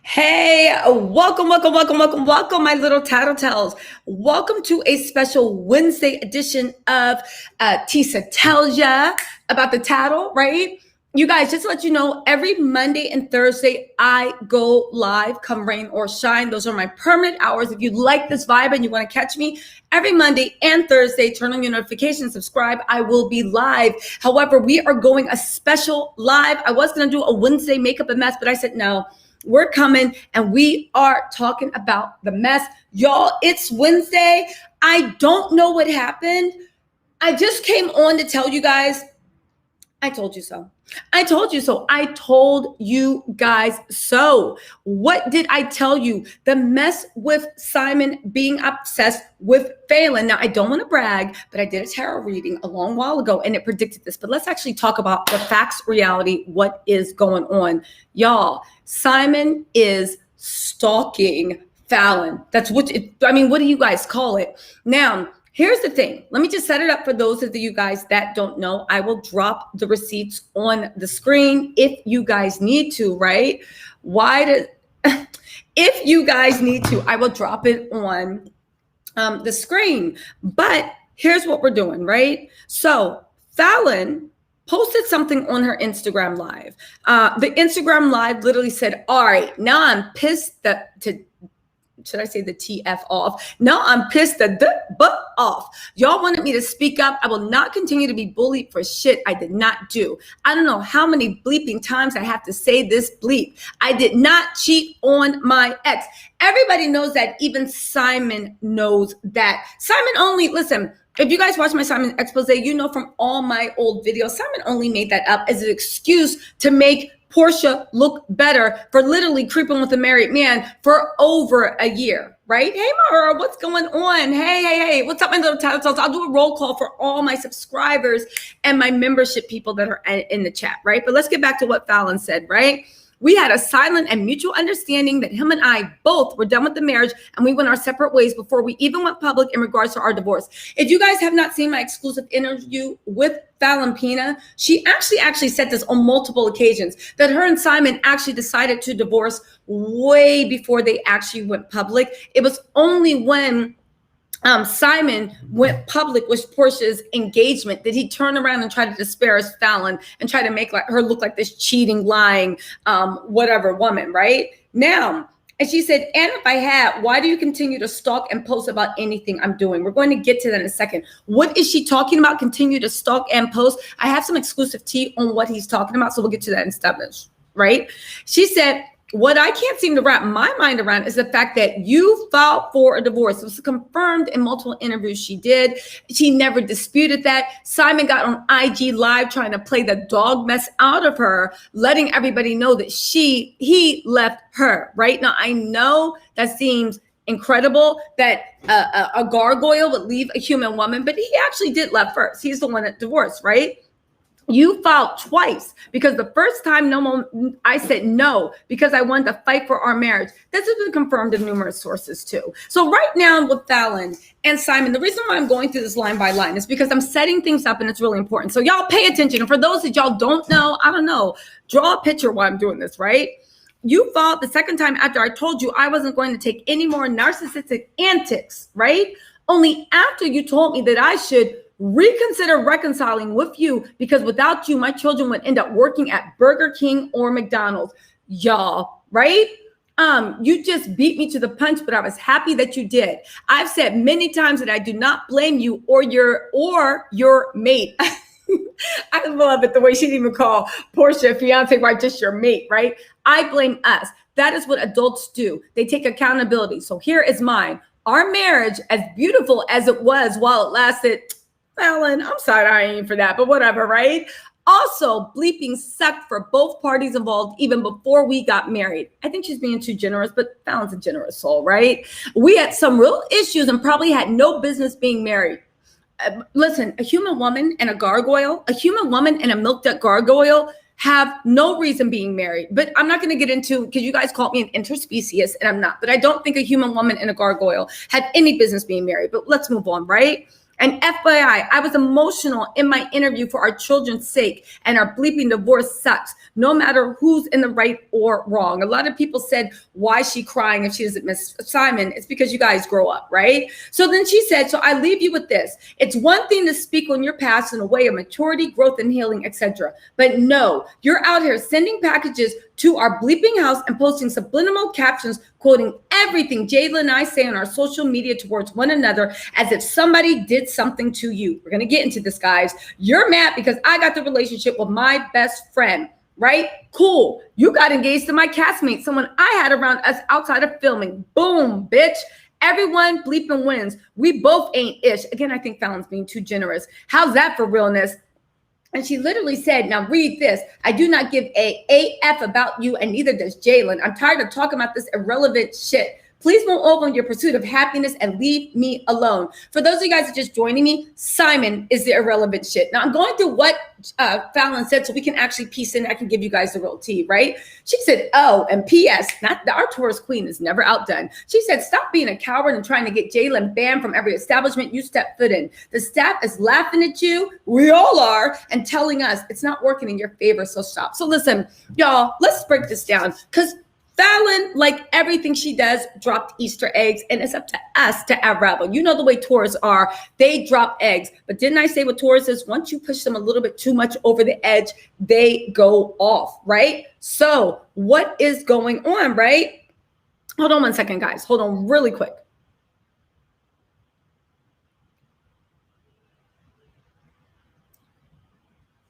Hey, welcome, my little Tattle Tells. Welcome to a special Wednesday edition of Tisa Tells Ya about the tattle, right? You guys, just to let you know, every Monday and Thursday, I go live, come rain or shine. Those are my permanent hours. If you like this vibe and you want to catch me, every Monday and Thursday, turn on your notifications, subscribe. I will be live. However, we are going a special live. I was going to do a Wednesday makeup and mess, but I said no. We're coming and we are talking about the mess. Y'all, it's Wednesday. I don't know what happened. I just came on to tell you guys, I told you so. I told you so. I told you guys so. What did I tell you? The mess with Simon being obsessed with Falynn. Now, I don't want to brag, but I did a tarot reading a long while ago and it predicted this. But let's actually talk about the facts, reality, what is going on. Y'all, Simon is stalking Falynn. That's what what do you guys call it? Now, here's the thing. Let me just set it up for those of you guys that don't know. I will drop the receipts on the screen if you guys need to, right? If you guys need to, I will drop it on the screen. But here's what we're doing, right? So Falynn posted something on her Instagram Live. The Instagram Live literally said, all right, now I'm pissed should I say the TF off? No, I'm pissed the butt off. Y'all wanted me to speak up. I will not continue to be bullied for shit I did not do. I don't know how many bleeping times I have to say this bleep. I did not cheat on my ex. Everybody knows that. Even Simon knows that. Listen, if you guys watch my Simon expose, you know from all my old videos, Simon only made that up as an excuse to make Porsha look better for literally creeping with a married man for over a year, right? Hey, Mara, what's going on? Hey, what's up, my little Tattle Tells? I'll do a roll call for all my subscribers and my membership people that are in the chat, right? But let's get back to what Falynn said, right? We had a silent and mutual understanding that him and I both were done with the marriage and we went our separate ways before we even went public in regards to our divorce. If you guys have not seen my exclusive interview with Falynn Pina, she actually said this on multiple occasions, that her and Simon actually decided to divorce way before they actually went public. It was only when Simon went public with Porsha's engagement did he turn around and try to disparage Falynn and try to make her look like this cheating, lying, whatever woman, right? Now, and she said, and if I had, why do you continue to stalk and post about anything I'm doing? We're going to get to that in a second. What is she talking about? Continue to stalk and post. I have some exclusive tea on what he's talking about, so we'll get to that in steps, right? She said, what I can't seem to wrap my mind around is the fact that you filed for a divorce. It was confirmed in multiple interviews she did. She never disputed that. Simon got on IG Live trying to play the dog mess out of her, letting everybody know that he left her, right? Now, I know that seems incredible that a gargoyle would leave a human woman, but he actually did left first. He's the one that divorced, right? You filed twice because the first time I said no because I wanted to fight for our marriage. This has been confirmed in numerous sources too. So right now with Falynn and Simon, the reason why I'm going through this line by line is because I'm setting things up and it's really important. So y'all pay attention. And for those that y'all don't know, I don't know, draw a picture while I'm doing this, right? You fought the second time after I told you I wasn't going to take any more narcissistic antics, right? Only after you told me that I should reconsider reconciling with you because without you, my children would end up working at Burger King or McDonald's. Y'all, right? You just beat me to the punch, but I was happy that you did. I've said many times that I do not blame you or your mate. I love it the way she didn't even call Porsha fiancee, right? Just your mate, right? I blame us. That is what adults do. They take accountability. So here is mine. Our marriage, as beautiful as it was while it lasted, Falynn, I'm sorry, I ain't for that, but whatever, right? Also, bleeping sucked for both parties involved even before we got married. I think she's being too generous, but Falynn's a generous soul, right? We had some real issues and probably had no business being married. Listen, a human woman and a gargoyle, a human woman and a milk dud gargoyle have no reason being married. But I'm not going to get into, because you guys called me an interspecies, and I'm not. But I don't think a human woman and a gargoyle had any business being married. But let's move on, right? And FYI, I was emotional in my interview for our children's sake, and our bleeping divorce sucks, no matter who's in the right or wrong. A lot of people said, why is she crying if she doesn't miss Simon? It's because you guys grow up, right? So then she said, so I leave you with this. It's one thing to speak on your past in a way of maturity, growth, and healing, etc. But no, you're out here sending packages to our bleeping house and posting subliminal captions quoting everything Jayla and I say on our social media towards one another as if somebody did something to you. We're going to get into this, guys. You're mad because I got the relationship with my best friend, right? Cool. You got engaged to my castmate, someone I had around us outside of filming. Boom, bitch. Everyone bleeping wins. We both ain't ish. Again, I think Falynn's being too generous. How's that for realness? And she literally said, now read this. I do not give a AF about you, and neither does Jalen. I'm tired of talking about this irrelevant shit. Please move over in your pursuit of happiness and leave me alone. For those of you guys that are just joining me, Simon is the irrelevant shit. Now, I'm going through what Falynn said so we can actually piece in. I can give you guys the real tea, right? She said, oh, and P.S., our tourist queen is never outdone. She said, stop being a coward and trying to get Jalen banned from every establishment you step foot in. The staff is laughing at you. We all are. And telling us it's not working in your favor, so stop. So listen, y'all, let's break this down because Falynn, like everything she does, dropped Easter eggs, and it's up to us to unravel. You know the way Taurus are. They drop eggs. But didn't I say what Taurus is? Once you push them a little bit too much over the edge, they go off, right? So what is going on, right? Hold on one second, guys. Hold on really quick.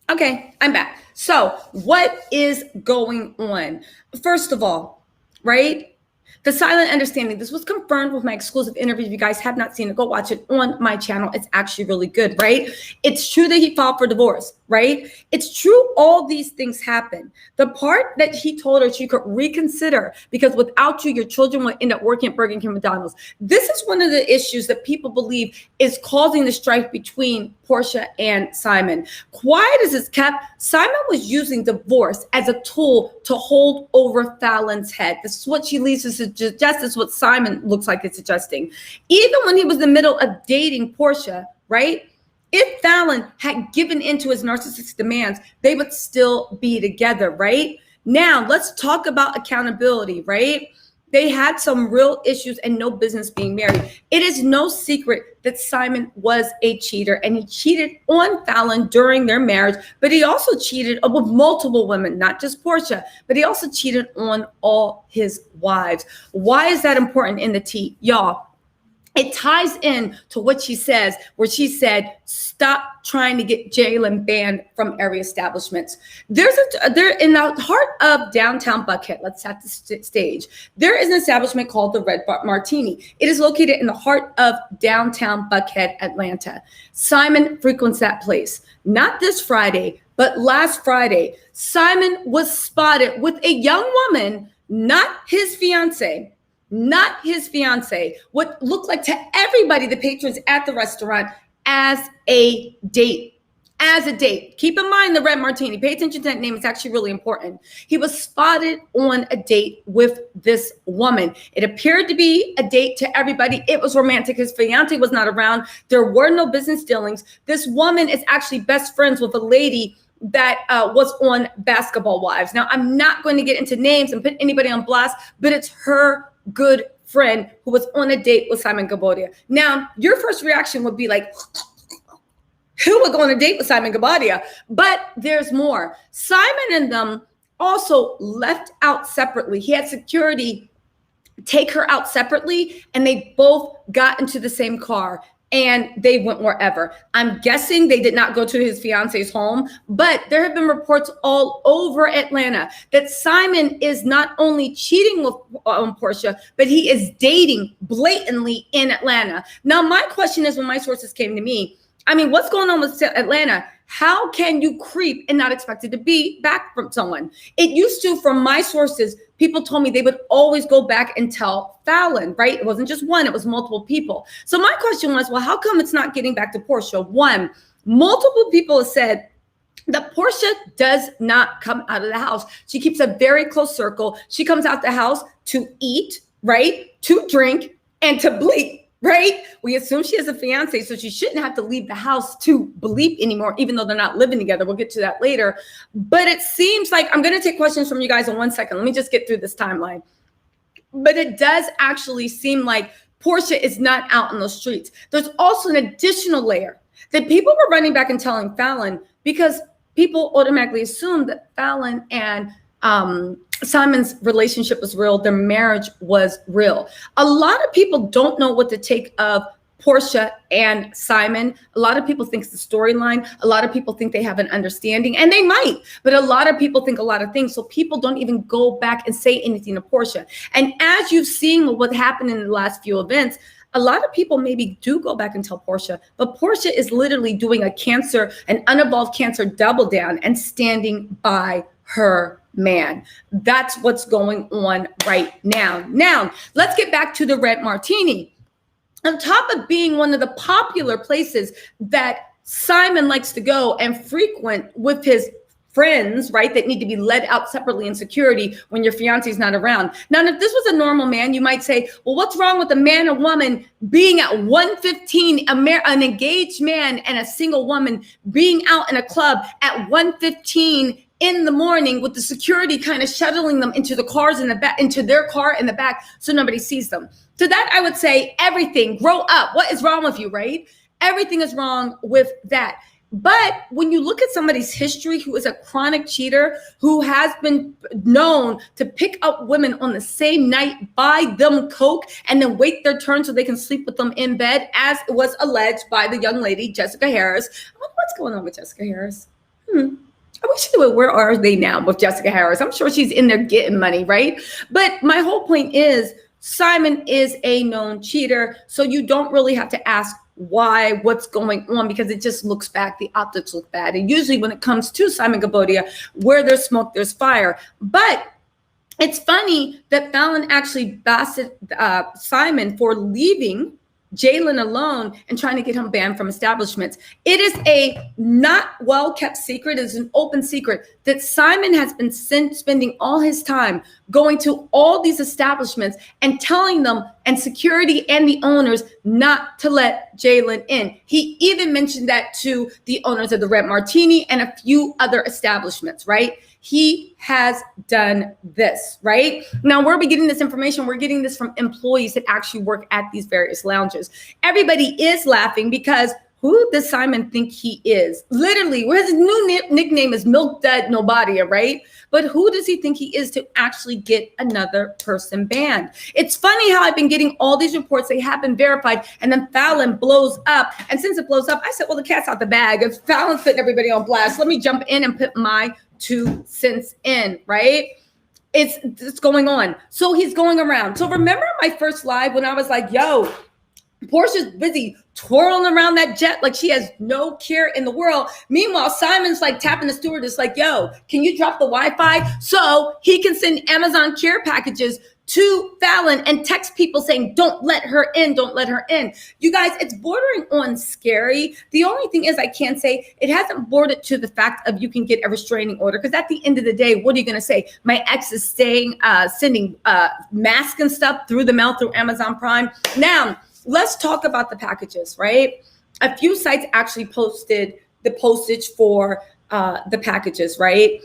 Okay, I'm back. So what is going on? First of all, right? The silent understanding. This was confirmed with my exclusive interview. If you guys have not seen it, go watch it on my channel. It's actually really good, right? It's true that he filed for divorce, right? It's true all these things happen. The part that he told her she could reconsider because without you, your children will end up working at Burger King and McDonald's. This is one of the issues that people believe is causing the strife between Porsha and Simon. Quiet as it's kept, Simon was using divorce as a tool to hold over Falynn's head. This is what she leads us to suggest. This is what Simon looks like it's suggesting. Even when he was in the middle of dating Porsha, right? If Falynn had given into his narcissistic demands, they would still be together, right? Now, let's talk about accountability, right? They had some real issues and no business being married. It is no secret that Simon was a cheater and he cheated on Falynn during their marriage, but he also cheated with multiple women, not just Porsha, but he also cheated on all his wives. Why is that important in the tea? Y'all, it ties in to what she says, where she said, stop trying to get Jalen banned from every establishment. They're in the heart of downtown Buckhead. Let's set the stage. There is an establishment called the Red Martini. It is located in the heart of downtown Buckhead, Atlanta. Simon frequents that place. Not this Friday, but last Friday, Simon was spotted with a young woman, not his fiance, what looked like to everybody, the patrons at the restaurant, as a date. Keep in mind the Red Martini. Pay attention to that name. It's actually really important. He was spotted on a date with this woman. It appeared to be a date to everybody. It was romantic. His fiance was not around. There were no business dealings. This woman is actually best friends with a lady that was on Basketball Wives. Now, I'm not going to get into names and put anybody on blast, but it's her good friend who was on a date with Simon Guobadia. Now, your first reaction would be like, who would go on a date with Simon Guobadia? But there's more. Simon and them also left out separately. He had security take her out separately, and they both got into the same car. And they went wherever. I'm guessing they did not go to his fiance's home, but there have been reports all over Atlanta that Simon is not only cheating with Porsha, but he is dating blatantly in Atlanta. Now, my question is, when my sources came to me, I mean, what's going on with Atlanta? How can you creep and not expect it to be back from someone? It used to, from my sources, people told me they would always go back and tell Falynn, right? It wasn't just one, it was multiple people. So my question was, well, how come it's not getting back to Porsha? One, multiple people have said that Porsha does not come out of the house. She keeps a very close circle. She comes out the house to eat, right? To drink and to bleep. right? We assume she has a fiance, so she shouldn't have to leave the house to bleep anymore, even though they're not living together. We'll get to that later. But it seems like, I'm going to take questions from you guys in 1 second. Let me just get through this timeline. But it does actually seem like Porsha is not out in the streets. There's also an additional layer that people were running back and telling Falynn, because people automatically assumed that Falynn and Simon's relationship was real. Their marriage was real. A lot of people don't know what to take of Porsha and Simon. A lot of people think it's the storyline. A lot of people think they have an understanding, and they might, but a lot of people think a lot of things. So people don't even go back and say anything to Porsha. And as you've seen what happened in the last few events, a lot of people maybe do go back and tell Porsha, but Porsha is literally doing an unevolved cancer double down and standing by her man. That's what's going on right now. Now, let's get back to the Red Martini. On top of being one of the popular places that Simon likes to go and frequent with his friends, right, that need to be led out separately in security when your fiance is not around. Now, if this was a normal man, you might say, well, what's wrong with a man and woman being at 1:15, an engaged man and a single woman being out in a club at 1:15 in the morning with the security kind of shuttling them into the cars in the back, into their car in the back, so nobody sees them? To that, I would say everything, grow up. What is wrong with you, right? Everything is wrong with that. But when you look at somebody's history who is a chronic cheater, who has been known to pick up women on the same night, buy them coke, and then wait their turn so they can sleep with them in bed, as it was alleged by the young lady, Jessica Harris. I wonder what's going on with Jessica Harris. I wish I knew where are they now with Jessica Harris. I'm sure she's in there getting money, right? But my whole point is, Simon is a known cheater, so you don't really have to ask why, what's going on, because it just looks bad. The optics look bad. And usually when it comes to Simon Guobadia, where there's smoke, there's fire. But it's funny that Falynn actually basted Simon for leaving Jalen alone and trying to get him banned from establishments. It is a not well-kept secret. It is an open secret that Simon has been spending all his time going to all these establishments and telling them, and security and the owners, not to let Jalen in. He even mentioned that to the owners of the Red Martini and a few other establishments, right? He has done this, right? Now, where are we getting this information? We're getting this from employees that actually work at these various lounges. Everybody is laughing because who does Simon think he is? Literally, his new nickname is Milk Dud Nobadia, right? But who does he think he is to actually get another person banned? It's funny how I've been getting all these reports. They have been verified, and then Falynn blows up. And since it blows up, I said, well, the cat's out the bag. If Falyn's putting everybody on blast, let me jump in and put my 2 cents in, right? It's going on. So he's going around. So remember my first live when I was like, yo, Porsha's busy twirling around that jet like she has no care in the world. Meanwhile, Simon's like tapping the stewardess like, yo, can you drop the Wi-Fi so he can send Amazon care packages to Falynn and text people saying, don't let her in, don't let her in. You guys, it's bordering on scary. The only thing is I can't say it hasn't bordered to the fact of you can get a restraining order, because at the end of the day, what are you going to say? My ex is sending masks and stuff through the mail through Amazon Prime. Now, let's talk about the packages, right? A few sites actually posted the postage for the packages, right?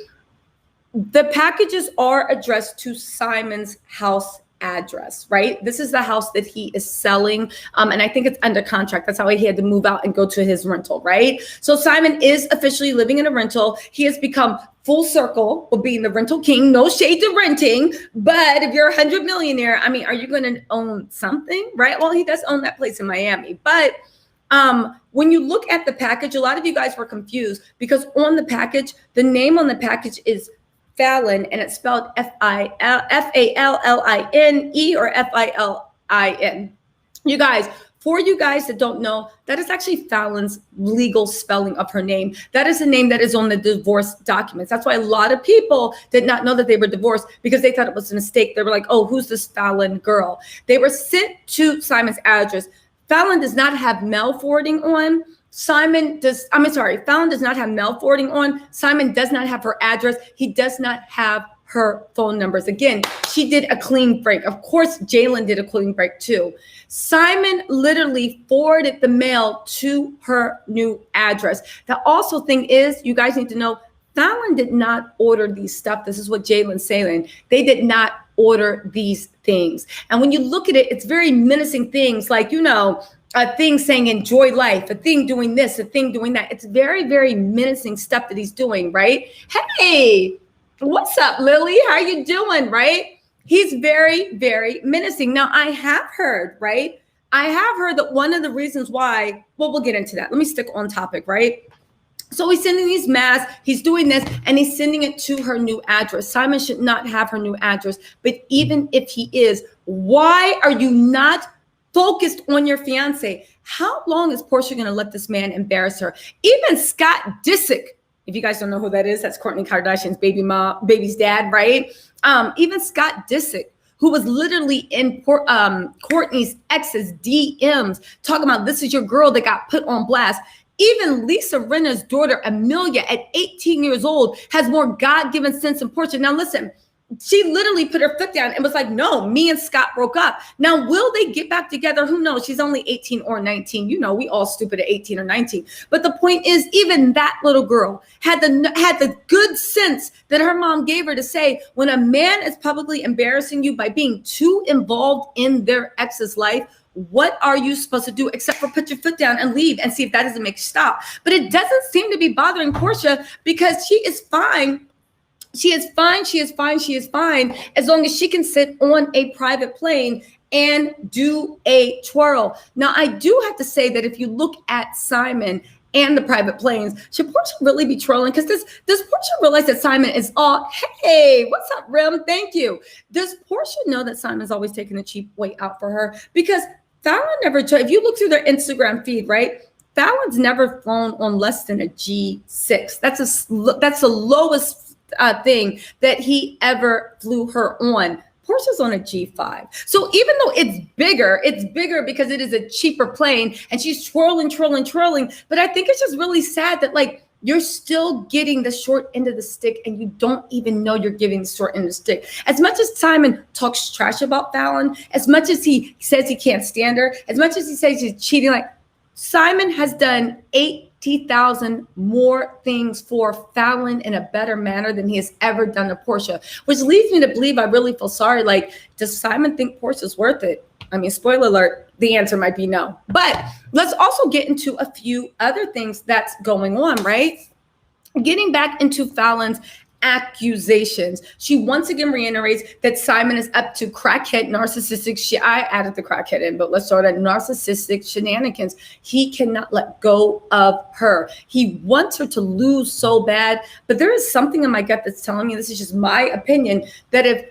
The packages are addressed to Simon's house address, right? This is the house that he is selling. And I think it's under contract. That's how he had to move out and go to his rental, right? So Simon is officially living in a rental. He has become full circle of being the rental king. No shade to renting, but if you're a 100 millionaire, I mean, are you going to own something, right? Well, he does own that place in Miami, but when you look at the package, a lot of you guys were confused because on the package, the name on the package is Falynn, and it's spelled Falline or Filin. You guys, for you guys that don't know, that is actually Falynn's legal spelling of her name. That is the name that is on the divorce documents. That's why a lot of people did not know that they were divorced, because they thought it was a mistake. They were like, oh, who's this Falynn girl? They were sent to Simon's address. Falynn does not have mail forwarding on. Falynn does not have mail forwarding on. Simon does not have her address. He does not have her phone numbers. Again, she did a clean break. Of course, Jalen did a clean break too. Simon literally forwarded the mail to her new address. The also thing is, you guys need to know, Falynn did not order these stuff. This is what Jalen's saying. They did not order these things. And when you look at it, it's very menacing things like, a thing saying enjoy life, a thing doing this, a thing doing that. It's very, very menacing stuff that he's doing, right? Hey, what's up, Lily? How you doing, right? He's very, very menacing. Now, I have heard, right? I have heard that one of the reasons why, well, we'll get into that. Let me stick on topic, right? So he's sending these masks, he's doing this, and he's sending it to her new address. Simon should not have her new address. But even if he is, why are you not focused on your fiance? How long is Porsha going to let this man embarrass her? Even Scott Disick, if you guys don't know who that is, that's Kourtney Kardashian's baby's dad, right? Even Scott Disick, who was literally in Kourtney's ex's DMs, talking about this is your girl that got put on blast. Even Lisa Rinna's daughter, Amelia, at 18 years old, has more God-given sense than Porsha. Now, listen, she literally put her foot down and was like, no, me and Scott broke up. Now, will they get back together? Who knows? She's only 18 or 19. We all stupid at 18 or 19. But the point is, even that little girl had the good sense that her mom gave her to say, when a man is publicly embarrassing you by being too involved in their ex's life, what are you supposed to do except for put your foot down and leave and see if that doesn't make you stop? But it doesn't seem to be bothering Porsha because she is fine. She is fine. She is fine. She is fine as long as she can sit on a private plane and do a twirl. Now, I do have to say that if you look at Simon and the private planes, should Porsha really be trolling? Because does Porsha realize that Simon is all, hey, what's up, Rim? Thank you. Does Porsha know that Simon's always taking a cheap way out for her? Because Falynn never, if you look through their Instagram feed, right? Falynn's never flown on less than a G6. That's the lowest thing that he ever flew her on. Porsha's on a G5. So even though it's bigger because it is a cheaper plane and she's twirling. But I think it's just really sad that you're still getting the short end of the stick and you don't even know you're giving the short end of the stick. As much as Simon talks trash about Falynn, as much as he says he can't stand her, as much as he says he's cheating, Simon has done 80,000 more things for Falynn in a better manner than he has ever done to Porsha, which leads me to believe I really feel sorry. Does Simon think Porsha's worth it? I mean, spoiler alert, the answer might be no. But let's also get into a few other things that's going on, right? Getting back into Falynn's accusations. She once again reiterates that Simon is up to crackhead, narcissistic I added the crackhead in, but let's start at narcissistic shenanigans. He cannot let go of her. He wants her to lose so bad, but there is something in my gut that's telling me, this is just my opinion, that if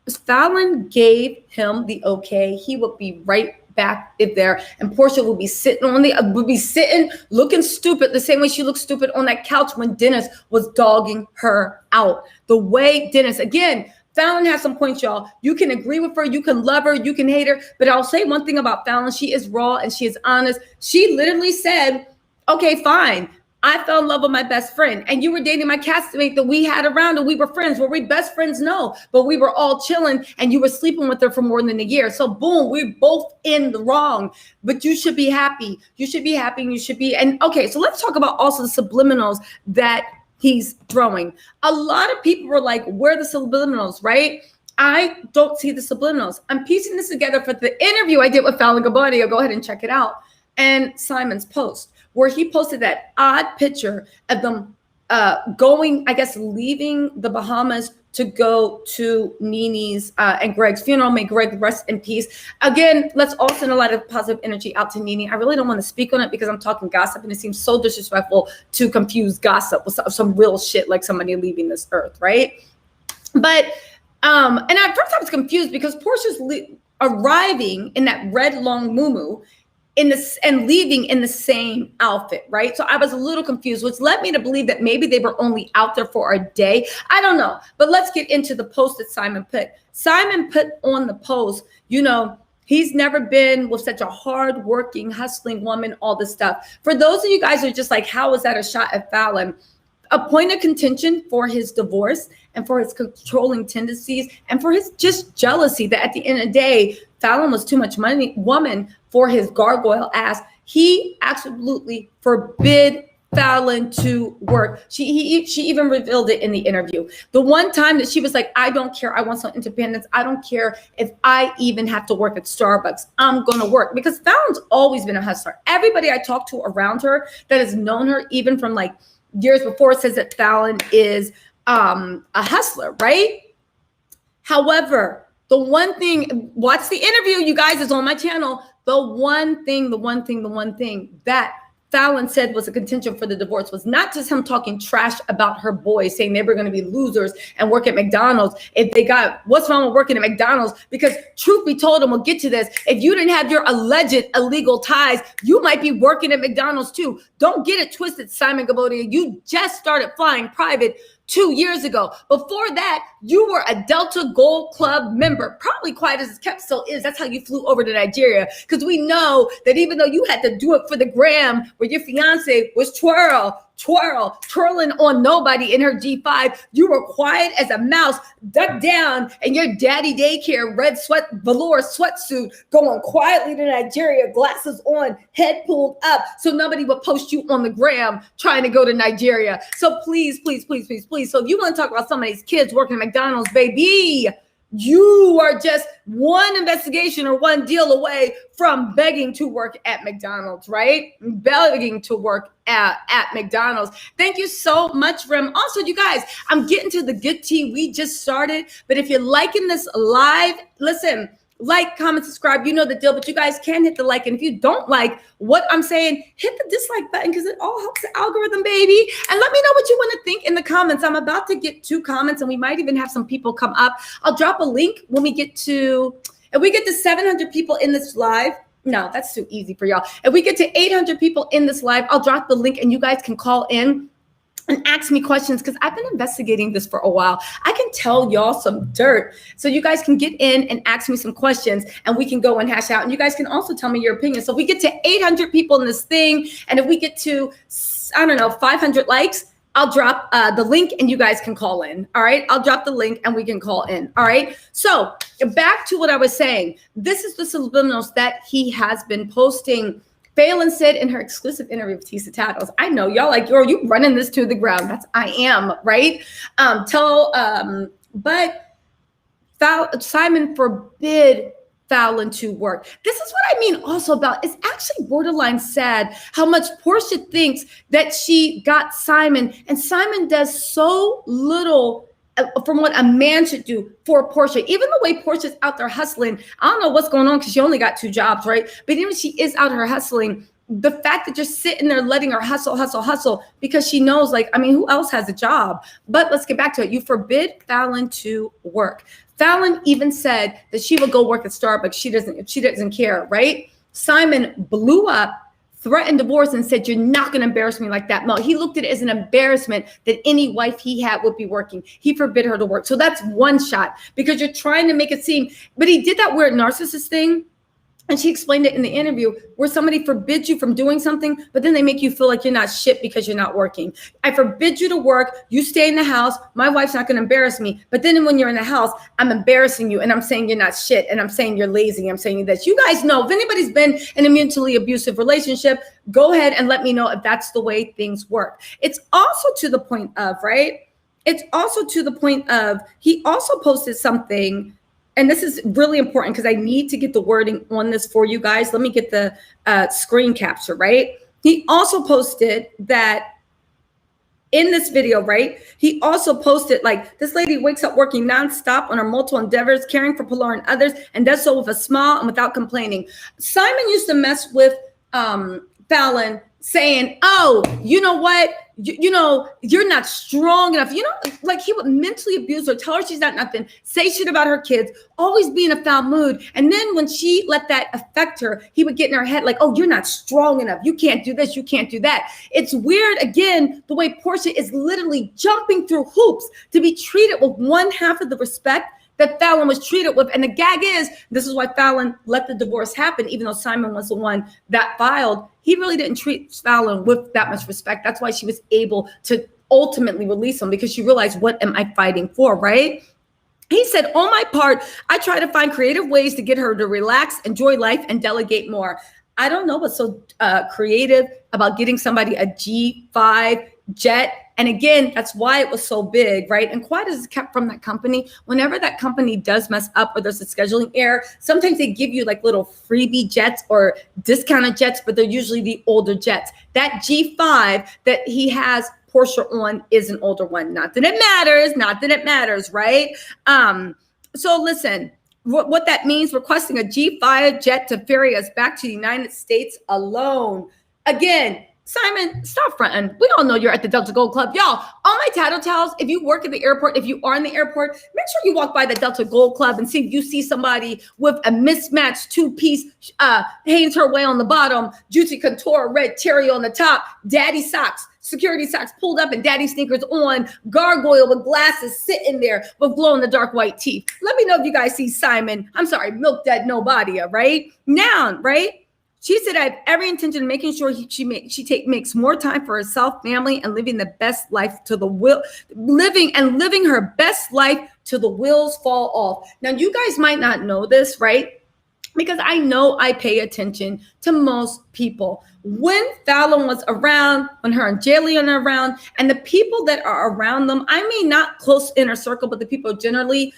Falynn gave him the okay, he would be right back there, and Porsha would be sitting looking stupid the same way she looked stupid on that couch when Dennis was dogging her out. The way Dennis, again, Falynn has some points, y'all. You can agree with her, you can love her, you can hate her, but I'll say one thing about Falynn: she is raw and she is honest. She literally said, okay, fine, I fell in love with my best friend, and you were dating my castmate that we had around, and we were friends. Were we best friends? No, but we were all chilling, and you were sleeping with her for more than a year. So boom, we're both in the wrong, but you should be happy. You should be happy, and you should be. And okay, so let's talk about also the subliminals that he's throwing. A lot of people were like, where are the subliminals, right? I don't see the subliminals. I'm piecing this together for the interview I did with Falynn Guobadia. Go ahead and check it out. And Simon's post, where he posted that odd picture of them leaving the Bahamas to go to Nene's and Greg's funeral. May Greg rest in peace. Again, let's all send a lot of positive energy out to Nene. I really don't want to speak on it because I'm talking gossip, and it seems so disrespectful to confuse gossip with some real shit like somebody leaving this earth, right? But, and at first I was confused because Porsha's arriving in that red long muumuu and leaving in the same outfit, right? So I was a little confused, which led me to believe that maybe they were only out there for a day. I don't know, but let's get into the post that Simon put. Simon put on the post, he's never been with such a hardworking, hustling woman, all this stuff. For those of you guys who are just like, how is that a shot at Falynn? a point of contention for his divorce and for his controlling tendencies and for his just jealousy that at the end of the day, Falynn was too much money woman for his gargoyle ass. He absolutely forbid Falynn to work. She even revealed it in the interview. The one time that she was like, I don't care. I want some independence. I don't care if I even have to work at Starbucks. I'm going to work, because Falynn's always been a hustler. Everybody I talk to around her that has known her, even from like years before, says that Falynn is a hustler, right? However, the one thing, watch the interview, you guys, is on my channel. The one thing that Falynn said was a contention for the divorce was not just him talking trash about her boys, saying they were going to be losers and work at McDonald's if they got, what's wrong with working at McDonald's? Because truth be told, and we'll get to this, if you didn't have your alleged illegal ties, you might be working at McDonald's too. Don't get it twisted, Simon Guobadia. You just started flying private 2 years ago. Before that, you were a Delta Gold Club member, probably quiet as it's kept, still is. That's how you flew over to Nigeria. Because we know that even though you had to do it for the gram, where your fiance was twirling on nobody in her G5, you were quiet as a mouse, ducked down in your daddy daycare red velour sweatsuit, going quietly to Nigeria, glasses on, head pulled up, so nobody would post you on the gram trying to go to Nigeria. So please, please, please, please, please. So if you want to talk about some of these kids working at McDonald's, baby, you are just one investigation or one deal away from begging to work at McDonald's, right? Begging to work at McDonald's. Thank you so much, Rem. Also, you guys, I'm getting to the good tea. We just started, but if you're liking this live, listen, like, comment, subscribe, you know the deal, but you guys can hit the like. And if you don't like what I'm saying, hit the dislike button, because it all helps the algorithm, baby. And let me know what you want to think in the comments. I'm about to get 2 comments, and we might even have some people come up. I'll drop a link when we get to, if we get to 700 people in this live. No, that's too easy for y'all. If we get to 800 people in this live, I'll drop the link and you guys can call in and ask me questions, because I've been investigating this for a while. I can tell y'all some dirt, so you guys can get in and ask me some questions, and we can go and hash out. And you guys can also tell me your opinion. So if we get to 800 people in this thing, and if we get to, I don't know, 500 likes, I'll drop the link and you guys can call in. All right, I'll drop the link and we can call in. All right, so back to what I was saying. This is the subliminals that he has been posting. Falynn said in her exclusive interview with Tattle Tells, I know y'all like, yo, you running this to the ground. That's I am, right? But Simon forbid Falynn to work. This is what I mean also about, it's actually borderline sad how much Porsha thinks that she got Simon, and Simon does so little from what a man should do for Porsha. Even the way Portia's out there hustling, I don't know what's going on, because she only got 2 jobs, right? But even she is out here hustling, the fact that you're sitting there letting her hustle, because she knows, like, I mean, who else has a job? But let's get back to it. You forbid Falynn to work. Falynn even said that she would go work at Starbucks. She doesn't care, right? Simon blew up, threatened divorce, and said, you're not going to embarrass me like that. No, he looked at it as an embarrassment that any wife he had would be working. He forbid her to work. So that's one shot, because you're trying to make it seem, but he did that weird narcissist thing. And she explained it in the interview, where somebody forbids you from doing something, but then they make you feel like you're not shit because you're not working. I forbid you to work. You stay in the house. My wife's not going to embarrass me. But then when you're in the house, I'm embarrassing you. And I'm saying you're not shit. And I'm saying you're lazy. I'm saying that. You guys know, if anybody's been in a mutually abusive relationship, go ahead and let me know if that's the way things work. It's also to the point of, right? It's also to the point of, he also posted something. And this is really important, because I need to get the wording on this for you guys. Let me get the screen capture, right? He also posted that in this video, right? He also posted, like, this lady wakes up working nonstop on her multiple endeavors, caring for Pilar and others, and does so with a smile and without complaining. Simon used to mess with Falynn, saying, oh, you know what? You know, you're not strong enough. You know, like, he would mentally abuse her, tell her she's not nothing, say shit about her kids, always be in a foul mood. And then when she let that affect her, he would get in her head like, oh, you're not strong enough. You can't do this. You can't do that. It's weird, again, the way Porsha is literally jumping through hoops to be treated with one half of the respect that Falynn was treated with. And the gag is, this is why Falynn let the divorce happen, even though Simon was the one that filed. He really didn't treat Falynn with that much respect. That's why she was able to ultimately release him because she realized, what am I fighting for, right? He said, on my part, I try to find creative ways to get her to relax, enjoy life, and delegate more. I don't know what's so creative about getting somebody a G5 jet. And again, that's why it was so big, right? And quiet is kept from that company. Whenever that company does mess up or there's a scheduling error, sometimes they give you like little freebie jets or discounted jets, but they're usually the older jets. That G5 that he has Porsha on is an older one. Not that it matters, right? So listen, what that means, requesting a G5 jet to ferry us back to the United States alone. Again, Simon, stop fronting. We all know you're at the Delta Gold Club. Y'all, all my Tattle Tells, if you work at the airport, if you are in the airport, make sure you walk by the Delta Gold Club and see if you see somebody with a mismatched two-piece Hanes Her Way on the bottom, Juicy Couture, red cherry on the top, daddy socks, security socks pulled up and daddy sneakers on, gargoyle with glasses sitting there with glow-in-the-dark white teeth. Let me know if you guys see Milk Dud Nobadia, right? Now, right? She said, I have every intention of making sure she makes more time for herself, family, and living the best life to the living her best life till the wheels fall off. Now, you guys might not know this, right? Because I know I pay attention to most people. When Falynn was around, when her and Jillian are around, and the people that are around them, I mean, not close inner circle, but the people generally,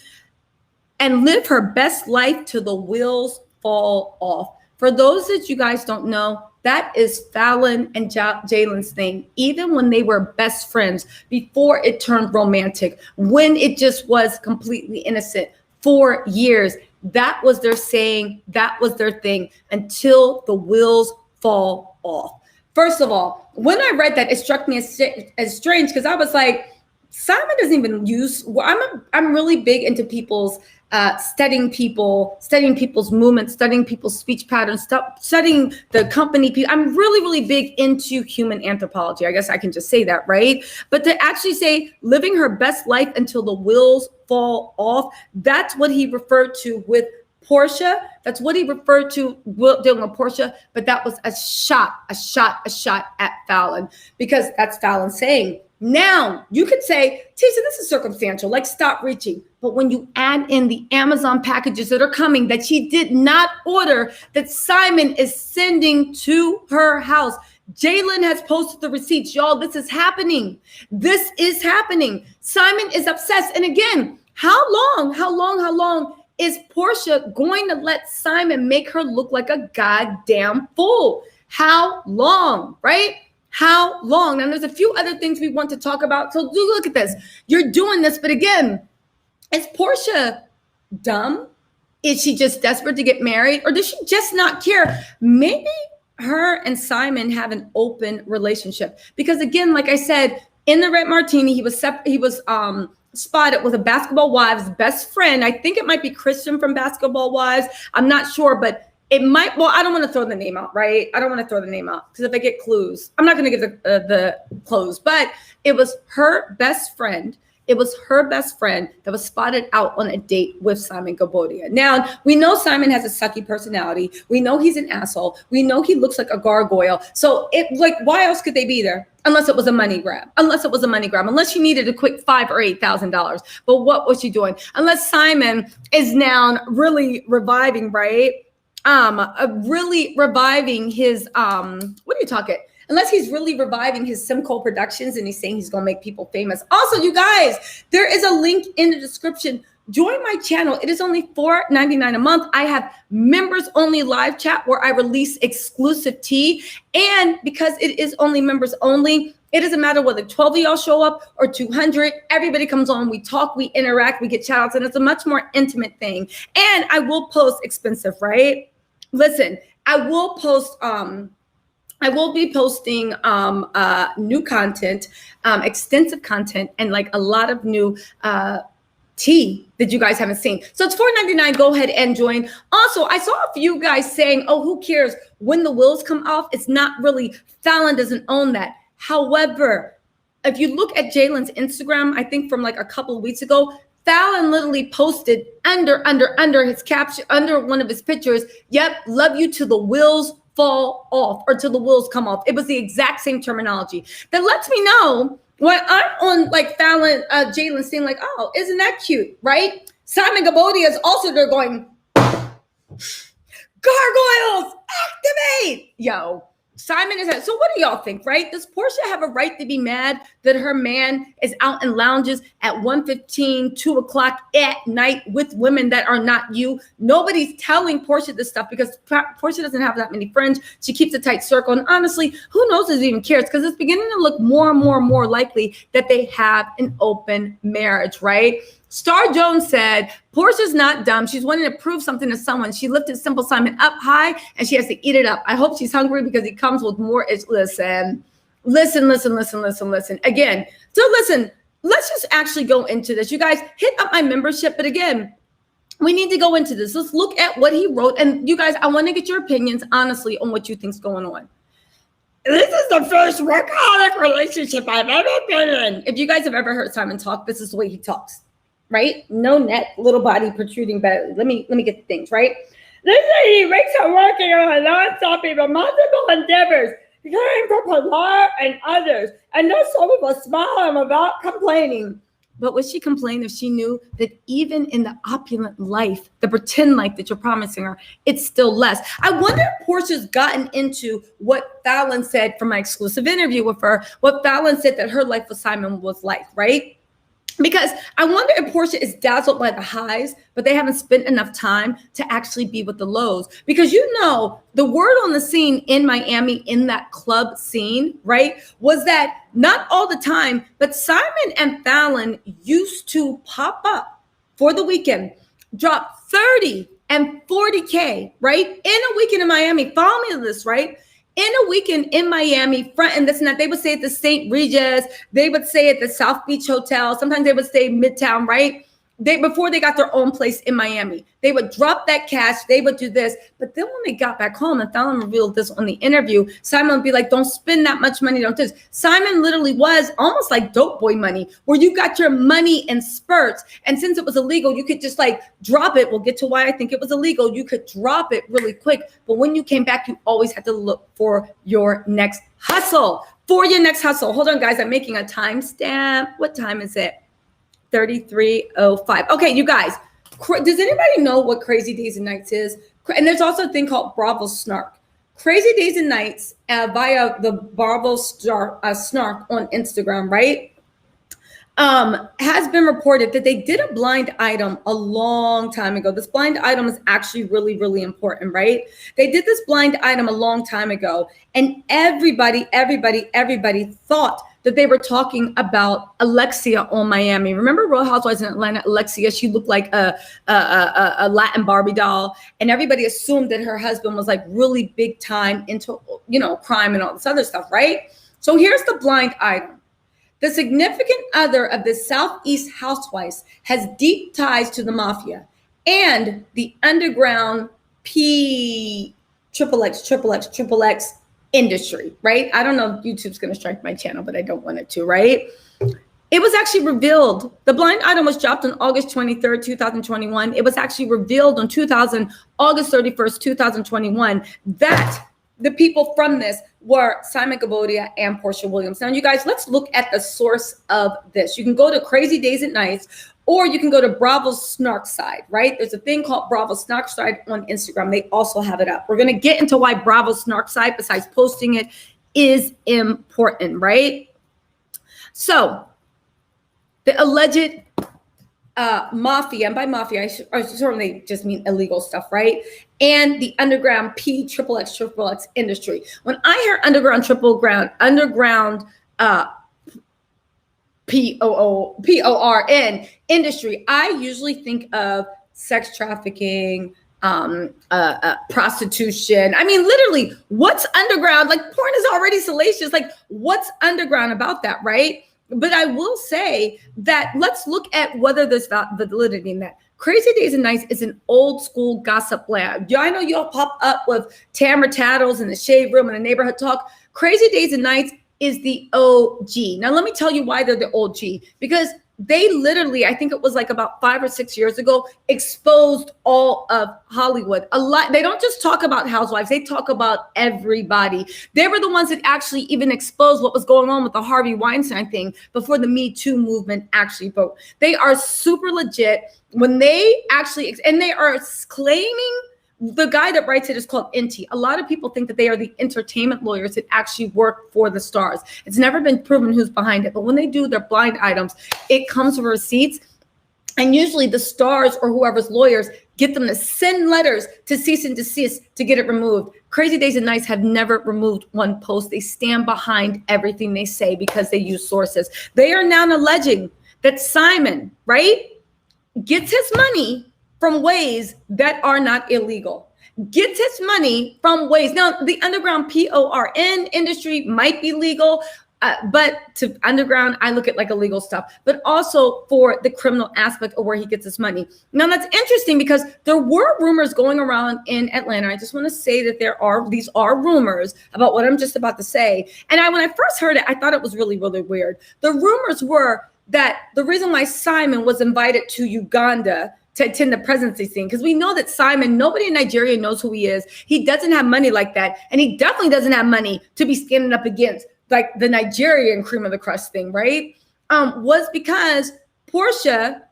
and live her best life till the wheels fall off. For those that you guys don't know, that is Falynn and Jalen's thing. Even when they were best friends, before it turned romantic, when it just was completely innocent for years, that was their saying, that was their thing, until the wheels fall off. First of all, when I read that, it struck me as strange because I was like, Simon doesn't even use, I'm really big into people's studying people's movements, studying people's speech patterns, studying the company. I'm really, really big into human anthropology. I guess I can just say that, right? But to actually say living her best life until the wheels fall off, that's what he referred to with Porsha. That's what he referred to dealing with Porsha. But that was a shot at Falynn, because that's Falynn saying. Now, you could say, Tisha, this is circumstantial, like stop reaching. But when you add in the Amazon packages that are coming that she did not order, that Simon is sending to her house. Jalen has posted the receipts. Y'all, this is happening. This is happening. Simon is obsessed. And again, how long is Porsha going to let Simon make her look like a goddamn fool? How long, right? How long? Now, there's a few other things we want to talk about. So do look at this. You're doing this, but again, is Porsha dumb? Is she just desperate to get married? Or does she just not care? Maybe her and Simon have an open relationship. Because again, like I said, in the Red Martini, he was spotted with a Basketball Wives best friend. I think it might be Christian from Basketball Wives. I'm not sure, but it might, well, I don't want to throw the name out, right? I don't want to throw the name out because if I get clues, I'm not going to give the clues, but it was her best friend. It was her best friend that was spotted out on a date with Simon Guobadia. Now, we know Simon has a sucky personality. We know he's an asshole. We know he looks like a gargoyle. So why else could they be there? Unless it was a money grab. Unless she needed a quick $5,000 or $8,000. But what was she doing? Unless Simon is now really reviving, right? Really reviving his, unless he's really reviving his Simcoe Productions and he's saying he's going to make people famous. Also, you guys, there is a link in the description. Join my channel. It is only $4.99 a month. I have members only live chat where I release exclusive tea. And because it is only members only, it doesn't matter whether 12 of y'all show up or 200. Everybody comes on. We talk, we interact, we get shout outs, and it's a much more intimate thing. And I will post expensive, right? Listen, I will be posting new content, extensive content, and like a lot of new tea that you guys haven't seen. So it's $4.99. Go ahead and join. Also, I saw a few guys saying, oh, who cares when the wheels come off? It's not really, Falynn doesn't own that. However, if you look at Jalen's Instagram, I think from like a couple of weeks ago, Falynn literally posted under his caption, under one of his pictures, yep, love you till the wheels fall off or till the wheels come off. It was the exact same terminology. That lets me know when I'm on like Falynn, Jalen saying like, oh, isn't that cute, right? Simon Guobadia is also there going, gargoyles, activate. Yo, Simon is that. So what do y'all think, right? Does Porsha have a right to be mad that her man is out in lounges at 1:15, 2 o'clock at night with women that are not you? Nobody's telling Porsha this stuff because Porsha doesn't have that many friends. She keeps a tight circle. And honestly, who knows if he even cares? Because it's beginning to look more and more and more likely that they have an open marriage, right? Star Jones said, Porsha's not dumb. She's wanting to prove something to someone. She lifted Simple Simon up high and she has to eat it up. I hope she's hungry because he comes with more. Listen. Again, so listen, let's just actually go into this. You guys hit up my membership. But again, we need to go into this. Let's look at what he wrote. And you guys, I want to get your opinions, honestly, on what you think's going on. This is the first workaholic relationship I've ever been in. If you guys have ever heard Simon talk, this is the way he talks. Right? No neck, little body protruding belly. Let me get the things, right? This lady makes her working on non-stopping but multiple endeavors, caring for Pilar and others, and no soul of a smile without complaining. But would she complain if she knew that even in the opulent life, the pretend life that you're promising her, it's still less? I wonder if Porsha's gotten into what Falynn said from my exclusive interview with her, what Falynn said that her life with Simon was like, right? Because I wonder if Porsha is dazzled by the highs, but they haven't spent enough time to actually be with the lows. Because you know, the word on the scene in Miami, in that club scene, right, was that not all the time, but Simon and Falynn used to pop up for the weekend, drop 30 and 40K, right, in a weekend in Miami. Follow me to this, right? In a weekend in Miami, front and this and that, they would stay at the St. Regis, they would stay at the South Beach Hotel. Sometimes they would stay Midtown, right? Before they got their own place in Miami, they would drop that cash, they would do this. But then when they got back home, and Falynn revealed this on the interview, Simon would be like, don't spend that much money, don't do this. Simon literally was almost like dope boy money, where you got your money in spurts. And since it was illegal, you could just like drop it. We'll get to why I think it was illegal. You could drop it really quick. But when you came back, you always had to look for your next hustle. Hold on, guys. I'm making a timestamp. What time is it? 33:05. Okay, you guys, does anybody know what Crazy Days and Nights is? And there's also a thing called Bravo Snark. Crazy Days and Nights via the Bravo Snark on Instagram, right? Has been reported that they did a blind item a long time ago. This blind item is actually really, really important, right? They did this blind item a long time ago, and everybody thought that they were talking about Alexia on Miami. Remember Real Housewives in Atlanta? Alexia, she looked like a Latin Barbie doll, and everybody assumed that her husband was like really big time into, you know, crime and all this other stuff, right? So here's the blind item. The significant other of the Southeast housewives has deep ties to the Mafia and the underground XXX industry, right? I don't know if YouTube's going to strike my channel, but I don't want it to, right? It was actually revealed. The blind item was dropped on August 23rd, 2021. It was actually revealed on August 31st, 2021, that the people from this were Simon Guobadia and Porsha Williams. Now, you guys, let's look at the source of this. You can go to Crazy Days and Nights, or you can go to Bravo's Snark side, right? There's a thing called Bravo's Snark side on Instagram. They also have it up. We're going to get into why Bravo's Snark side, besides posting it, is important, right? So the alleged Mafia, and by Mafia, I certainly just mean illegal stuff, right? And the underground XXX industry. When I hear underground PORN industry, I usually think of sex trafficking, prostitution. I mean, literally, what's underground? Like, porn is already salacious. Like, what's underground about that, right? But I will say that let's look at whether there's validity in that. Crazy Days and Nights is an old school gossip lab. I know y'all pop up with Tamara Tattles in the Shade Room and the Neighborhood Talk. Crazy Days and Nights is the OG. Now, let me tell you why they're the OG. Because they literally, I think it was like about 5 or 6 years ago, exposed all of Hollywood. A lot. They don't just talk about housewives. They talk about everybody. They were the ones that actually even exposed what was going on with the Harvey Weinstein thing before the Me Too movement actually broke. They are super legit when they actually, and they are claiming. The guy that writes it is called Inti. A lot of people think that they are the entertainment lawyers that actually work for the stars. It's never been proven who's behind it. But when they do their blind items, it comes with receipts. And usually the stars or whoever's lawyers get them to send letters to cease and desist to get it removed. Crazy Days and Nights have never removed one post. They stand behind everything they say because they use sources. They are now alleging that Simon, right, gets his money from ways that are not illegal, gets his money from ways. Now, the underground PORN industry might be legal, but to underground, I look at like illegal stuff, but also for the criminal aspect of where he gets his money. Now, that's interesting because there were rumors going around in Atlanta. I just want to say that these are rumors about what I'm just about to say. And when I first heard it, I thought it was really, really weird. The rumors were that the reason why Simon was invited to Uganda to attend the presidency thing, because we know that Simon, nobody in Nigeria knows who he is. He doesn't have money like that. And he definitely doesn't have money to be standing up against like the Nigerian cream of the crust thing, right? Was because Porsha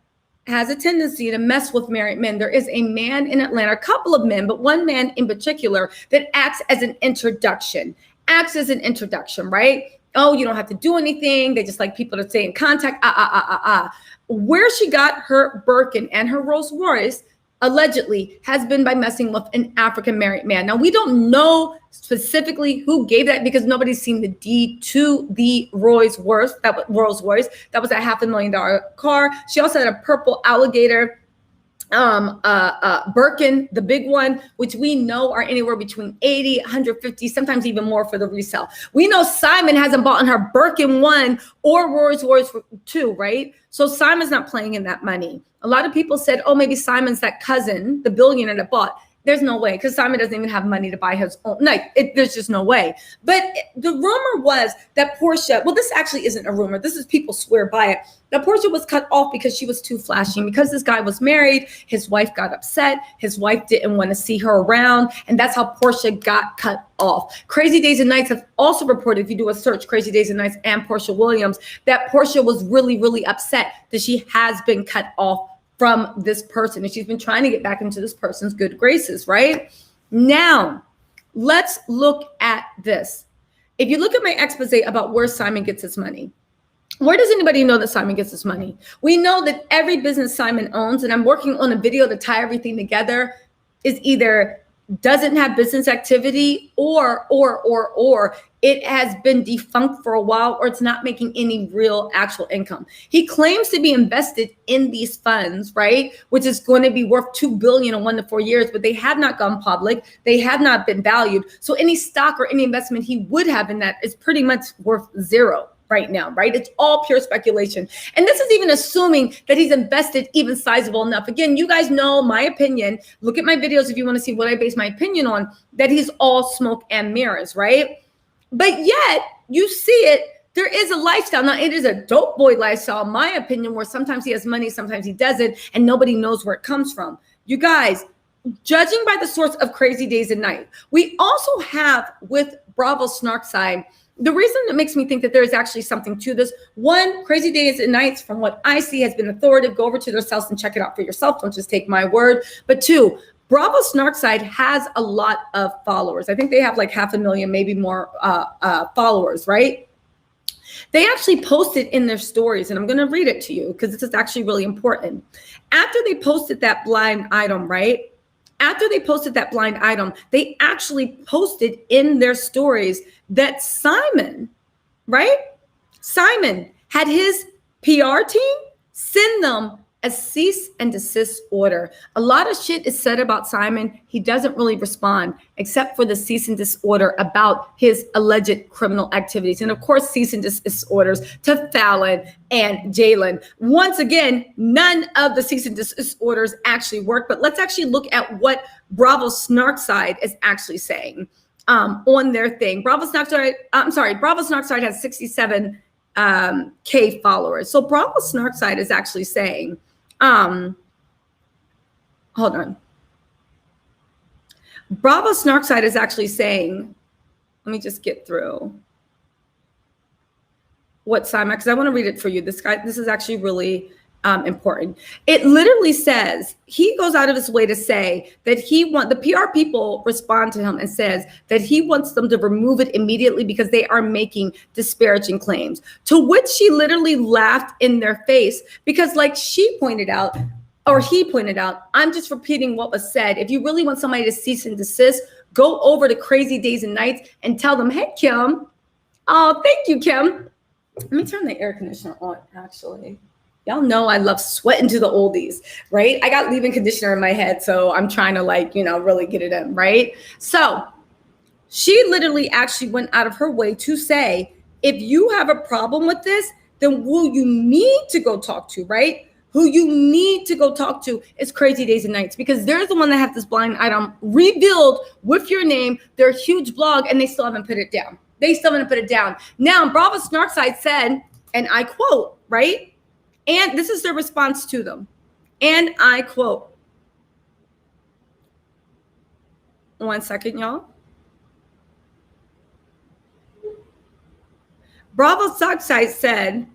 has a tendency to mess with married men. There is a man in Atlanta, a couple of men, but one man in particular that acts as an introduction, right? Oh, you don't have to do anything. They just like people to stay in contact. Where she got her Birkin and her Rolls Royce allegedly has been by messing with an African married man. Now, we don't know specifically who gave that because nobody's seen the deed to the Rolls Royce. That was a $500,000 car. She also had a purple alligator Birkin, the big one, which we know are anywhere between 80, 150, sometimes even more for the resale. We know Simon hasn't bought in her Birkin 1 or Rolls Royce 2, right? So Simon's not playing in that money. A lot of people said, oh, maybe Simon's that cousin, the billionaire that bought. There's no way, because Simon doesn't even have money to buy his own. There's just no way. But the rumor was that Porsha, well, this actually isn't a rumor. This is people swear by it. That Porsha was cut off because she was too flashy. Because this guy was married, his wife got upset. His wife didn't want to see her around. And that's how Porsha got cut off. Crazy Days and Nights have also reported, if you do a search, Crazy Days and Nights and Porsha Williams, that Porsha was really, really upset that she has been cut off from this person. And she's been trying to get back into this person's good graces, right? Now, let's look at this. If you look at my expose about where Simon gets his money, where does anybody know that Simon gets his money? We know that every business Simon owns, and I'm working on a video to tie everything together, is either doesn't have business activity or it has been defunct for a while, or it's not making any real actual income. He claims to be invested in these funds, right? Which is going to be worth $2 billion in 1 to 4 years, but they have not gone public. They have not been valued. So any stock or any investment he would have in that is pretty much worth zero right now, right? It's all pure speculation. And this is even assuming that he's invested even sizable enough. Again, you guys know my opinion. Look at my videos if you want to see what I base my opinion on, that he's all smoke and mirrors, right? But yet you see it, there is a lifestyle. Now, it is a dope boy lifestyle, in my opinion, where sometimes he has money, sometimes he doesn't, and nobody knows where it comes from. You guys, judging by the source of Crazy Days and Night, we also have with Bravo Snarkside, the reason that makes me think that there is actually something to this. One, Crazy Days and Nights, from what I see, has been authoritative. Go over to their sites and check it out for yourself. Don't just take my word. But two, Bravo Snarkside has a lot of followers. I think they have like 500,000, maybe more followers, right? They actually posted in their stories, and I'm going to read it to you because this is actually really important. After they posted that blind item, right? After they posted that blind item, they actually posted in their stories that Simon, right? Simon had his PR team send them a cease and desist order. A lot of shit is said about Simon. He doesn't really respond except for the cease and desist order about his alleged criminal activities. And of course, cease and desist orders to Falynn and Jalen. Once again, none of the cease and desist orders actually work, but let's actually look at what Bravo Snarkside is actually saying on their thing. Bravo Snarkside has 67 K followers. So Bravo Snarkside is actually saying, hold on. Bravo Snarkside is actually saying, let me just get through what Simon, because I want to read it for you. This is actually really important. It literally says, he goes out of his way to say that the PR people respond to him and says that he wants them to remove it immediately because they are making disparaging claims, to which she literally laughed in their face because, like she pointed out, or he pointed out, I'm just repeating what was said. If you really want somebody to cease and desist, go over to Crazy Days and Nights and tell them, hey, Kim. Oh, thank you, Kim. Let me turn the air conditioner on, actually. Y'all know I love sweating to the oldies, right? I got leave-in conditioner in my head, so I'm trying to really get it in, right? So she literally actually went out of her way to say, if you have a problem with this, then who you need to go talk to, right? Who you need to go talk to is Crazy Days and Nights, because they're the one that have this blind item revealed with your name, their huge blog, and they still haven't put it down. Now, Bravo Snarkside said, and I quote, right? And this is their response to them. And I quote, one second, y'all. Bravo Snarkside said,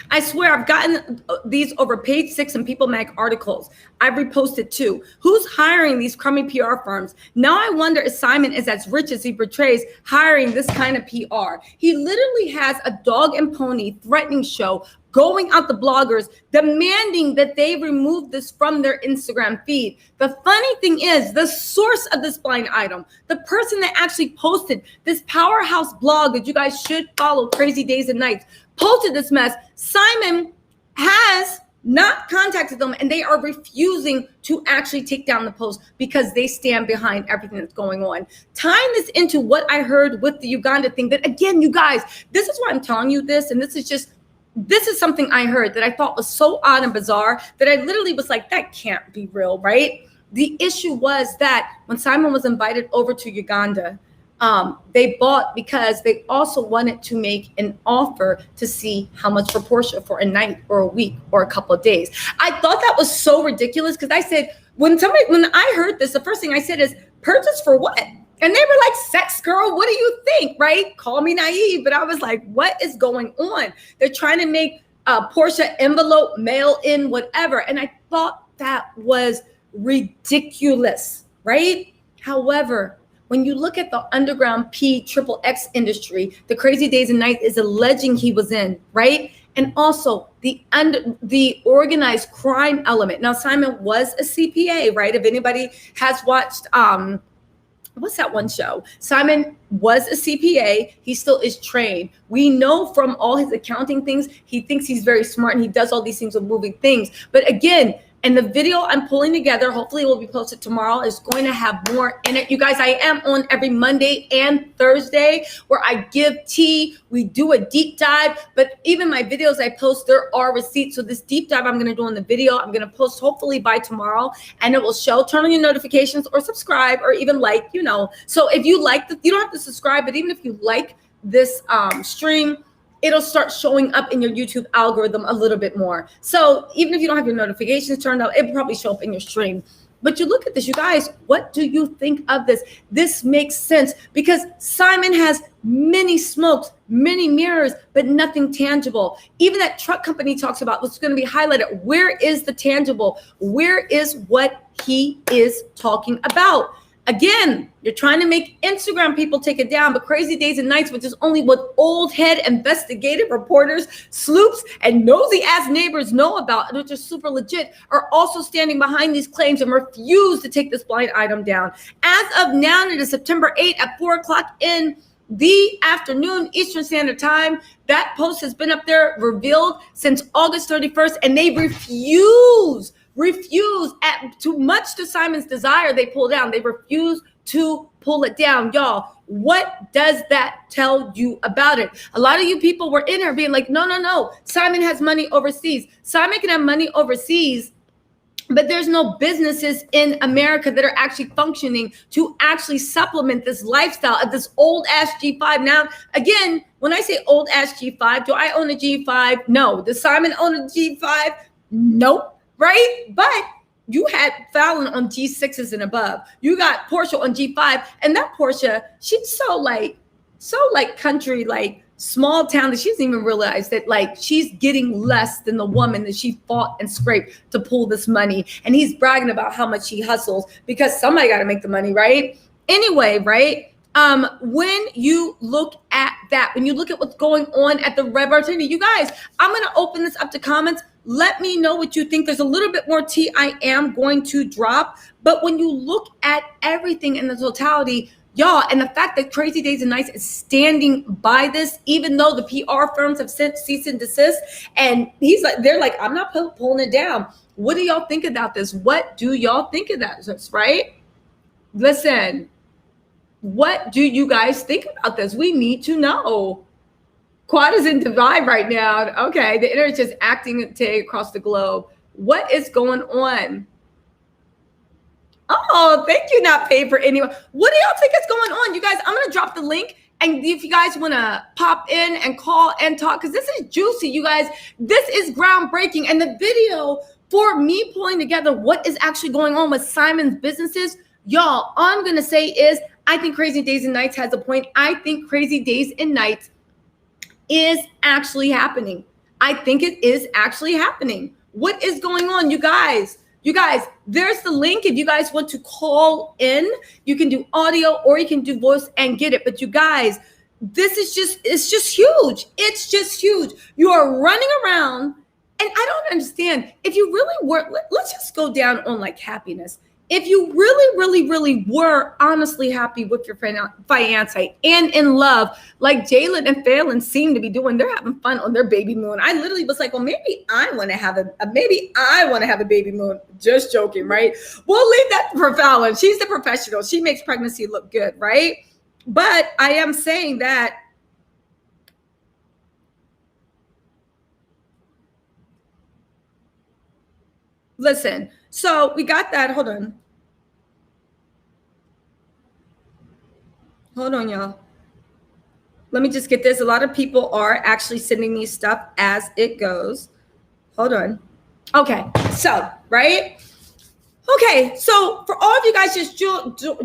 I swear I've gotten these over Page 6 and People Mag articles. I've reposted too. Who's hiring these crummy PR firms? Now I wonder if Simon is as rich as he portrays hiring this kind of PR. He literally has a dog and pony threatening show going out to bloggers, demanding that they remove this from their Instagram feed. The funny thing is, the source of this blind item, the person that actually posted this powerhouse blog that you guys should follow, Crazy Days and Nights, posted this mess. Simon has not contacted them, and they are refusing to actually take down the post because they stand behind everything that's going on. Tying this into what I heard with the Uganda thing, that again, you guys, this is why I'm telling you this, and this is something I heard that I thought was so odd and bizarre that I literally was like, that can't be real, right? The issue was that when Simon was invited over to Uganda, they bought because they also wanted to make an offer to see how much for Porsha for a night or a week or a couple of days. I thought that was so ridiculous because I said, when I heard this, the first thing I said is, purchase for what? And they were like, sex, girl, what do you think, right? Call me naive, but I was like, what is going on? They're trying to make Porsha envelope, mail in, whatever. And I thought that was ridiculous, right? However, when you look at the underground XXX industry, the Crazy Days and Nights is alleging he was in, right? And also the organized crime element. Now, Simon was a CPA, right? If anybody has watched, what's that one show? Simon was a CPA. He still is trained. We know from all his accounting things, he thinks he's very smart and he does all these things with moving things. But again, and the video I'm pulling together, hopefully it will be posted tomorrow, is going to have more in it. You guys, I am on every Monday and Thursday where I give tea. We do a deep dive, but even my videos I post, there are receipts. So this deep dive I'm going to do on the video, I'm going to post hopefully by tomorrow, and it will show. Turn on your notifications or subscribe or even like, So if you like you don't have to subscribe, but even if you like this stream, it'll start showing up in your YouTube algorithm a little bit more. So even if you don't have your notifications turned on, it'll probably show up in your stream. But you look at this, you guys, what do you think of this? This makes sense because Simon has many smokes, many mirrors, but nothing tangible. Even that truck company talks about what's going to be highlighted. Where is the tangible? Where is what he is talking about? Again, you're trying to make Instagram people take it down, but Crazy Days and Nights, which is only what old head investigative reporters, sleuths, and nosy ass neighbors know about, which is super legit, are also standing behind these claims and refuse to take this blind item down. As of now, it is September 8th at 4 o'clock in the afternoon Eastern Standard Time. That post has been up there revealed since August 31st, and they refuse at too much to Simon's desire. They pull down. They refuse to pull it down. Y'all, what does that tell you about it? A lot of you people were in here being like, no. Simon has money overseas. Simon can have money overseas but there's no businesses in America that are actually functioning to actually supplement this lifestyle of this old ass G5. Now, again, when I say old ass G5, do I own a G5? No. Does Simon own a G5? Nope. Right? But you had Falynn on G6s and above. You got Porsha on G5, and that Porsha, she's so country, like small town, that she doesn't even realize that like she's getting less than the woman that she fought and scraped to pull this money. And he's bragging about how much he hustles because somebody got to make the money, right? Anyway, right? When you look at that, when you look at what's going on at the Red Martini, you guys, I'm going to open this up to comments. Let me know what you think. There's a little bit more tea I am going to drop. But when you look at everything in the totality, y'all, and the fact that Crazy Days and Nights is standing by this, even though the PR firms have sent cease and desist, and they're like, I'm not pulling it down. What do y'all think about this? What do y'all think of that? Right? Listen, what do you guys think about this? We need to know. Quad is in divide right now. Okay, the internet is just acting today across the globe. What is going on? Oh, thank you, not paid for anyone. What do y'all think is going on? You guys, I'm going to drop the link. And if you guys want to pop in and call and talk, because this is juicy, you guys. This is groundbreaking. And the video for me pulling together what is actually going on with Simon's businesses, y'all, all I'm going to say is I think Crazy Days and Nights has a point. I think Crazy Days and Nights is actually happening. I think it is actually happening. What is going on, you guys? You guys, there's the link. If you guys want to call in, you can do audio or you can do voice and get it. But you guys, this is it's just huge. It's just huge. You are running around, and I don't understand. If you really were, let's just go down on like happiness. If you really, really, really were honestly happy with your fiancé and in love, like Jalen and Falynn seem to be doing, they're having fun on their baby moon. I literally was like, well, maybe I want to have a baby moon. Just joking, right? We'll leave that for Falynn. She's the professional. She makes pregnancy look good, right? But I am saying that listen. So we got that. Hold on, y'all. Let me just get this. A lot of people are actually sending me stuff as it goes. Hold on. Okay. So, right? Okay. So for all of you guys just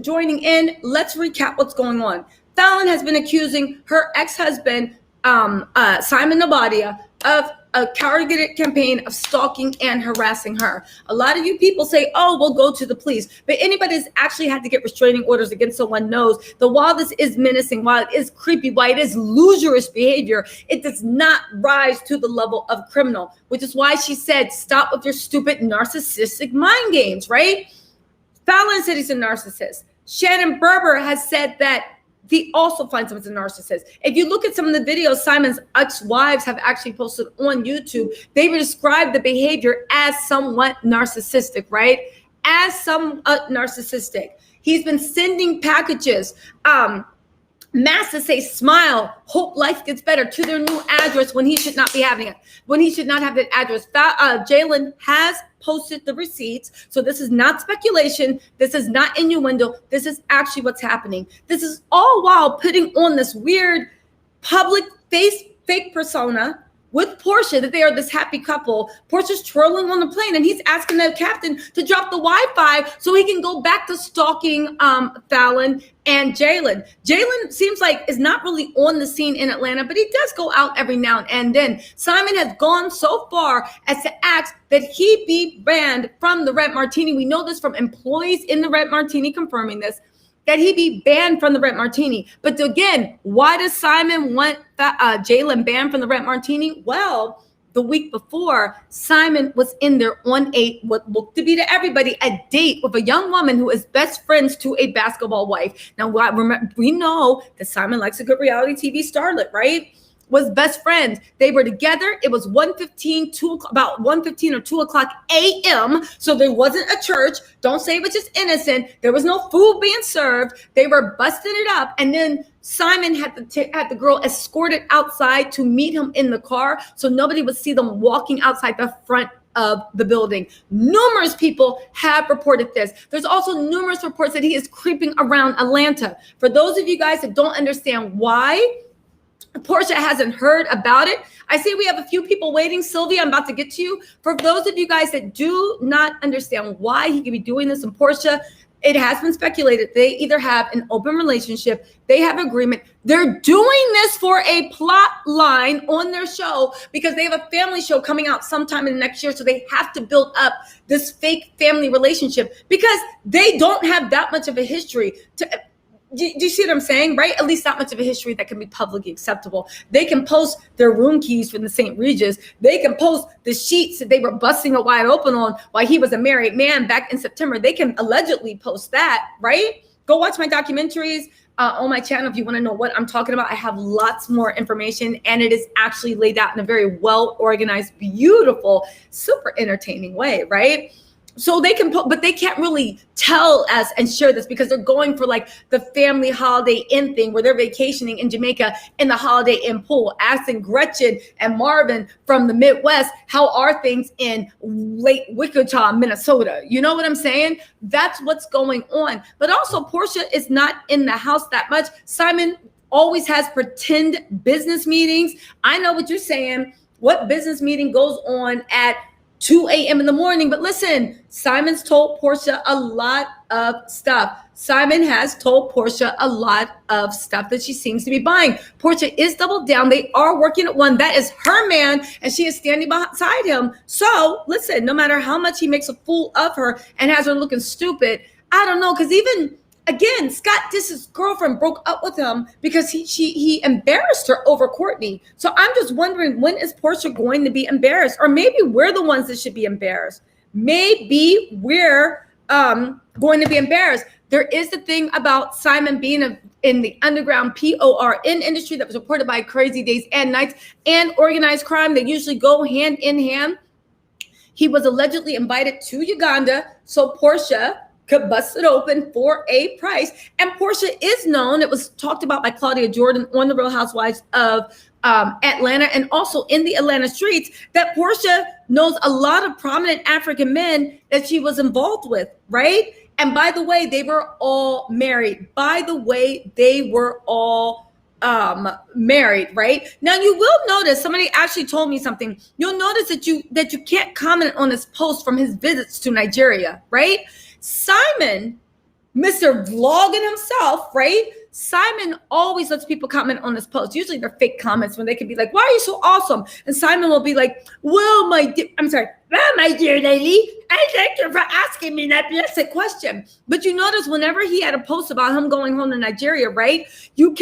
joining in, let's recap what's going on. Falynn has been accusing her ex-husband, Simon Nobadia, of a cowardly campaign of stalking and harassing her. A lot of you people say, oh, we'll go to the police. But anybody that's actually had to get restraining orders against someone knows that while this is menacing, while it is creepy, while it is lusurious behavior, it does not rise to the level of criminal, which is why she said, stop with your stupid narcissistic mind games, right? Falynn said he's a narcissist. Shannon Berber has said that he also finds him as a narcissist. If you look at some of the videos Simon's ex-wives have actually posted on YouTube, they describe the behavior as somewhat narcissistic, right? As somewhat narcissistic. He's been sending packages, masks say smile, hope life gets better, to their new address when he should not be having it, when he should not have that address. Jalen has posted the receipts. So this is not speculation. This is not innuendo. This is actually what's happening. This is all while putting on this weird public fake persona with Porsha, that they are this happy couple. Porsha's twirling on the plane, and he's asking the captain to drop the Wi-Fi so he can go back to stalking Falynn and Jalen. Jalen seems like is not really on the scene in Atlanta, but he does go out every now and then. Simon has gone so far as to ask that he be banned from the Red Martini. We know this from employees in the Red Martini confirming this, that he be banned from the Red Martini. But again, why does Simon want Jalen banned from the Red Martini? Well, the week before, Simon was in there on what looked to be to everybody a date with a young woman who is best friends to a basketball wife. Now, we know that Simon likes a good reality TV starlet, right? Was best friends. They were together. It was about 1:15 or 2 o'clock a.m. So there wasn't a church. Don't say it was just innocent. There was no food being served. They were busting it up. And then Simon had the girl escorted outside to meet him in the car, so nobody would see them walking outside the front of the building. Numerous people have reported this. There's also numerous reports that he is creeping around Atlanta. For those of you guys that don't understand why Porsha hasn't heard about it, I see we have a few people waiting. Sylvia, I'm about to get to you. For those of you guys that do not understand why he could be doing this, and Porsha, it has been speculated they either have an open relationship, they have agreement. They're doing this for a plot line on their show because they have a family show coming out sometime in the next year. So they have to build up this fake family relationship because they don't have that much of a history to. Do you see what I'm saying, right? At least that much of a history that can be publicly acceptable. They can post their room keys from the St. Regis. They can post the sheets that they were busting it wide open on while he was a married man back in September. They can allegedly post that, right? Go watch my documentaries on my channel if you want to know what I'm talking about. I have lots more information, and it is actually laid out in a very well-organized, beautiful, super entertaining way, right? So they can, but they can't really tell us and share this because they're going for like the family Holiday Inn thing where they're vacationing in Jamaica in the Holiday Inn pool, asking Gretchen and Marvin from the Midwest, how are things in Lake Wichita, Minnesota? You know what I'm saying? That's what's going on. But also Porsha is not in the house that much. Simon always has pretend business meetings. I know what you're saying. What business meeting goes on at 2 a.m. in the morning? But listen, Simon's told Porsha a lot of stuff. Simon has told Porsha a lot of stuff that she seems to be buying. Porsha is doubled down. They are working at one. That is her man, and she is standing beside him. So listen, no matter how much he makes a fool of her and has her looking stupid, I don't know, because even again, Scott Diss's girlfriend broke up with him because he embarrassed her over Courtney. So I'm just wondering, when is Porsha going to be embarrassed? Or maybe we're the ones that should be embarrassed. Maybe we're going to be embarrassed. There is the thing about Simon being in the underground PORN industry that was reported by Crazy Days and Nights and organized crime. They usually go hand in hand. He was allegedly invited to Uganda, so Porsha could bust it open for a price. And Porsha is known, it was talked about by Claudia Jordan on The Real Housewives of Atlanta and also in the Atlanta streets, that Porsha knows a lot of prominent African men that she was involved with, right? And by the way, they were all married. Married, right? Now you will notice, somebody actually told me something. You'll notice that you can't comment on his post from his visits to Nigeria, right? Simon, Mr. Vlogging himself, right? Simon always lets people comment on this post. Usually they're fake comments when they can be like, why are you so awesome? And Simon will be like, well, my dear lady, I thank you for asking me that blessed question. But you notice whenever he had a post about him going home to Nigeria, right? When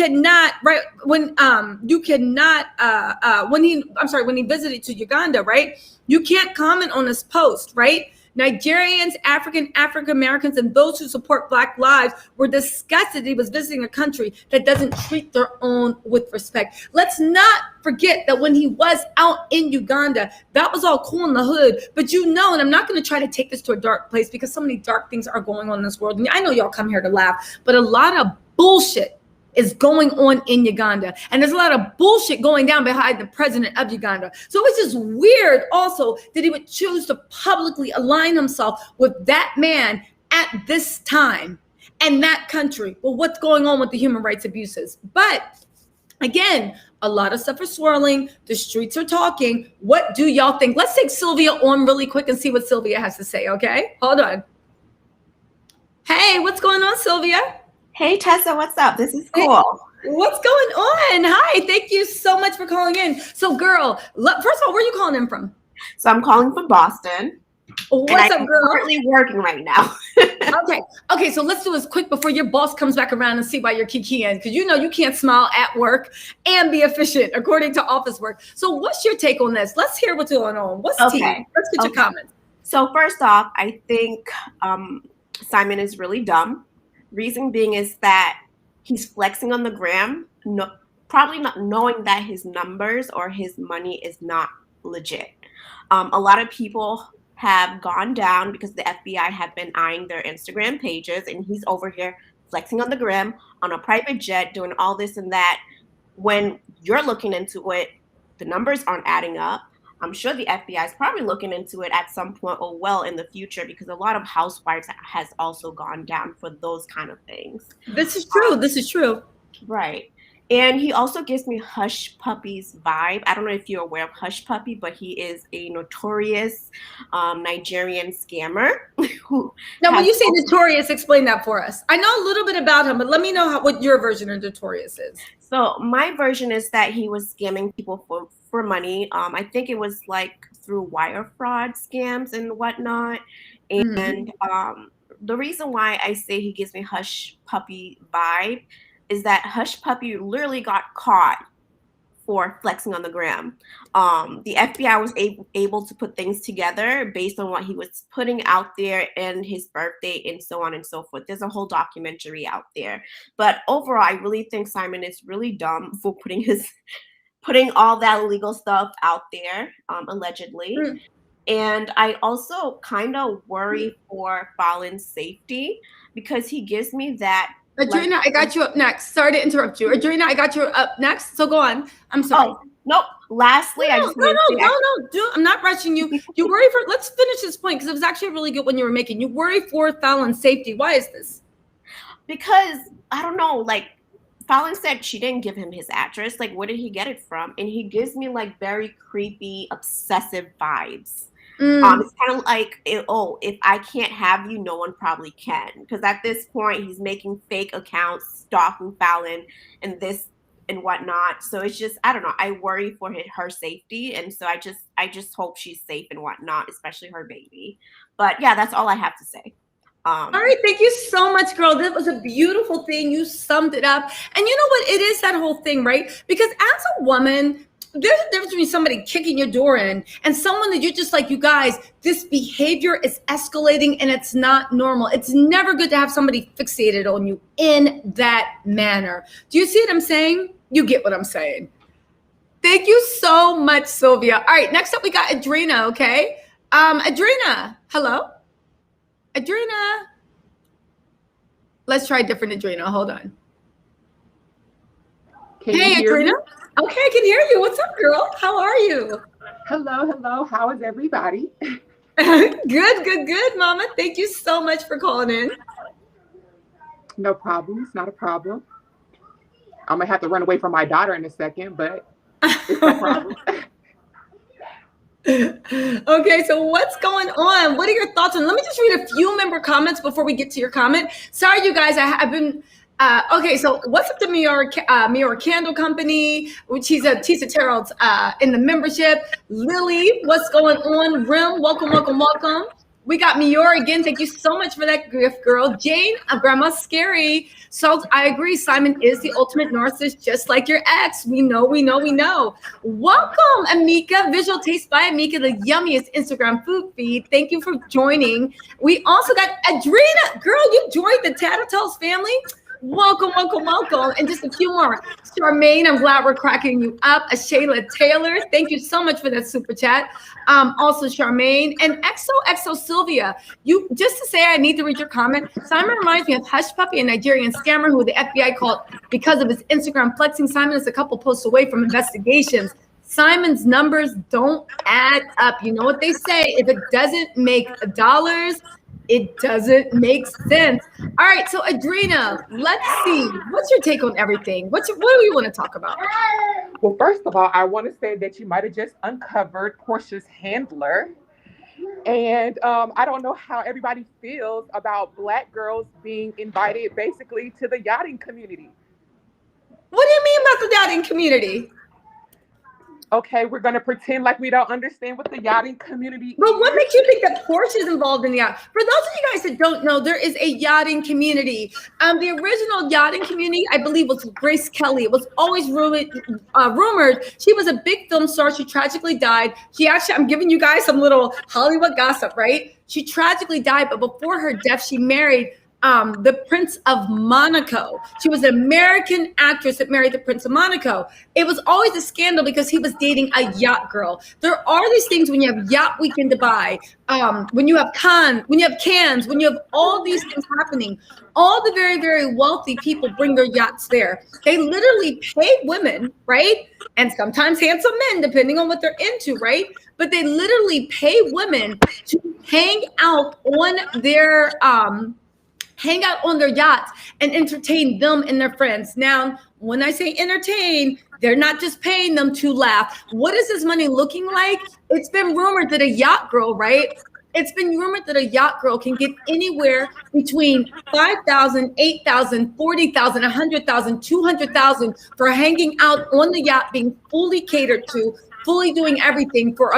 he visited to Uganda, right? You can't comment on his post, right? Nigerians, African Americans, and those who support Black lives were disgusted he was visiting a country that doesn't treat their own with respect. Let's not forget that when he was out in Uganda, that was all cool in the hood. But you know, and I'm not going to try to take this to a dark place because so many dark things are going on in this world. And I know y'all come here to laugh, but a lot of bullshit is going on in Uganda. And there's a lot of bullshit going down behind the president of Uganda. So it's just weird also that he would choose to publicly align himself with that man at this time and that country. Well, what's going on with the human rights abuses? But again, a lot of stuff is swirling. The streets are talking. What do y'all think? Let's take Sylvia on really quick and see what Sylvia has to say, okay? Hold on. Hey, what's going on, Sylvia? Hey, Tessa, what's up? This is cool. Hey, what's going on? Hi, thank you so much for calling in. So, girl, first of all, where are you calling in from? So I'm calling from Boston. What's up, girl? I'm currently working right now. Okay, so let's do this quick before your boss comes back around and see why you're kikiing, because you know you can't smile at work and be efficient according to office work. So what's your take on this? Let's hear what's going on. What's tea? Let's get your comments. So first off, I think Simon is really dumb. Reason being is that he's flexing on the gram, probably not knowing that his numbers or his money is not legit. A lot of people have gone down because the FBI have been eyeing their Instagram pages, and he's over here flexing on the gram on a private jet, doing all this and that. When you're looking into it, the numbers aren't adding up. I'm sure the FBI is probably looking into it at some point or well in the future, because a lot of housewives has also gone down for those kind of things. This is true. This is true. Right. And he also gives me Hush Puppy's vibe. I don't know if you're aware of Hush Puppy, but he is a notorious Nigerian scammer. Now, when you say notorious, explain that for us. I know a little bit about him, but let me know what your version of notorious is. So my version is that he was scamming people for money. I think it was like through wire fraud scams and whatnot. And the reason why I say he gives me Hush Puppy vibe is that Hush Puppy literally got caught for flexing on the gram. The FBI was able to put things together based on what he was putting out there and his birthday and so on and so forth. There's a whole documentary out there. But overall, I really think Simon is really dumb for putting all that illegal stuff out there, allegedly. And I also kind of worry for Falynn's safety, because he gives me that. Adrina, I got you up next. Sorry to interrupt you. Adrina, I got you up next. So go on. I'm sorry. Oh, nope. Lastly, I just I'm not rushing you. You worry for, let's finish this point, because it was actually a really good one you were making. You worry for Falynn's safety. Why is this? Because, I don't know, like, Falynn said she didn't give him his address. Like, where did he get it from? And he gives me, like, very creepy, obsessive vibes. It's kind of like, if I can't have you, no one probably can. Because at this point, he's making fake accounts, stalking Falynn and this and whatnot. So it's just, I don't know. I worry for her safety. And so I just hope she's safe and whatnot, especially her baby. But yeah, that's all I have to say. All right. Thank you so much, girl. That was a beautiful thing. You summed it up. And you know what? It is that whole thing, right? Because as a woman, there's a difference between somebody kicking your door in and someone that you're just like, you guys, this behavior is escalating and it's not normal. It's never good to have somebody fixated on you in that manner. Do you see what I'm saying? You get what I'm saying. Thank you so much, Sylvia. All right, next up we got Adrina, okay? Adrina, hello? Adrina. Let's try a different Adrina. Hold on. Hey, Adrina. Okay, I can hear you. What's up, girl? How are you? Hello. How is everybody? Good, Mama. Thank you so much for calling in. No problem. It's not a problem. I'm going to have to run away from my daughter in a second, but it's no problem. Okay, so what's going on? What are your thoughts on? Let me just read a few member comments before we get to your comment. Sorry, you guys. I've been... okay, so what's up to Mior Candle Company, which he's a Terrell's in the membership. Lily, what's going on? Rim, welcome. We got Mior again. Thank you so much for that gift, girl. Jane, Grandma's scary. So I agree. Simon is the ultimate narcissist, just like your ex. We know. Welcome, Amika. Visual Taste by Amika, the yummiest Instagram food feed. Thank you for joining. We also got Adrina. Girl, you joined the Tattle Tells family. Welcome. And just a few more. Charmaine, I'm glad we're cracking you up. Shayla Taylor, thank you so much for that super chat. Also Charmaine and XO Sylvia. You just to say I need to read your comment. Simon reminds me of Hush Puppy, a Nigerian scammer who the FBI called because of his Instagram flexing. Simon is a couple posts away from investigations. Simon's numbers don't add up. You know what they say? If it doesn't make dollars, it doesn't make sense. All right, so Adrina, let's see. What's your take on everything? What do you want to talk about? Well, first of all, I want to say that you might have just uncovered Porsha's handler. And I don't know how everybody feels about Black girls being invited basically to the yachting community. What do you mean about the yachting community? Okay, we're going to pretend like we don't understand what the yachting community But what makes you think that Porsha is involved in the yacht? For those of you guys that don't know, there is a yachting community. The original yachting community, I believe, was Grace Kelly. It was always rumored. She was a big film star. She tragically died. I'm giving you guys some little Hollywood gossip, right? She tragically died, but before her death, she married the Prince of Monaco. She was an American actress that married the Prince of Monaco. It was always a scandal because he was dating a yacht girl. There are these things when you have Yacht Week in Dubai, when you have Cannes, when you have all these things happening. All the very, very wealthy people bring their yachts there. They literally pay women, right? And sometimes handsome men, depending on what they're into, right? But they literally pay women to hang out on their yachts and entertain them and their friends. Now, when I say entertain, they're not just paying them to laugh. What is this money looking like? It's been rumored that a yacht girl, right? It's been rumored that a yacht girl can get anywhere between $5,000, $8,000, $40,000, $100,000, $200,000 for hanging out on the yacht, being fully catered to, fully doing everything for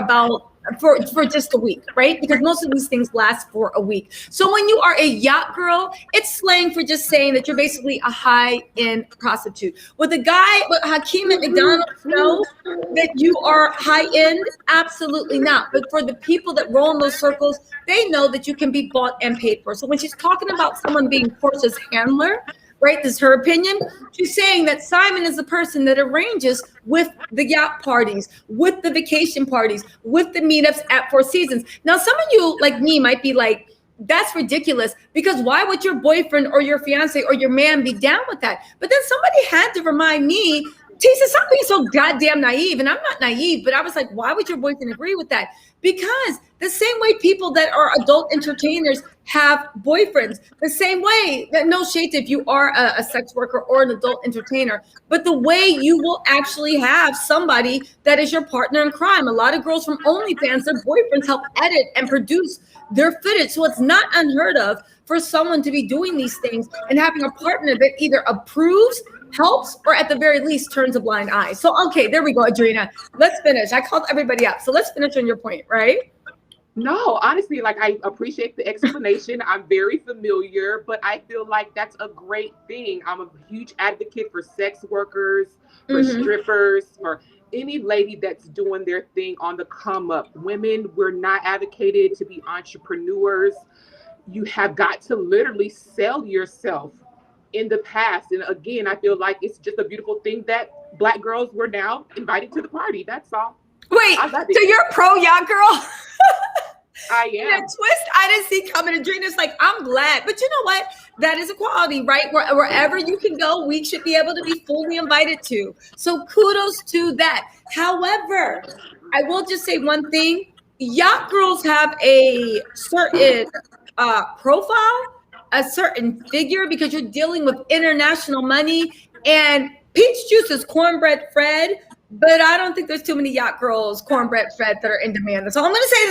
just a week, right? Because most of these things last for a week. So when you are a yacht girl, it's slang for just saying that you're basically a high-end prostitute. With Hakeem at McDonald's know that you are high-end? Absolutely not. But for the people that roll in those circles, they know that you can be bought and paid for. So when she's talking about someone being Porsha's handler, right? This is her opinion. She's saying that Simon is the person that arranges with the yacht parties, with the vacation parties, with the meetups at Four Seasons. Now, some of you like me might be like, that's ridiculous, because why would your boyfriend or your fiance or your man be down with that? But then somebody had to remind me, Tisa, stop being so goddamn naive. And I'm not naive, but I was like, why would your boyfriend agree with that? Because the same way people that are adult entertainers have boyfriends, the same way that, no shade if you are a sex worker or an adult entertainer, but the way you will actually have somebody that is your partner in crime. A lot of girls from OnlyFans, their boyfriends help edit and produce their footage. So it's not unheard of for someone to be doing these things and having a partner that either approves, helps, or at the very least turns a blind eye. So, okay, there we go, Adrina. Let's finish. I called everybody up. So let's finish on your point, right? No, honestly, like, I appreciate the explanation. I'm very familiar, but I feel like that's a great thing. I'm a huge advocate for sex workers, for strippers, for any lady that's doing their thing on the come up. Women, we're not advocated to be entrepreneurs. You have got to literally sell yourself. In the past, and again, I feel like it's just a beautiful thing that Black girls were now invited to the party. That's all. Wait, so you're pro yacht girl? I am. That twist I didn't see coming. Adrina's like, I'm glad, but you know what? That is equality, right? Wherever you can go, we should be able to be fully invited to. So kudos to that. However, I will just say one thing: yacht girls have a certain profile, a certain figure, because you're dealing with international money, and peach juice is cornbread Fred, but I don't think there's too many yacht girls, cornbread Fred, that are in demand. That's all I'm going to say.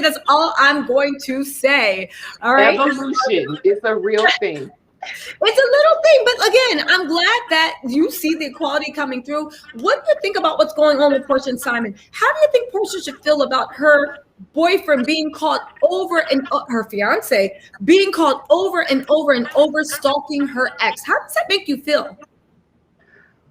That's all I'm going to say. All right. Evolution is a real thing. It's a little thing, but again, I'm glad that you see the equality coming through. What do you think about what's going on with Porsha and Simon? How do you think Porsha should feel about her boyfriend being caught over and her fiance being caught over and over and over stalking her ex? How does that make you feel?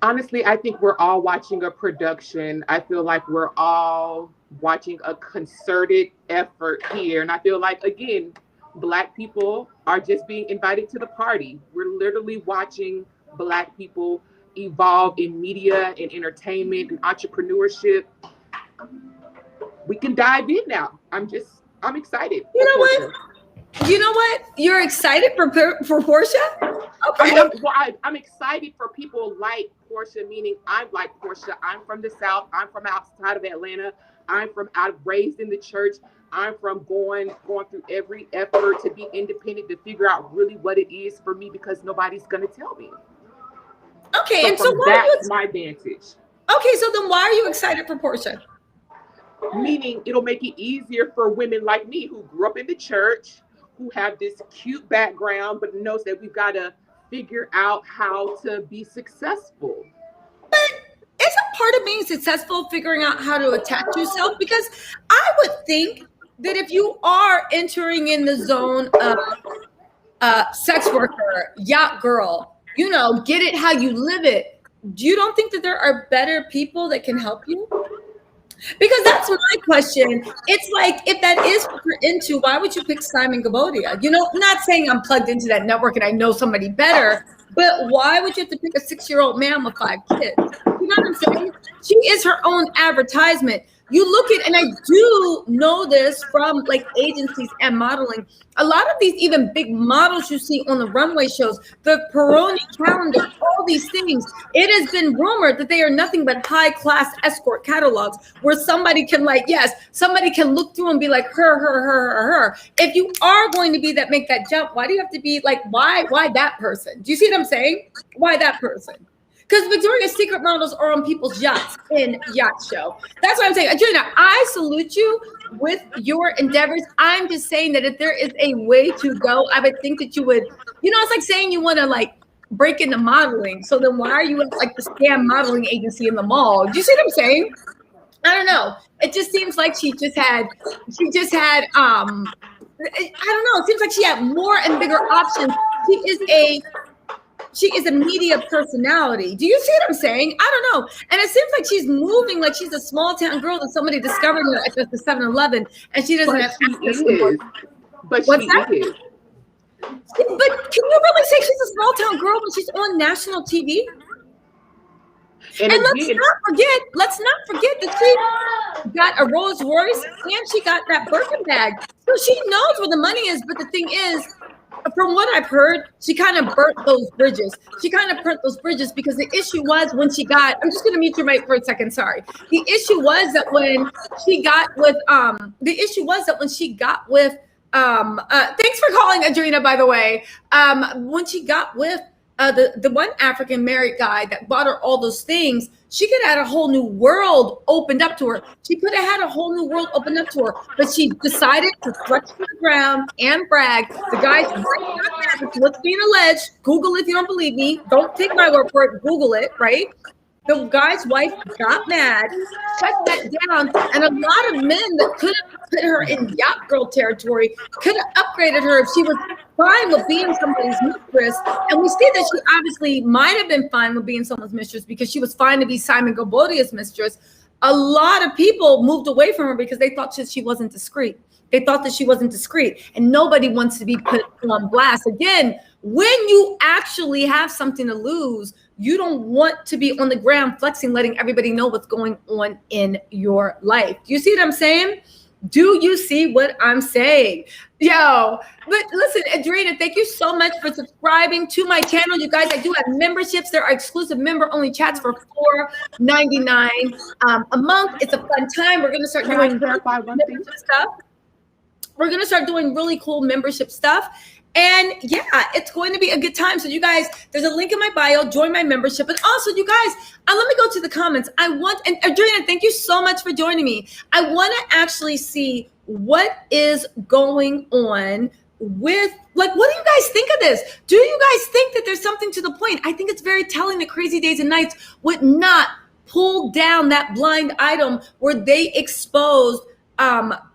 Honestly, I think we're all watching a production. I feel like we're all watching a concerted effort here. And I feel like, again, Black people are just being invited to the party. We're literally watching Black people evolve in media and entertainment and entrepreneurship. We can dive in now. I'm excited. You know what? You're excited for Porsha? Okay. I'm excited for people like Porsha, meaning I'm like Porsha. I'm from the South. I'm from outside of Atlanta. I'm raised in the church. I'm from going through every effort to be independent, to figure out really what it is for me, because nobody's going to tell me. Okay, and so that's my advantage. Okay, so then why are you excited for Porsha? Meaning it'll make it easier for women like me who grew up in the church, who have this cute background, but knows that we've got to figure out how to be successful. But isn't part of being successful figuring out how to attach yourself? Because I would think that if you are entering in the zone of sex worker, yacht girl, get it how you live it, you don't think that there are better people that can help you? Because that's my question. It's like, if that is what you're into, why would you pick Simon Guobadia? You know, not saying I'm plugged into that network and I know somebody better, but why would you have to pick a 6-year-old man with 5 kids? You know what I'm saying? She is her own advertisement. You look at, and I do know this from like agencies and modeling, a lot of these even big models you see on the runway shows, the Peroni calendar, all these things, it has been rumored that they are nothing but high class escort catalogs where somebody can like, yes, somebody can look through and be like her. If you are going to be that, make that jump, why do you have to be like, why that person? Do you see what I'm saying? Why that person? Because Victoria's Secret models are on people's yachts in Yacht Show. That's what I'm saying. Adriana, I salute you with your endeavors. I'm just saying that if there is a way to go, I would think that you would, you know, it's like saying you want to like break into modeling. So then why are you at like the scam modeling agency in the mall? Do you see what I'm saying? I don't know. It just seems like she just had, I don't know. It seems like she had more and bigger options. She is a media personality. Do you see what I'm saying? I don't know. And it seems like she's moving like she's a small town girl that somebody discovered her at the 7-Eleven and she doesn't have access to. But what's she that? is. But can you really say she's a small town girl when she's on national TV? And let's not forget that she got a Rolls Royce and she got that Birkin bag. So she knows where the money is. But the thing is, from what I've heard, she kind of burnt those bridges. Because the issue was when she got, I'm just going to mute your mic for a second. Sorry. The issue was that when she got with, thanks for calling, Adrena, by the way. When she got with the one African married guy that bought her all those things, she could have had a whole new world opened up to her. But she decided to flex to the ground and brag. The guy's what's being alleged. Google it if you don't believe me. Don't take my word for it. Google it, right? The guy's wife got mad, shut that down, and a lot of men that could have put her in yacht girl territory could have upgraded her if she was fine with being somebody's mistress. And we see that she obviously might have been fine with being someone's mistress because she was fine to be Simon Guobadia's mistress. A lot of people moved away from her because they thought that she wasn't discreet. And nobody wants to be put on blast. Again, when you actually have something to lose, you don't want to be on the ground flexing, letting everybody know what's going on in your life. Do you see what I'm saying? Do you see what I'm saying? Yo, but listen, Adrena, thank you so much for subscribing to my channel. You guys, I do have memberships. There are exclusive member-only chats for $4.99 a month. It's a fun time. We're going to start doing stuff. We're going to start doing really cool membership stuff. And yeah, it's going to be a good time. So you guys, there's a link in my bio, join my membership. And also you guys, let me go to the comments. And Adriana, thank you so much for joining me. I want to actually see what is going on with, like, what do you guys think of this? Do you guys think that there's something to the point? I think it's very telling that Crazy Days and Nights would not pull down that blind item where they exposed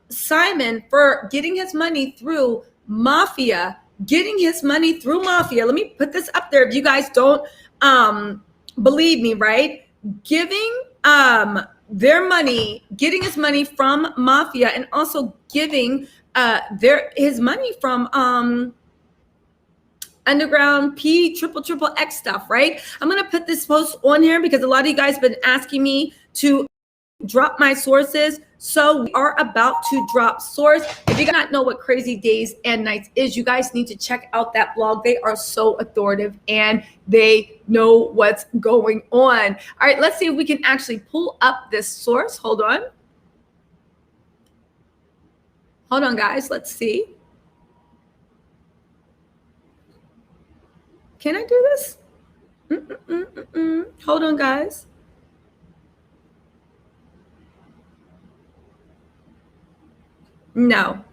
Simon for getting his money through Mafia. Let me put this up there if you guys don't believe me, right? Giving their money, getting his money from Mafia, and also giving his money from Underground P triple X stuff, right? I'm gonna put this post on here because a lot of you guys have been asking me to drop my sources. So we are about to drop source. If you do not know what Crazy Days and Nights is, you guys need to check out that blog. They are so authoritative and they know what's going on. All right, let's see if we can actually pull up this source. Hold on, guys. Let's see. Can I do this? Hold on, guys. No.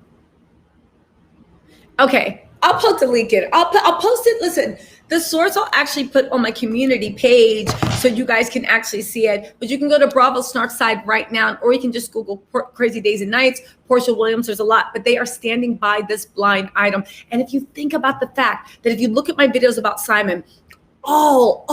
Okay, I'll post the link in. I'll post it. Listen, the source I'll actually put on my community page so you guys can actually see it. But you can go to Bravo Snark's side right now, or you can just Google Crazy Days and Nights, Porsha Williams. There's a lot, but they are standing by this blind item. And if you think about the fact that if you look at my videos about Simon, all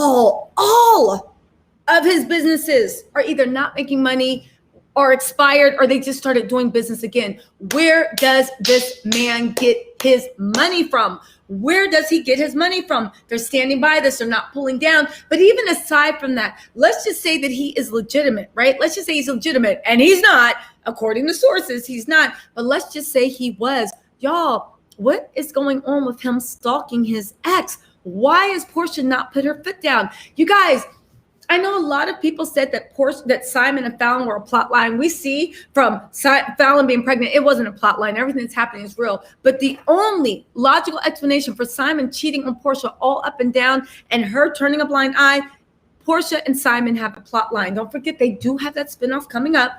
of his businesses are either not making money, are expired or they just started doing business again. Where does this man get his money from? Where does he get his money from? They're standing by this. They're not pulling down. But even aside from that, let's just say that he is legitimate, right? Let's just say he's legitimate. And he's not, according to sources, he's not. But let's just say he was. Y'all, what is going on with him stalking his ex? Why is Porsha not put her foot down? You guys, I know a lot of people said that Simon and Falynn were a plot line. We see from Falynn being pregnant, it wasn't a plot line. Everything that's happening is real. But the only logical explanation for Simon cheating on Porsha all up and down and her turning a blind eye, Porsha and Simon have a plot line. Don't forget, they do have that spinoff coming up.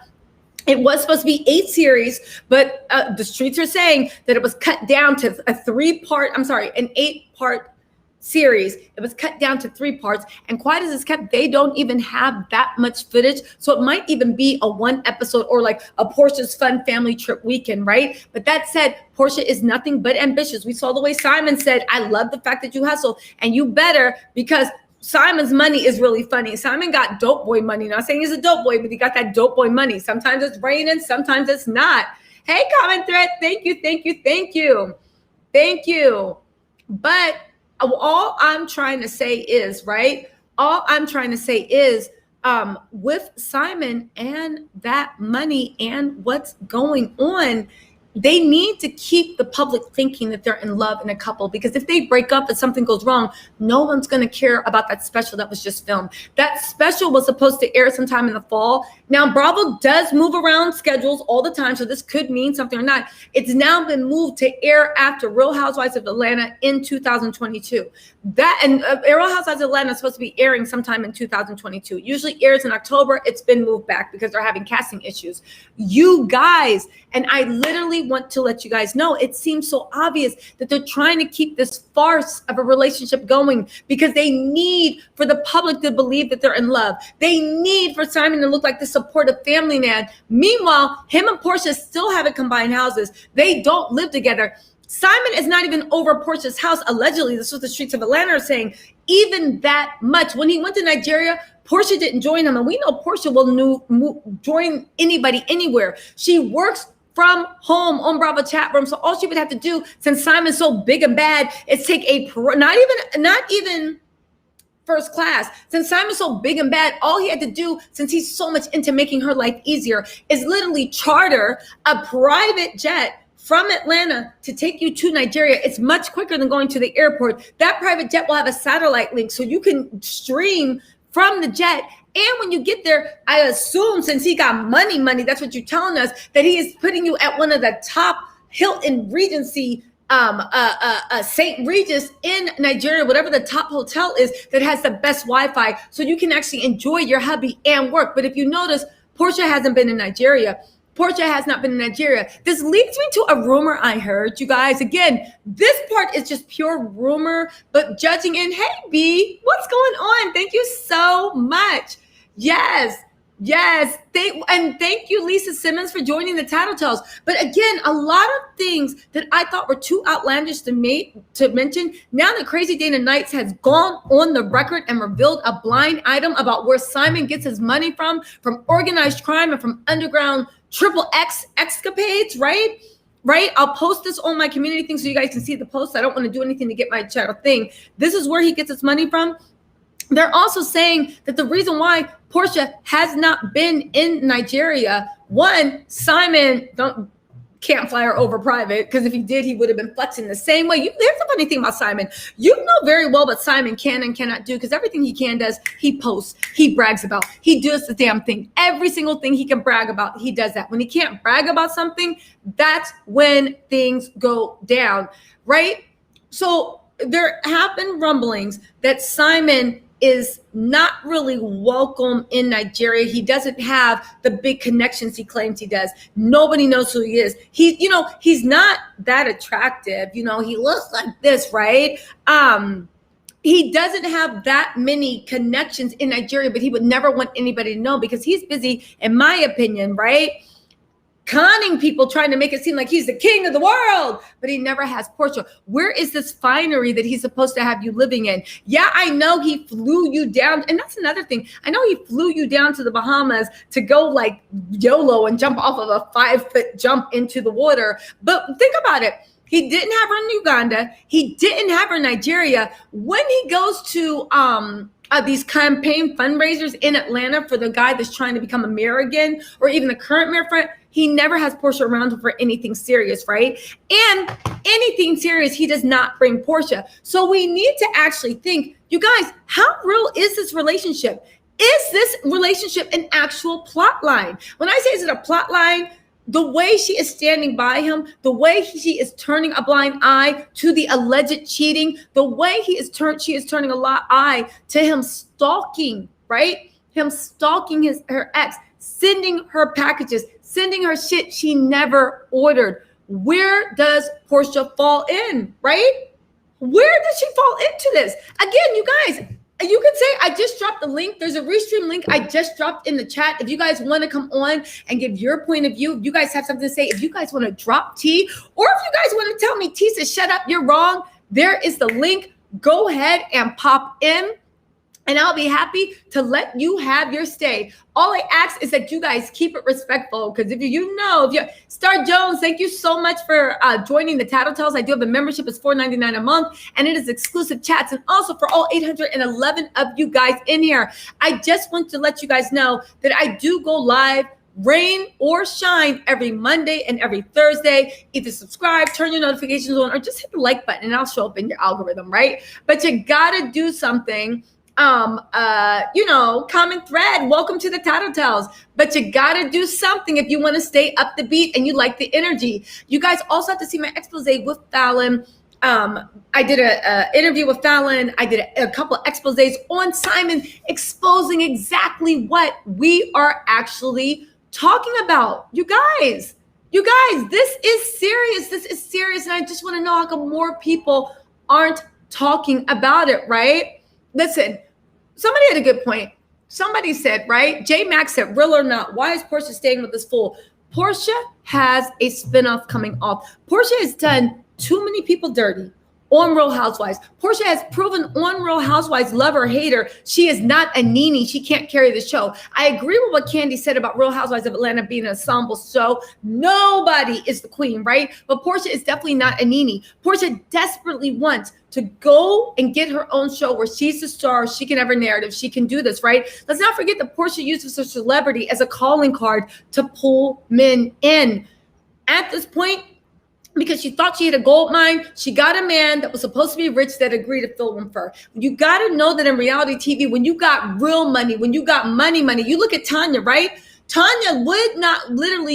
It was supposed to be 8 series, but the streets are saying that it was cut down to an 8-part series. It was cut down to 3 parts, and quite as it's kept, they don't even have that much footage. So it might even be a 1 episode or like a Porsha's Fun Family Trip weekend, right? But that said, Porsha is nothing but ambitious. We saw the way Simon said, I love the fact that you hustle, and you better, because Simon's money is really funny. Simon got dope boy money. Not saying he's a dope boy, but he got that dope boy money. Sometimes it's raining, sometimes it's not. Hey, comment thread. Thank you. But all I'm trying to say is, with Simon and that money and what's going on, they need to keep the public thinking that they're in love in a couple, because if they break up and something goes wrong, no one's going to care about that special that was just filmed. That special was supposed to air sometime in the fall. Now, Bravo does move around schedules all the time, so this could mean something or not. It's now been moved to air after Real Housewives of Atlanta in 2022. Real Housewives of Atlanta is supposed to be airing sometime in 2022. Usually airs in October. It's been moved back because they're having casting issues. You guys, and I literally want to let you guys know, it seems so obvious that they're trying to keep this farce of a relationship going because they need for the public to believe that they're in love. They need for Simon to look like the supportive family man. Meanwhile, him and Porsha still haven't combined houses. They don't live together. Simon is not even over Porsha's house. Allegedly, this is what the streets of Atlanta are saying. Even that much. When he went to Nigeria, Porsha didn't join him. And we know Porsha will join anybody anywhere. She works from home on Bravo chat room. So all she would have to do, since Simon's so big and bad, is take not even first class. Since Simon's so big and bad, all he had to do, since he's so much into making her life easier, is literally charter a private jet from Atlanta to take you to Nigeria. It's much quicker than going to the airport. That private jet will have a satellite link so you can stream from the jet. And when you get there, I assume, since he got money, that's what you're telling us, that he is putting you at one of the top Hilton Regency, St. Regis in Nigeria, whatever the top hotel is that has the best Wi-Fi, so you can actually enjoy your hubby and work. But if you notice, Porsha hasn't been in Nigeria. Porsha has not been in Nigeria. This leads me to a rumor I heard, you guys. Again, this part is just pure rumor, but judging in, hey, B, what's going on? Thank you so much. Yes. Thank you, Lisa Simmons, for joining the Tattle Tells. But again, a lot of things that I thought were too outlandish to mention. Now that Crazy Dana Nights has gone on the record and revealed a blind item about where Simon gets his money from organized crime and from underground XXX escapades, right? I'll post this on my community thing so you guys can see the post. I don't want to do anything to get my channel thing. This is where he gets his money from. They're also saying that the reason why Porsha has not been in Nigeria, one, Simon can't fly her over private, because if he did, he would have been flexing the same way. Here's the funny thing about Simon. You know very well what Simon can and cannot do, because everything he does, he posts, he brags about, he does the damn thing. Every single thing he can brag about, he does that. When he can't brag about something, that's when things go down, right? So there have been rumblings that Simon is not really welcome in Nigeria. He doesn't have the big connections he claims he does. Nobody knows who he is. He's not that attractive. He looks like this, right? He doesn't have that many connections in Nigeria, but he would never want anybody to know because he's busy, in my opinion, right? conning people, trying to make it seem like he's the king of the world, but he never has Porsha. Where is this finery that he's supposed to have you living in? Yeah, I know he flew you down. And that's another thing. I know he flew you down to the Bahamas to go like YOLO and jump off of a 5-foot jump into the water. But think about it. He didn't have her in Uganda. He didn't have her in Nigeria. When he goes to these campaign fundraisers in Atlanta for the guy that's trying to become a mayor again, or even the current mayor friend, he never has Porsha around him for anything serious, right? And anything serious, he does not bring Porsha. So we need to actually think, you guys, how real is this relationship? Is this relationship an actual plot line? When I say is it a plot line, the way she is standing by him, the way she is turning a blind eye to the alleged cheating, the way she is turning a eye to him stalking, right? Him stalking her ex, sending her packages, sending her shit she never ordered. Where does Porsha fall in, right? Where does she fall into this? Again, you guys, you could say, I just dropped the link. There's a restream link I just dropped in the chat. If you guys want to come on and give your point of view, if you guys have something to say, if you guys want to drop T, or if you guys want to tell me, T says, shut up, you're wrong, there is the link. Go ahead and pop in, and I'll be happy to let you have your stay. All I ask is that you guys keep it respectful, because if you Star Jones, thank you so much for joining the Tattle Tells. I do have a membership. It's $4.99 a month, and it is exclusive chats. And also for all 811 of you guys in here, I just want to let you guys know that I do go live, rain or shine, every Monday and every Thursday. Either subscribe, turn your notifications on, or just hit the like button and I'll show up in your algorithm, right? But you gotta do something. Common thread, welcome to the Tattle Tells. But you gotta do something if you want to stay up the beat and you like the energy. You guys also have to see my expose with Falynn. I did an interview with Falynn. I did a couple of exposés on Simon, exposing exactly what we are actually talking about. You guys, this is serious. This is serious. And I just want to know how come more people aren't talking about it, right? Listen, somebody had a good point. Somebody said, right? J Max said, real or not, why is Porsha staying with this fool? Porsha has a spinoff coming off. Porsha has done too many people dirty on Real Housewives. Porsha has proven on Real Housewives, love or hate her, she is not a Nene. She can't carry the show. I agree with what Candy said about Real Housewives of Atlanta being an ensemble show. Nobody is the queen, right? But Porsha is definitely not a Nene. Porsha desperately wants to go and get her own show where she's the star, she can have her narrative, she can do this, right? Let's not forget that Porsha uses her celebrity as a calling card to pull men in. At this point, because she thought she had a gold mine, she got a man that was supposed to be rich that agreed to film him for her. You got to know that in reality TV, when you got real money, when you got money, you look at Tanya, right? Tanya would not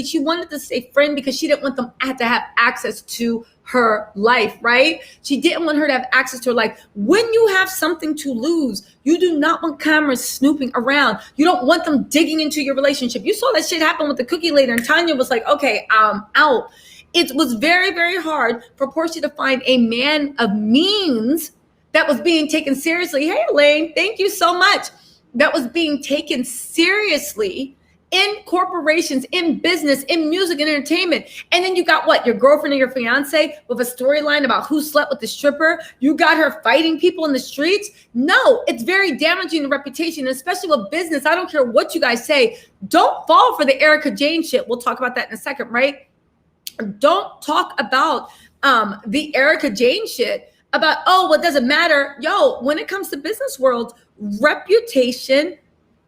she wanted to stay friend because she didn't want them to have access to her life, right? She didn't want her to have access to her life. When you have something to lose, you do not want cameras snooping around. You don't want them digging into your relationship. You saw that shit happen with the cookie later, and Tanya was like, okay, I'm out. It was very, very hard for Porsha to find a man of means that was being taken seriously. Hey, Elaine, thank you so much. That was being taken seriously in corporations, in business, in music and entertainment. And then you got what? Your girlfriend or your fiance with a storyline about who slept with the stripper. You got her fighting people in the streets. No, it's very damaging to reputation, especially with business. I don't care what you guys say. Don't fall for the ERICA Jane shit. We'll talk about that in a second, right? Don't talk about the ERICA Jane shit about, oh, what doesn't matter. Yo, when it comes to business world, reputation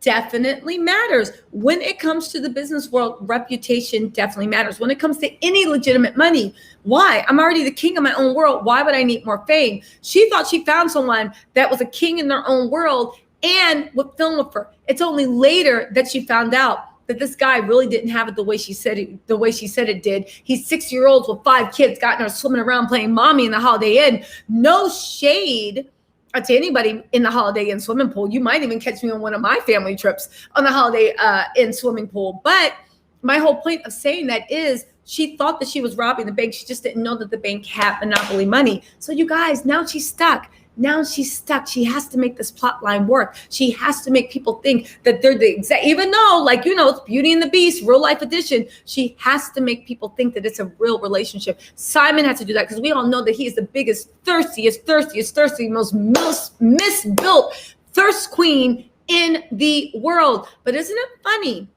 definitely matters. When it comes to the business world, reputation definitely matters. When it comes to any legitimate money, why? I'm already the king of my own world. Why would I need more fame? She thought she found someone that was a king in their own world and would film with her. It's only later that she found out that this guy really didn't have it the way she said it did. He's 6-year-olds with 5 kids, gotten her swimming around playing mommy in the Holiday Inn. No shade to anybody in the Holiday Inn swimming pool. You might even catch me on one of my family trips on the Holiday Inn swimming pool. But my whole point of saying that is she thought that she was robbing the bank. She just didn't know that the bank had monopoly money. So you guys, now she's stuck. Now she's stuck. She has to make this plot line work. She has to make people think that they're the exact, even though, like, you know, it's Beauty and the Beast, real life edition. She has to make people think that it's a real relationship. Simon had to do that because we all know that he is the biggest, thirstiest, most misbuilt thirst queen in the world. But isn't it funny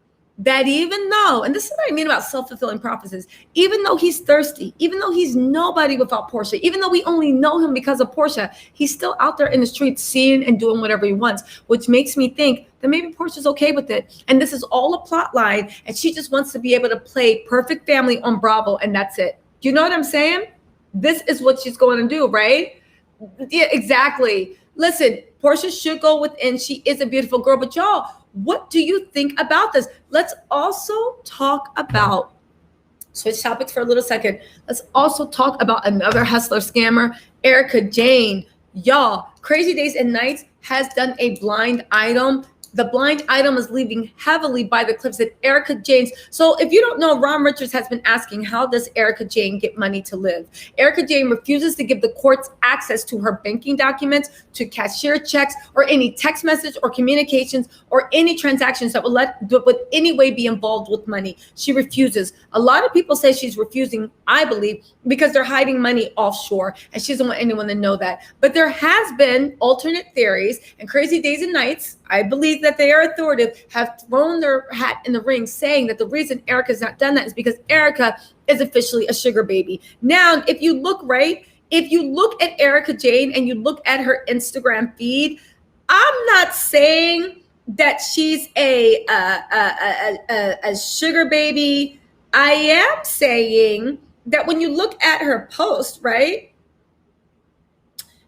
that even though, and this is what I mean about self-fulfilling prophecies, even though he's thirsty, even though he's nobody without Porsha, even though we only know him because of Porsha, he's still out there in the streets seeing and doing whatever he wants, which makes me think that maybe Porsha's okay with it. And this is all a plot line, and she just wants to be able to play perfect family on Bravo, and that's it. You know what I'm saying? This is what she's going to do, right? Yeah, exactly. Listen, Porsha should go within. She is a beautiful girl, but y'all, what do you think about this? Let's also talk about, switch topics for a little second. Let's also talk about another hustler scammer, ERICA Jane. Y'all, Crazy Days and Nights has done a blind item. The blind item is leaving heavily by the clips that ERICA Jane's. So if you don't know, Ron Richards has been asking, how does ERICA Jane get money to live? ERICA Jane refuses to give the courts access to her banking documents, to cashier checks, or any text message or communications or any transactions that would any way be involved with money. She refuses. A lot of people say she's refusing, I believe, because they're hiding money offshore, and she doesn't want anyone to know that. But there has been alternate theories, and Crazy Days and Nights, I believe that they are authoritative, have thrown their hat in the ring, saying that the reason ERICA's not done that is because ERICA is officially a sugar baby. Now, if you look at ERICA Jane and you look at her Instagram feed, I'm not saying that she's a sugar baby. I am saying that when you look at her post, right?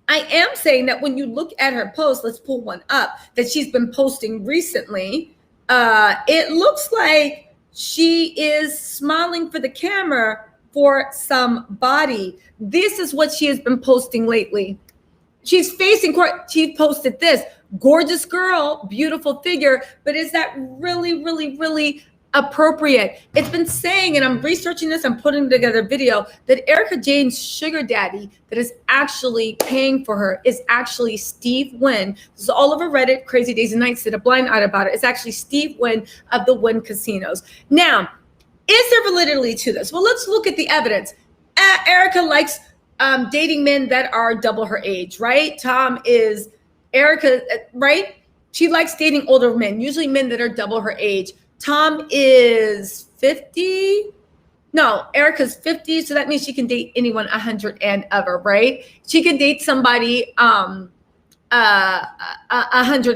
I am saying that when you look at her post, let's pull one up that she's been posting recently. It looks like she is smiling for the camera for somebody. This is what she has been posting lately. She's facing court. She posted this gorgeous girl, beautiful figure, but is that really, really, really appropriate? It's been saying, and I'm researching this, I'm putting together a video, that ERICA Jane's sugar daddy that is actually paying for her is actually Steve Wynn. This is all over Reddit. Crazy Days and Nights did a blind item about it. It's actually Steve Wynn of the Wynn Casinos. Now, is there validity to this? Well, let's look at the evidence. ERICA likes dating men that are double her age, right? Tom is ERICA, right? She likes dating older men, usually men that are double her age. Tom is 50. No, ERICA's 50, so that means she can date anyone 100 and ever, right? She can date somebody 100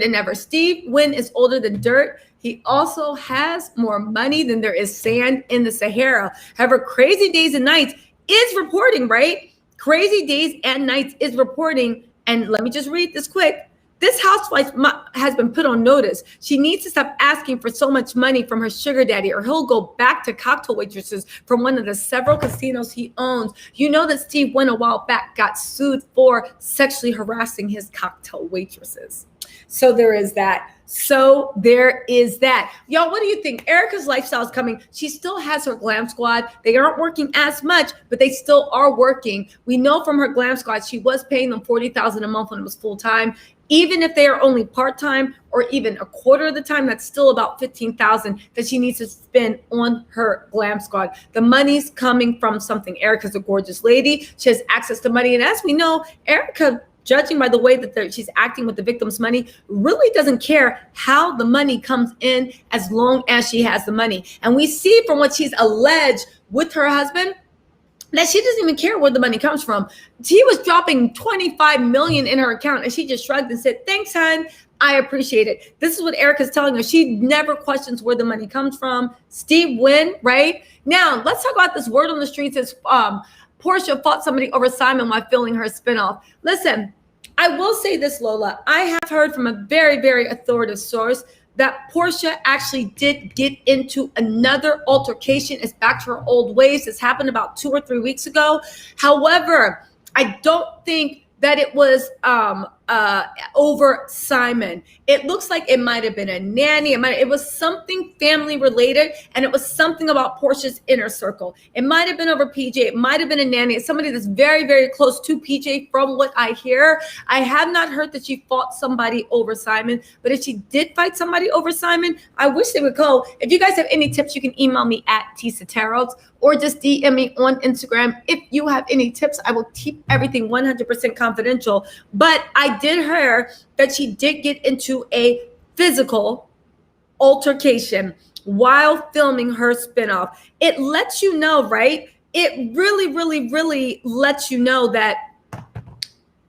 and ever. Steve Wynn is older than dirt. He also has more money than there is sand in the Sahara. However, Crazy Days and Nights is reporting, right? Crazy Days and Nights is reporting, and let me just read this quick. This housewife has been put on notice. She needs to stop asking for so much money from her sugar daddy, or he'll go back to cocktail waitresses from one of the several casinos he owns. You know that Steve Wynn a while back got sued for sexually harassing his cocktail waitresses. So there is that. Y'all, what do you think? ERICA's lifestyle is coming. She still has her glam squad. They aren't working as much, but they still are working. We know from her glam squad, she was paying them $40,000 a month when it was full time. Even if they are only part-time or even a quarter of the time, that's still about $15,000 that she needs to spend on her glam squad. The money's coming from something. ERICA's a gorgeous lady. She has access to money. And as we know, ERICA, judging by the way that she's acting with the victim's money, really doesn't care how the money comes in as long as she has the money. And we see from what she's alleged with her husband, that she doesn't even care where the money comes from. He was dropping $25 million in her account, and she just shrugged and said, "Thanks, hon. I appreciate it." This is what ERICA's telling her. She never questions where the money comes from. Steve Wynn, right? Now, let's talk about this word on the streets is Porsha fought somebody over Simon while filming her spinoff. Listen, I will say this, Lola. I have heard from a very, very authoritative source that Porsha actually did get into another altercation. It's back to her old ways. This happened about 2 or 3 weeks ago. However, I don't think that it was over Simon. It looks like it might have been a nanny. It was something family related, and it was something about Porsha's inner circle. It might have been over PJ. It might have been a nanny. It's somebody that's very, very close to PJ from what I hear. I have not heard that she fought somebody over Simon, but if she did fight somebody over Simon, I wish they would go. If you guys have any tips, you can email me at tsataros or just DM me on Instagram. If you have any tips, I will keep everything 100% confidential. But I did hear that she did get into a physical altercation while filming her spinoff. It lets you know, right? It really, really, really lets you know that,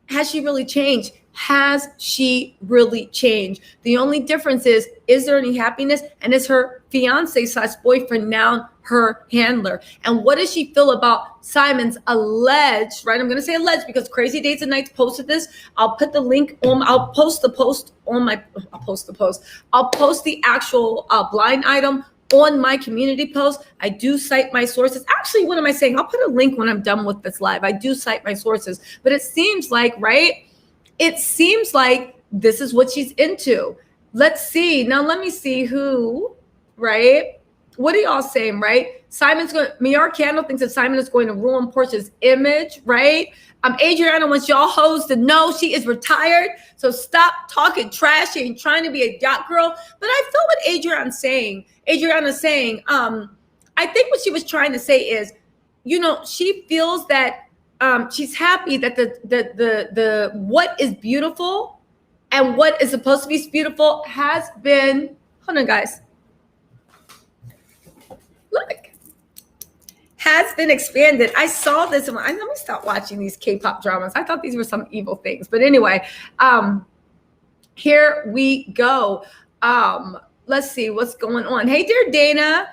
has she really changed? Has she really changed? The only difference is there any happiness? And is her fiance/boyfriend now her handler? And what does she feel about Simon's alleged, right? I'm going to say alleged because Crazy Days and Nights posted this. I'll put the link on, I'll post the post on my, I'll post the actual blind item on my community post. I do cite my sources. Actually, what am I saying? I'll put a link when I'm done with this live. I do cite my sources, but it seems like, right? It seems like this is what she's into. Let's see. Now, let me see who, right? What are y'all saying, right? Miar Candle thinks that Simon is going to ruin Porsha's image, right? Adriana wants y'all hoes to know she is retired. So stop talking trash. She ain't trying to be a yacht girl. But I feel what Adriana's saying. Adriana's saying, I think what she was trying to say is, you know, she feels that she's happy that the what is beautiful and what is supposed to be beautiful has been, hold on guys, look, has been expanded. I saw this and let me stop watching these K-pop dramas. I thought these were some evil things, but anyway, here we go. Let's see what's going on. Hey dear Dana,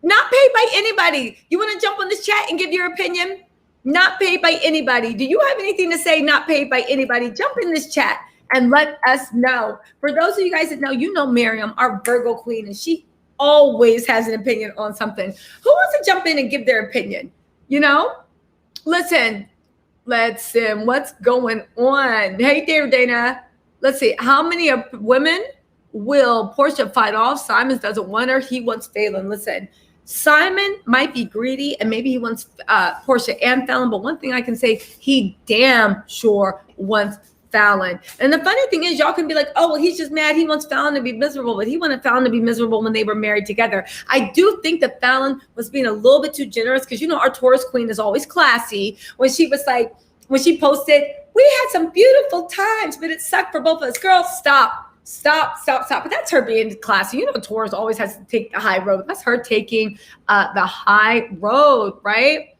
not paid by anybody. You want to jump on this chat and give your opinion? Not paid by anybody. Do you have anything to say? Not paid by anybody. Jump in this chat and let us know. For those of you guys that know, you know Miriam, our Virgo queen, and she always has an opinion on something. Who wants to jump in and give their opinion? You know? Listen, what's going on? Hey there, Dana. Let's see. How many women will Porsha fight off? Simon doesn't want her. He wants Falynn. Listen. Simon might be greedy and maybe he wants Porsha and Falynn, but one thing I can say, he damn sure wants Falynn. And the funny thing is, y'all can be like, oh, well, he's just mad. He wants Falynn to be miserable, but he wanted Falynn to be miserable when they were married together. I do think that Falynn was being a little bit too generous because, you know, our Taurus queen is always classy. When she was like, when she posted, we had some beautiful times, but it sucked for both of us. Girl, stop. But that's her being classy. You know, Taurus always has to take the high road. That's her taking the high road, right?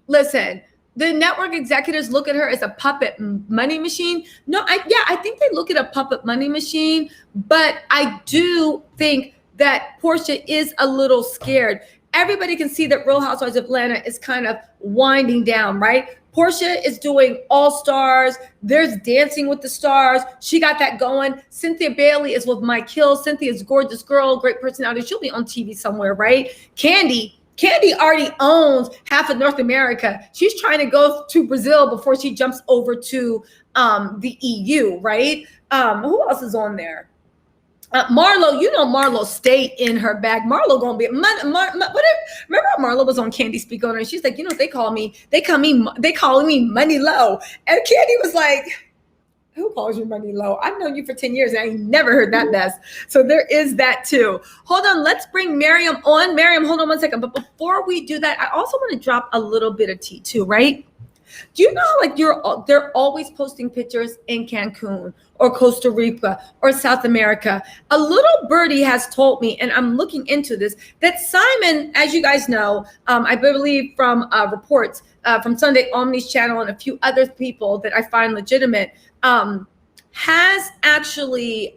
Listen, the network executives look at her as a puppet money machine. No, I think they look at a puppet money machine, but I do think that Porsha is a little scared. Everybody can see that Real Housewives of Atlanta is kind of winding down, right? Porsha is doing All Stars. There's Dancing with the Stars. She got that going. Cynthia Bailey is with Mike Hill. Cynthia's gorgeous girl, great personality. She'll be on TV somewhere, right? Candy already owns half of North America. She's trying to go to Brazil before she jumps over to the EU, right? Who else is on there? Marlo, you know Marlo stayed in her bag. Marlo gonna be whatever. Remember how Marlo was on Candy Speak on her? And she's like, you know, they call me Money Low. And Candy was like, who calls you Money Low? I've known you for 10 years and I ain't never heard that mess. So there is that too. Hold on, let's bring Miriam on. Miriam, hold on one second. But before we do that, I also want to drop a little bit of tea too, right? Do you know, like, they're always posting pictures in Cancun or Costa Rica or South America? A little birdie has told me, and I'm looking into this, that Simon, as you guys know, I believe from reports from Sunday Omni's channel and a few other people that I find legitimate, has actually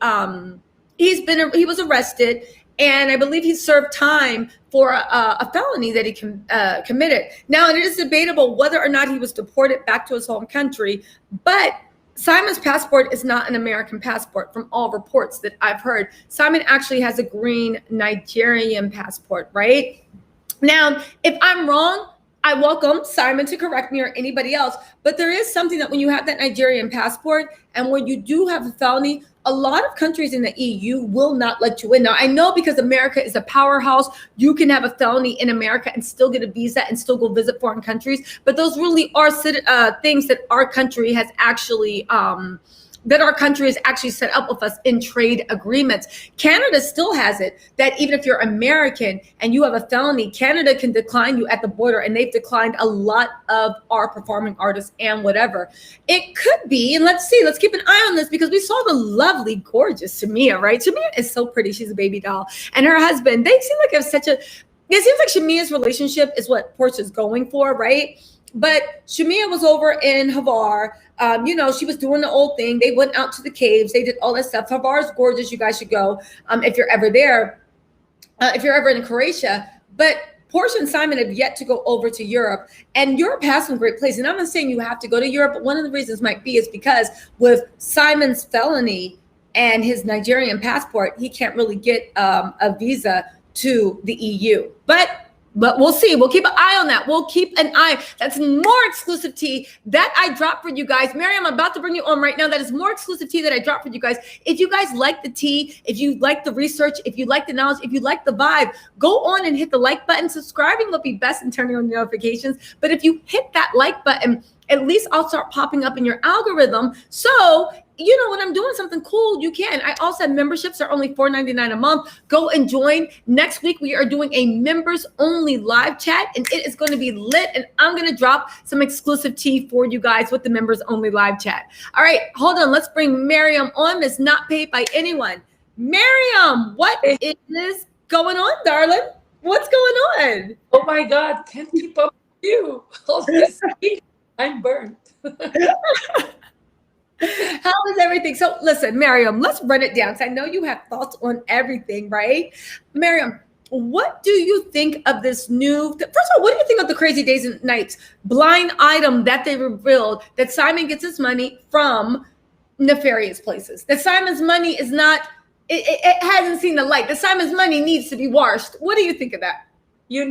he was arrested. And I believe he served time for a felony that he committed. Now, it is debatable whether or not he was deported back to his home country, but Simon's passport is not an American passport from all reports that I've heard. Simon actually has a green Nigerian passport, right? Now, if I'm wrong, I welcome Simon to correct me or anybody else, but there is something that when you have that Nigerian passport and when you do have a felony, a lot of countries in the EU will not let you in. Now, I know because America is a powerhouse, you can have a felony in America and still get a visa and still go visit foreign countries, but those really are things that our country has actually set up with us in trade agreements. Canada still has it that even if you're American and you have a felony, Canada can decline you at the border, and they've declined a lot of our performing artists and whatever. It could be, and let's keep an eye on this because we saw the lovely, gorgeous Shamia, right? Shamia is so pretty. She's a baby doll. And her husband, they seem like it seems like Shamia's relationship is what Porsha's going for, right? But Shamia was over in Havar. She was doing the old thing. They went out to the caves. They did all that stuff. Havar is gorgeous. You guys should go if you're ever there, if you're ever in Croatia. But Porsha and Simon have yet to go over to Europe. And Europe has some great places. And I'm not saying you have to go to Europe, but one of the reasons might be is because with Simon's felony and his Nigerian passport, he can't really get a visa to the EU. But we'll see. We'll keep an eye on that. We'll keep an eye. That's more exclusive tea that I dropped for you guys. Mary, I'm about to bring you on right now. That is more exclusive tea that I dropped for you guys. If you guys like the tea, if you like the research, if you like the knowledge, if you like the vibe, go on and hit the like button. Subscribing will be best and turning on notifications. But if you hit that like button, at least I'll start popping up in your algorithm. So when I'm doing something cool, you can. I also have memberships are only $4.99 a month. Go and join. Next week, we are doing a members only live chat, and it is going to be lit. And I'm going to drop some exclusive tea for you guys with the members only live chat. All right, hold on. Let's bring Miriam on. It's not paid by anyone. Miriam, what is going on, darling? What's going on? Oh my God, can't keep up with you. All this heat, I'm burnt. How is everything? So listen, Miriam, let's run it down. So I know you have thoughts on everything, right? Miriam, what do you think of this new, first of all, what do you think of the Crazy Days and Nights blind item that they revealed that Simon gets his money from nefarious places? That Simon's money is not, it hasn't seen the light. That Simon's money needs to be washed. What do you think of that? I'm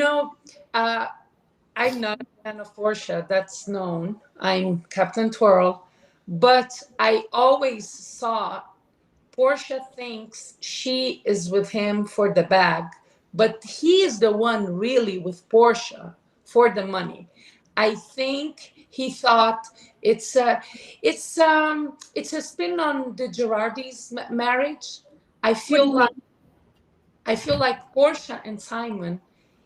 not a fan of Porsha. That's known. I'm Captain Twirl. But I always saw Porsha thinks she is with him for the bag, but he is the one really with Porsha for the money. I think he thought it's a spin on the Girardi's marriage. I feel like Porsha and Simon,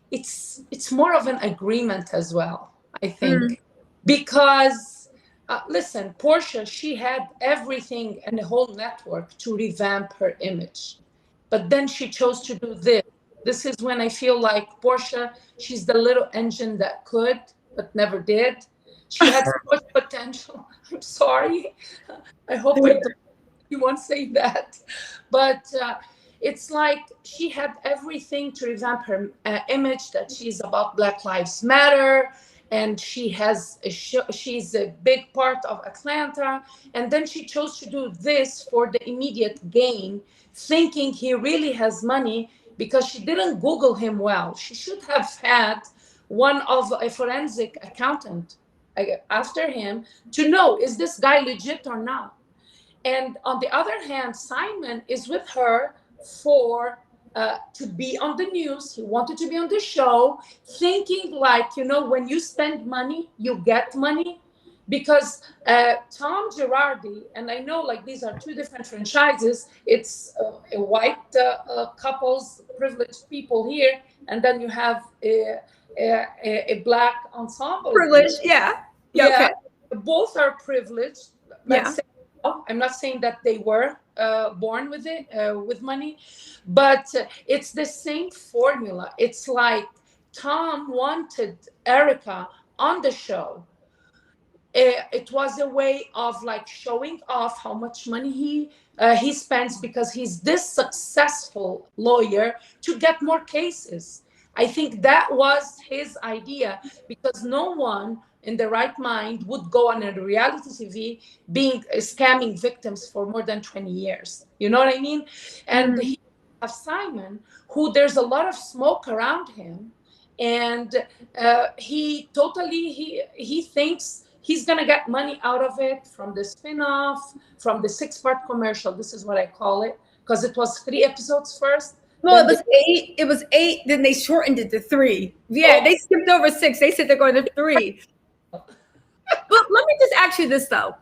it's more of an agreement as well, I think, because listen, Porsha, she had everything and the whole network to revamp her image. But then she chose to do this. This is when I feel like Porsha, she's the little engine that could, but never did. She had so much potential. I'm sorry. I hope you won't say that. But it's like she had everything to revamp her image, that she's about Black Lives Matter. And she has she's a big part of Atlanta. And then she chose to do this for the immediate gain, thinking he really has money, because she didn't Google him well. She should have had one of a forensic accountant after him to know, is this guy legit or not? And on the other hand, Simon is with her for to be on the news. He wanted to be on the show, thinking like, when you spend money, you get money. Because Tom Girardi, and I know like these are two different franchises. It's a white couples, privileged people here, and then you have a black ensemble. Privileged, yeah. Okay. Both are privileged. Yeah. I'm not saying that they were born with it, with money, but it's the same formula. It's like Tom wanted ERICA on the show. It was a way of like showing off how much money he spends, because he's this successful lawyer, to get more cases. I think that was his idea, because no one in the right mind would go on a reality TV being scamming victims for more than 20 years. You know what I mean? And he have Simon, who there's a lot of smoke around him, and he thinks he's gonna get money out of it from the spin-off, from the 6-part commercial. This is what I call it, because it was 3 episodes first. No, it was 8. It was 8. Then they shortened it to 3. Yeah, they skipped over 6. They said they're going to 3. But let me just ask you this though.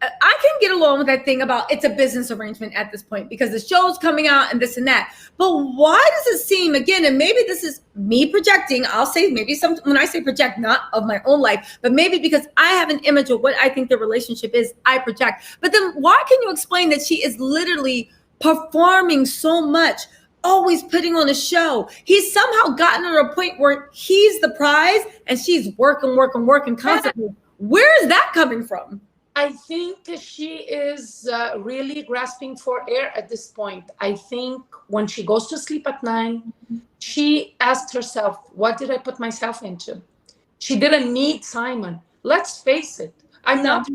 I can get along with that thing about it's a business arrangement at this point because the show's coming out and this and that. But why does it seem, again, and maybe this is me projecting, I'll say maybe when I say project, not of my own life, but maybe because I have an image of what I think the relationship is, I project. But then why can you explain that she is literally performing so much, always putting on a show? He's somehow gotten to a point where he's the prize and she's working constantly. Where is that coming from? I think she is really grasping for air at this point. I think when she goes to sleep at night, she asked herself, what did I put myself into? She didn't need Simon. Let's face it. I'm not,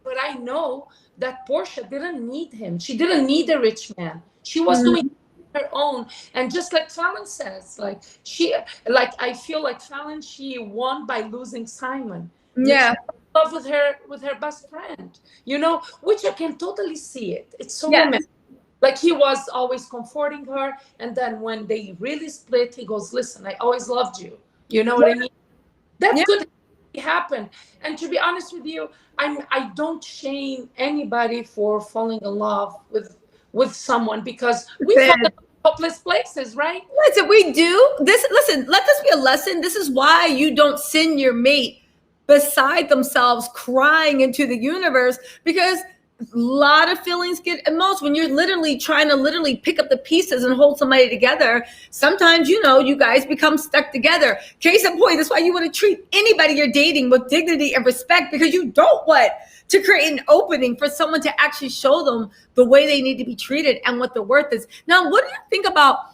but I know that Porsha didn't need him. She didn't need a rich man. She was doing her own. And just like Falynn says, I feel like Falynn, she won by losing Simon. Yeah. Love with her best friend, which I can totally see it. It's so romantic. Like he was always comforting her, and then when they really split, he goes, listen, I always loved you. You know what I mean? That's good happen. And to be honest with you, I don't shame anybody for falling in love with someone, because we fall in hopeless places, right? Listen, we do this. Listen, let this be a lesson. This is why you don't send your mate beside themselves crying into the universe, because a lot of feelings get emotional when you're literally trying to pick up the pieces and hold somebody together. Sometimes, you guys become stuck together. Case in point, that's why you want to treat anybody you're dating with dignity and respect, because you don't want to create an opening for someone to actually show them the way they need to be treated and what their worth is. Now, what do you think about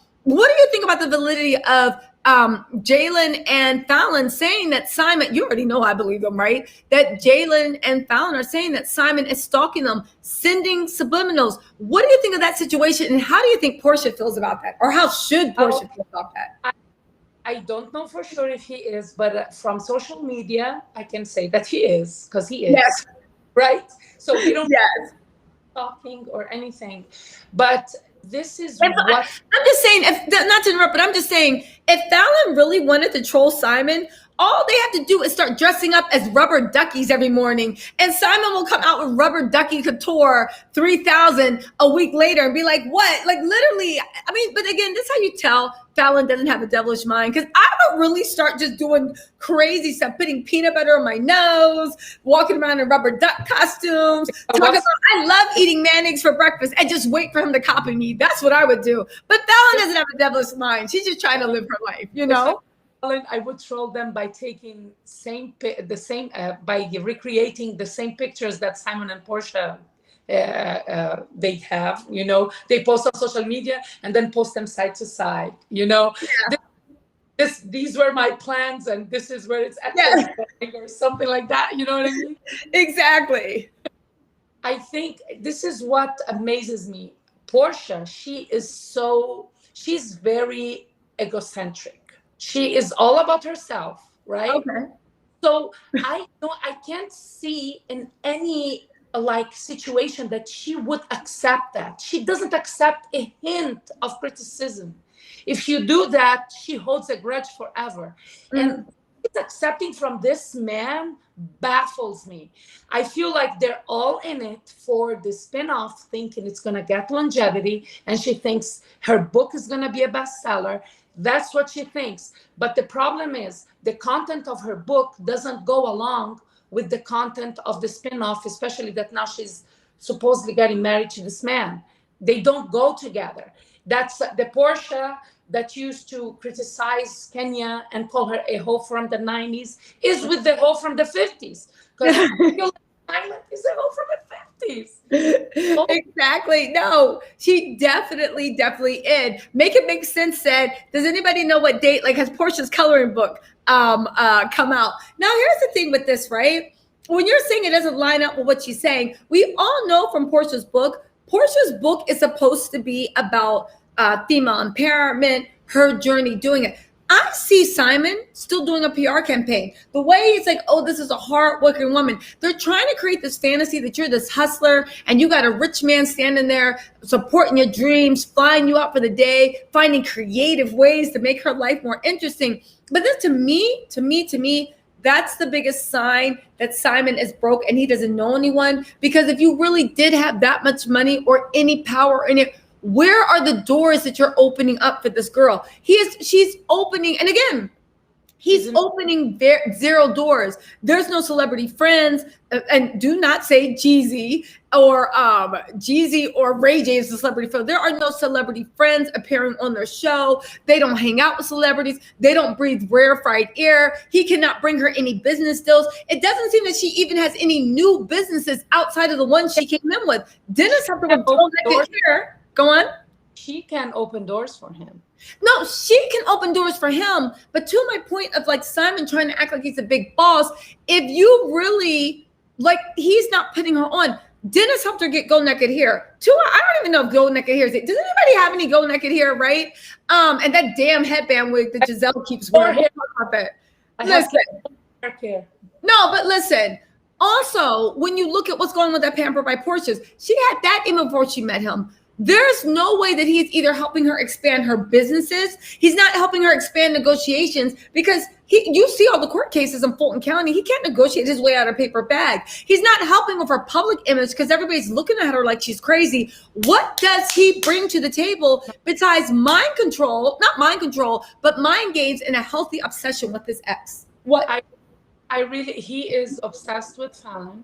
the validity of Jalen and Falynn saying that Simon, you already know I believe them, right? That Jalen and Falynn are saying that Simon is stalking them, sending subliminals. What do you think of that situation? And how do you think Porsha feels about that? Or how should Porsha feel about that? I don't know for sure if he is, but from social media, I can say that he is, because he is. Yes. Right? So we don't talking or anything. But this is what I'm just saying, not to interrupt, but I'm just saying, if Falynn really wanted to troll Simon, all they have to do is start dressing up as rubber duckies every morning, and Simon will come out with rubber ducky couture 3,000 a week later and be like, what? Like literally, I mean, but again, this is how you tell Falynn doesn't have a devilish mind, because I would really start just doing crazy stuff, putting peanut butter on my nose, walking around in rubber duck costumes, talking about I love eating mayonnaise for breakfast, and just wait for him to copy me. That's what I would do. But Falynn doesn't have a devilish mind. She's just trying to live her life, I would troll them by taking by recreating the same pictures that Simon and Porsha they have. They post on social media and then post them side to side. These were my plans, and this is where it's actually going, or something like that. You know what I mean? Exactly. I think this is what amazes me. Porsha, she's very egocentric. She is all about herself, right? Okay. So I can't see in any situation that she would accept that. She doesn't accept a hint of criticism. If you do that, she holds a grudge forever. And accepting from this man baffles me. I feel like they're all in it for the spin-off, thinking it's going to get longevity, and she thinks her book is going to be a bestseller. That's what she thinks. But the problem is the content of her book doesn't go along with the content of the spin-off, especially that now she's supposedly getting married to this man. They don't go together. That's the Porsha that used to criticize Kenya and call her a hoe from the 90s is with the hoe from the 50s. Because Simon is a hoe from the 50s. Exactly. No, she definitely is. Make It Make Sense said, does anybody know what date, has Porsha's coloring book come out? Now, here's the thing with this, right? When you're saying it doesn't line up with what she's saying, we all know from Porsha's book is supposed to be about female empowerment, her journey doing it. I see Simon still doing a PR campaign. The way it's like, oh, this is a hardworking woman. They're trying to create this fantasy that you're this hustler and you got a rich man standing there supporting your dreams, flying you out for the day, finding creative ways to make her life more interesting. But then to me, that's the biggest sign that Simon is broke and he doesn't know anyone. Because if you really did have that much money or any power in it, where are the doors that you're opening up for this girl? She's opening, and again, he's opening zero doors. There's no celebrity friends, and do not say Jeezy or Ray J is a celebrity friend. There are no celebrity friends appearing on their show. They don't hang out with celebrities. They don't breathe rarefied air. He cannot bring her any business deals. It doesn't seem that she even has any new businesses outside of the one she came in with. Dennis have to go here. Go on. She can open doors for him. No, she can open doors for him. But to my point of like Simon trying to act like he's a big boss, if you really like, he's not putting her on. Dennis helped her get Go Naked hair. I don't even know if Go Naked hair is it. Does anybody have any Go Naked hair, right? And that damn headband wig that Giselle keeps wearing. Listen. No, but listen. Also, when you look at what's going on with that Pamper by Porsche, she had that even before she met him. There's no way that he's either helping her expand her businesses. He's not helping her expand negotiations because you see all the court cases in Fulton County. He can't negotiate his way out of a paper bag. He's not helping with her public image because everybody's looking at her like she's crazy. What does he bring to the table besides mind control, not mind control, but mind games and a healthy obsession with his ex? What? He is obsessed with Falynn,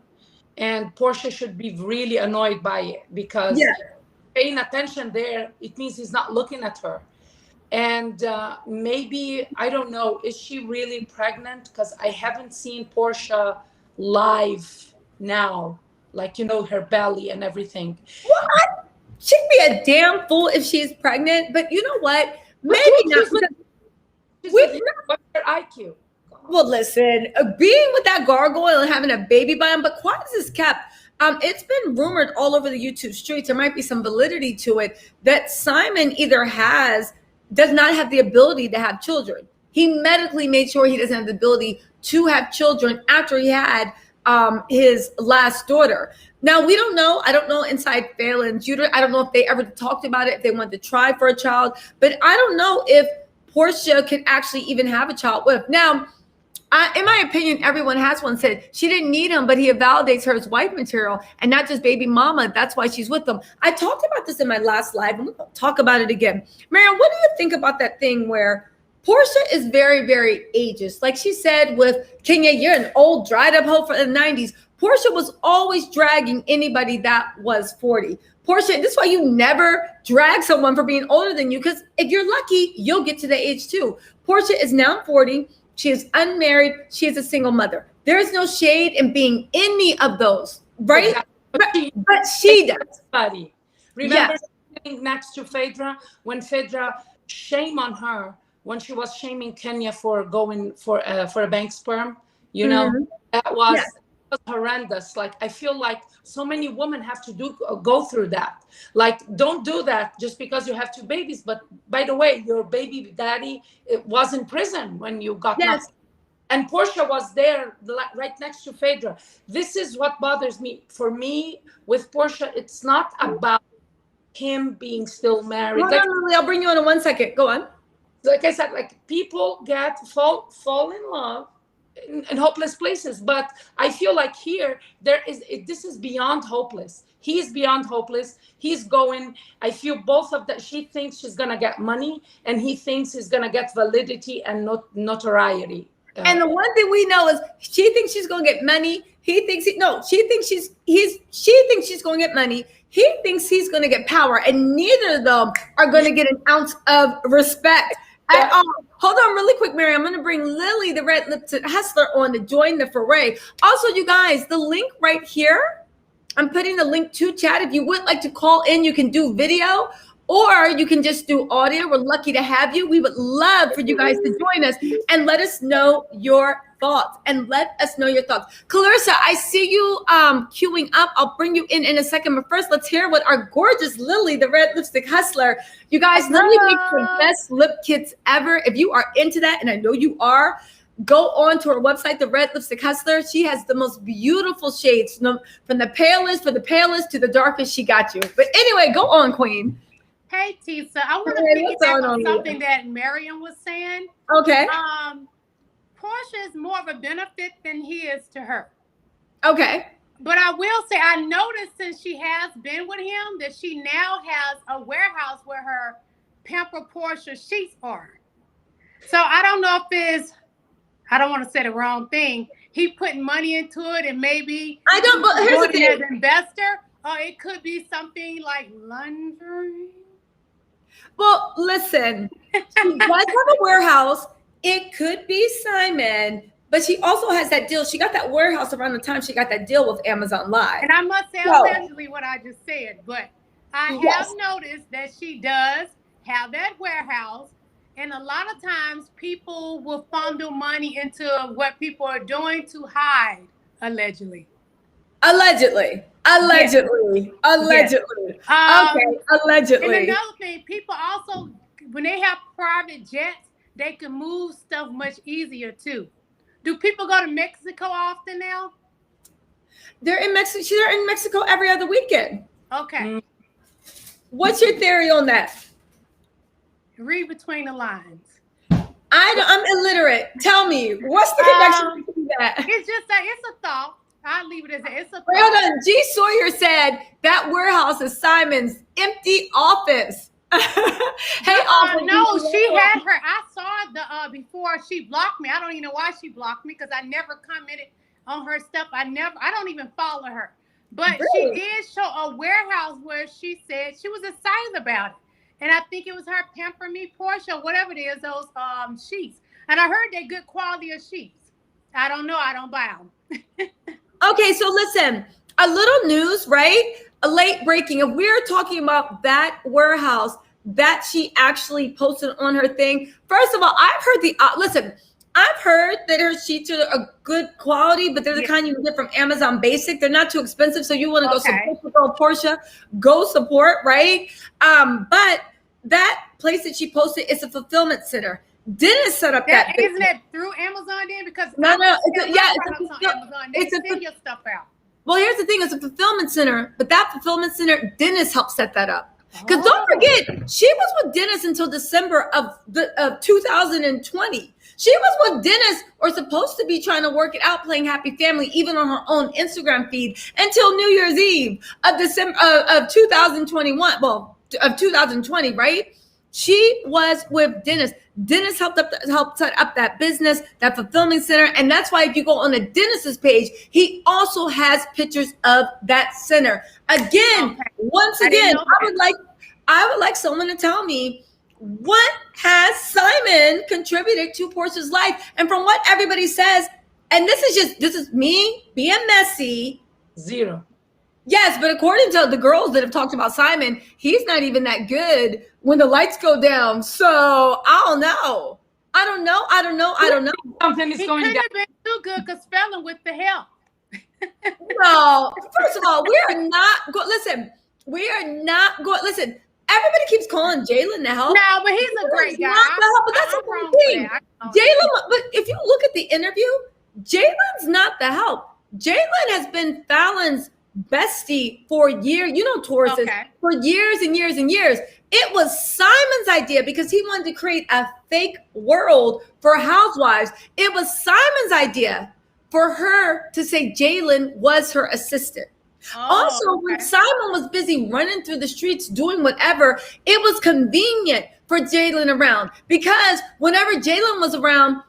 and Porsha should be really annoyed by it because paying attention there, it means he's not looking at her. And maybe, I don't know, is she really pregnant? Because I haven't seen Porsha live now, like, her belly and everything. What? She'd be a damn fool if she's pregnant, but you know what? Maybe not. What's her IQ? Well, listen, being with that gargoyle and having a baby by him, but quiet as is kept. It's been rumored all over the YouTube streets, there might be some validity to it, that Simon either does not have the ability to have children. He medically made sure he doesn't have the ability to have children after he had his last daughter. Now, we don't know. I don't know inside Falynn's uterus. I don't know if they ever talked about it, if they wanted to try for a child. But I don't know if Porsha can actually even have a child with. Now, in my opinion, everyone has one said she didn't need him, but he validates her as wife material and not just baby mama. That's why she's with him. I talked about this in my last live, and we're going to talk about it again. Mariam, what do you think about that thing where Porsha is very, very ageist? Like she said with Kenya, you're an old, dried up hoe from the 90s. Porsha was always dragging anybody that was 40. Porsha, this is why you never drag someone for being older than you, because if you're lucky, you'll get to the age too. Porsha is now 40. She is unmarried. She is a single mother. There is no shade in being any of those, right? Exactly. But she does. Buddy. Remember sitting next to Phaedra when Phaedra, shame on her when she was shaming Kenya for going for a bank sperm. That was horrendous. Like, I feel like so many women have to go through that. Like, don't do that just because you have two babies. But by the way, your baby daddy was in prison when you got married. And Porsha was there right next to Phaedra. This is what bothers me. For me, with Porsha, it's not about him being still married. Hold on, Lily, I'll bring you on in 1 second. Go on. Like I said, like, people fall in love in hopeless places, but I feel like here this is beyond hopeless. He's beyond hopeless. He's going, I feel both of that. She thinks she's gonna get money, and he thinks he's gonna get validity and notoriety. And the one thing we know is she thinks she's gonna get money. She thinks she's gonna get money. He thinks he's gonna get power, and neither of them are gonna get an ounce of respect. Hold on really quick, Mary. I'm going to bring Lily, the red lipped hustler, on to join the foray. Also, you guys, the link right here, I'm putting the link to chat. If you would like to call in, you can do video or you can just do audio. We're lucky to have you. We would love for you guys to join us and let us know your thoughts and let us know your thoughts. Clarissa, I see you queuing up. I'll bring you in a second. But first, let's hear what our gorgeous Lily, the red lipstick hustler. You guys, Lily makes the best lip kits ever. If you are into that, and I know you are, go on to her website, The Red Lipstick Hustler. She has the most beautiful shades from the palest to the darkest. She got you. But anyway, go on, Queen. Hey, Tisa, I want to piggyback on something that Miriam was saying. Okay. Porsha is more of a benefit than he is to her. Okay. But I will say, I noticed since she has been with him that she now has a warehouse where her Pamper Porsha sheets are. So I don't know if it's, I don't want to say the wrong thing. He putting money into it, and maybe I don't. But here's the thing: as an investor, or it could be something like laundry. Well, listen, she does have a warehouse. It could be Simon, but she also has that deal. She got that warehouse around the time she got that deal with Amazon Live. And I must say, essentially what I just said, but I have noticed that she does have that warehouse. And a lot of times people will fondle money into what people are doing to hide, allegedly. Allegedly. Yes. Okay, allegedly. And another thing, people also, when they have private jets, they can move stuff much easier too. Do people go to Mexico often now? They're in Mexico. They're in Mexico every other weekend. Okay. What's your theory on that? Read between the lines. I'm illiterate. Tell me, what's the connection between that? It's just it's a thought. I'll leave it as it's a thought. Hold on. G. Sawyer said that warehouse is Simon's empty office. Hey, no, she had her. I saw the before she blocked me. I don't even know why she blocked me because I never commented on her stuff. I don't even follow her. But really? She did show a warehouse where she said she was excited about it. And I think it was her Pamper Me Porsha, whatever it is, those sheets. And I heard they're good quality of sheets. I don't know. I don't buy them. Okay, so listen, a little news, right? A late breaking. If we're talking about that warehouse that she actually posted on her thing, first of all, I've heard I've heard that her sheets are a good quality, but they're the kind you can get from Amazon Basic. They're not too expensive, so you want to go support the girl Porsha, go support, right? But that place that she posted is a fulfillment center. Dennis set up that. Isn't it through Amazon then? Because no, it's send your stuff out. Well, here's the thing: it's a fulfillment center, but that fulfillment center, Dennis helped set that up. Because don't forget, she was with Dennis until December of 2020. She was with Dennis, or supposed to be trying to work it out, playing Happy Family, even on her own Instagram feed, until New Year's Eve of December of 2021. Well, of 2020, right? She was with Dennis. Dennis helped set up that business, that fulfillment center. And that's why if you go on a Dennis's page, he also has pictures of that center. Again, once again, I would like someone to tell me, what has Simon contributed to Porsha's life? And from what everybody says, and this is me being messy. Zero. Yes, but according to the girls that have talked about Simon, he's not even that good when the lights go down. So I don't know. Something is going down. He could have been too good because Falynn with the help. No, first of all, we are not going. Listen, everybody keeps calling Jalen to help. No, but he's a great guy. But that's the wrong thing. Jalen, but if you look at the interview, Jalen's not the help. Jalen has been Falynn's bestie for years, Taurus is, for years and years and years. It was Simon's idea because he wanted to create a fake world for housewives. It was Simon's idea for her to say Jalen was her assistant. When Simon was busy running through the streets doing whatever, it was convenient for Jalen around, because whenever Jalen was around,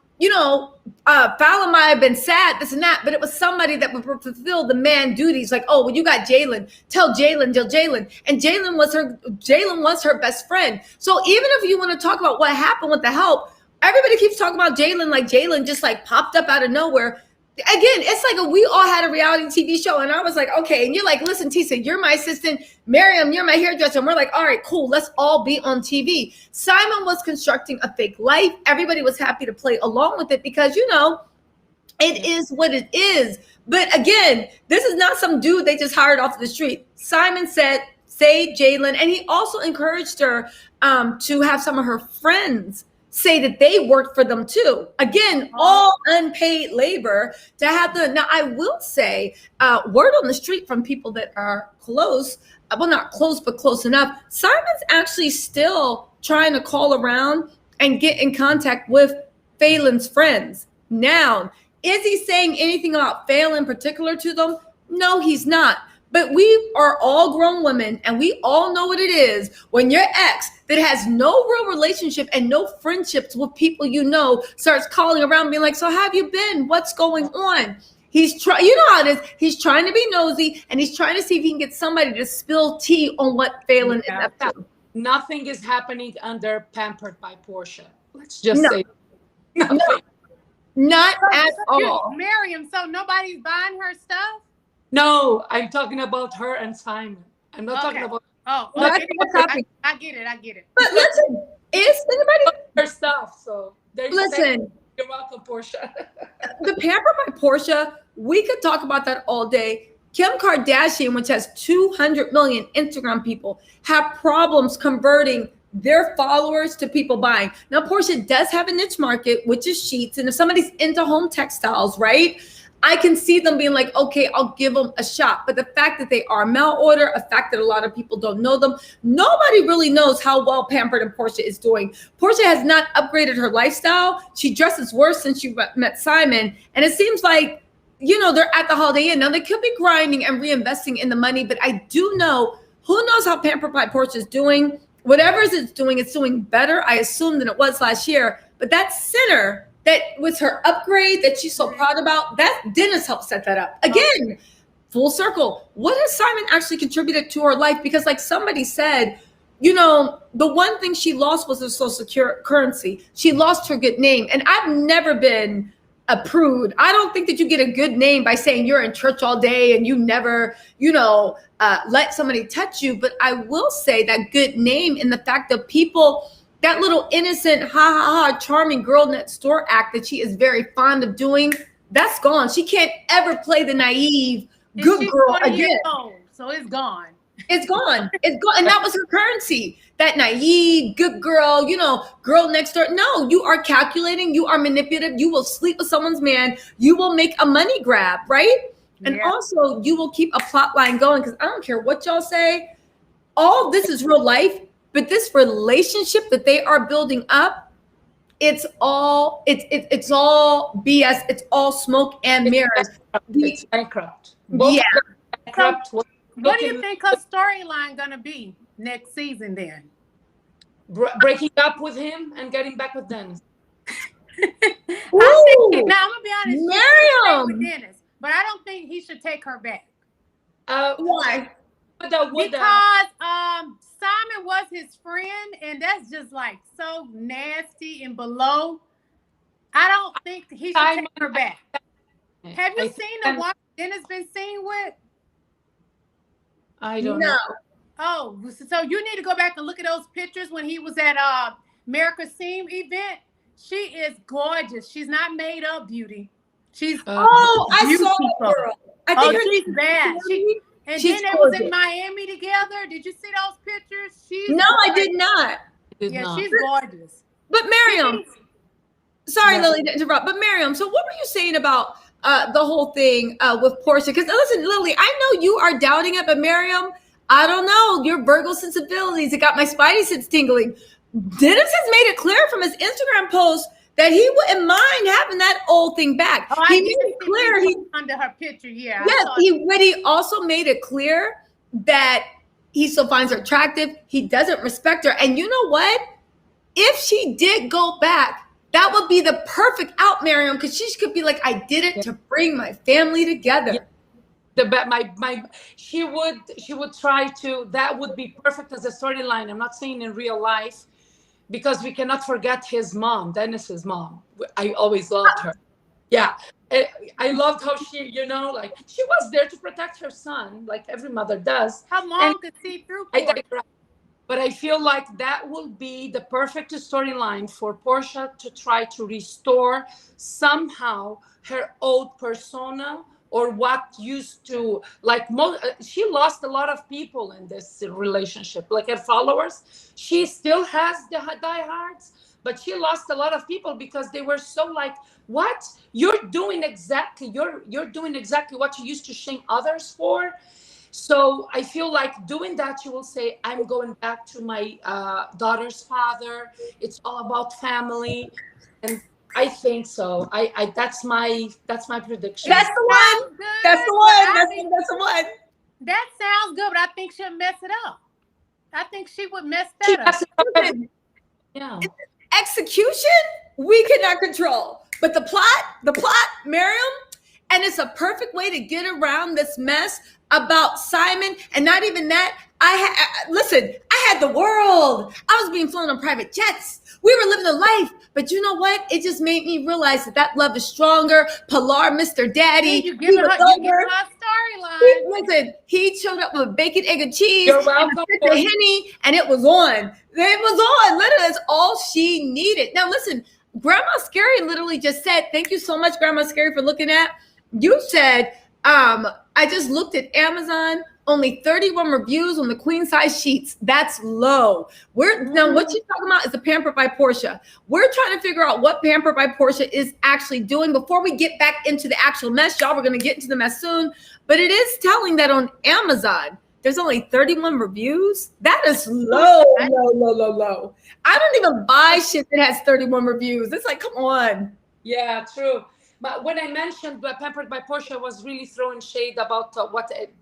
Falynn might have been sad, this and that, but it was somebody that would fulfill the man duties. Like, oh, well, you got Jalen. Tell Jalen. And Jalen was her best friend. So even if you want to talk about what happened with the help, everybody keeps talking about Jalen like Jalen just like popped up out of nowhere. Again, it's like we all had a reality TV show, and I was like, okay. And you're like, listen, Tisa, you're my assistant. Miriam, you're my hairdresser. And we're like, all right, cool. Let's all be on TV. Simon was constructing a fake life. Everybody was happy to play along with it because, It is what it is. But again, this is not some dude they just hired off the street. Simon said, say Jalen, and he also encouraged her to have some of her friends say that they worked for them too. Again, all unpaid labor to have the. Now, I will say, word on the street from people that are close, well, not close, but close enough. Simon's actually still trying to call around and get in contact with Falynn's friends. Now, is he saying anything about Falynn in particular to them? No, he's not. But we are all grown women, and we all know what it is when your ex that has no real relationship and no friendships with people you know starts calling around being like, so how have you been? What's going on? He's trying, you know how it is. He's trying to be nosy, and he's trying to see if he can get somebody to spill tea on what Falynn is up to. Nothing is happening under Pampered by Porsha. Let's just say nothing. No, not at all. Miriam, so nobody's buying her stuff? No, I'm talking about her and Simon. I'm not talking about. Oh, well, okay. I get it. But listen, is anybody her stuff? So listen. You're welcome, Porsha. The Pampered by Porsha, we could talk about that all day. Kim Kardashian, which has 200 million Instagram people, have problems converting their followers to people buying. Now, Porsha does have a niche market, which is sheets. And if somebody's into home textiles, right, I can see them being like, okay, I'll give them a shot. But the fact that they are mail order, a fact that a lot of people don't know them, nobody really knows how well Pampered and Porsha is doing. Porsha has not upgraded her lifestyle. She dresses worse since she met Simon. And it seems like, you know, they're at the Holiday Inn. Now, they could be grinding and reinvesting in the money, but I do know, who knows how Pampered by Porsha is doing? Whatever it's doing better, I assume, than it was last year. But that center, that was her upgrade that she's so proud about, that Dennis helped set that up. Again, full circle. What has Simon actually contributed to her life? Because like somebody said, you know, the one thing she lost was her social currency. She lost her good name. And I've never been a prude. I don't think that you get a good name by saying you're in church all day and you never, you know, let somebody touch you. But I will say that good name in the fact that people, that little innocent, charming girl next door act that she is very fond of doing, that's gone. She can't ever play the naive good girl again. So it's gone. It's gone. It's gone. And that was her currency. That naive, good girl, you know, girl next door. No, you are calculating. You are manipulative. You will sleep with someone's man. You will make a money grab, right? Yeah. And also, you will keep a plot line going, because I don't care what y'all say. All this is real life. But this relationship that they are building up, it's all BS. It's all smoke and mirrors. It's bankrupt. Yeah. Bankrupt. What do you think her storyline gonna be next season then? Breaking up with him and getting back with Dennis. Now I'm gonna be honest, Miriam, with Dennis, but I don't think he should take her back. Why? Because Simon was his friend, and that's just like so nasty and below. I don't think he should take her back. Have you seen the one Dennis been seen with? I don't know. Oh, so you need to go back and look at those pictures when he was at America Seam event. She is gorgeous. She's not made up beauty. She's I saw that girl. I think she's bad. And then they was in Miami together. Did you see those pictures? No, I did not. She's gorgeous. But Miriam, sorry, Lily, to interrupt. But Miriam, so what were you saying about the whole thing with Porsha? Because listen, Lily, I know you are doubting it, but Miriam, I don't know. Your Virgo sensibilities, it got my spidey sense tingling. Dennis has made it clear from his Instagram post that he wouldn't mind having that old thing back. He made it clear under her picture, Yes, he also made it clear that he still finds her attractive. He doesn't respect her. And you know what? If she did go back, that would be the perfect out, Miriam, because she could be like, I did it to bring my family together. She would try to, that would be perfect as a storyline. I'm not saying in real life, because we cannot forget his mom, Dennis's mom. I always loved her. Yeah. I loved how she, you know, like she was there to protect her son, like every mother does. Her mom could see through. But I feel like that will be the perfect storyline for Porsha to try to restore somehow her old persona, or what used to, like, she lost a lot of people in this relationship, like her followers. She still has the diehards, but she lost a lot of people because they were so like, what? You're doing exactly what you used to shame others for. So I feel like doing that, you will say, I'm going back to my daughter's father. It's all about family. And I think so. I that's my prediction. That's the one. That's the one. That's the one. That sounds good, but I think she'll mess it up. I think she would mess that up. Yeah. Execution, we cannot control. But the plot, Miriam, and it's a perfect way to get around this mess about Simon. And not even that, listen, I had the world. I was being flown on private jets. We were living a life. But you know what? It just made me realize that love is stronger. Pilar, Mr. Daddy. You give her storyline. Listen, he showed up with bacon, egg, and cheese. You're welcome. And the Henny, and it was on. It was on. Literally, that's all she needed. Now, listen, Grandma Scary literally just said, thank you so much, Grandma Scary, for looking at. You said, I just looked at Amazon, only 31 reviews on the queen size sheets. That's low. Now what you're talking about is the Pampered by Porsha. We're trying to figure out what Pampered by Porsha is actually doing before we get back into the actual mess. Y'all, we're going to get into the mess soon, but it is telling that on Amazon, there's only 31 reviews. That is low. I don't even buy shit that has 31 reviews. It's like, come on. Yeah, true. But when I mentioned Pampered by Porsha, was really throwing shade about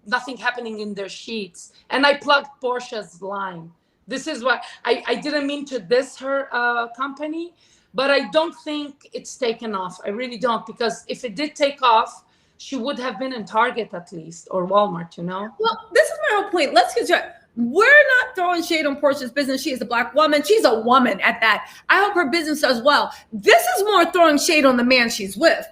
nothing happening in their sheets. And I plugged Porsha's line. This is what I didn't mean to diss her company, but I don't think it's taken off. I really don't, because if it did take off, she would have been in Target at least, or Walmart, you know? Well, this is my whole point. Let's get straight. We're not throwing shade on Porsha's business. She is a Black woman. She's a woman at that. I hope her business does well. This is more throwing shade on the man she's with,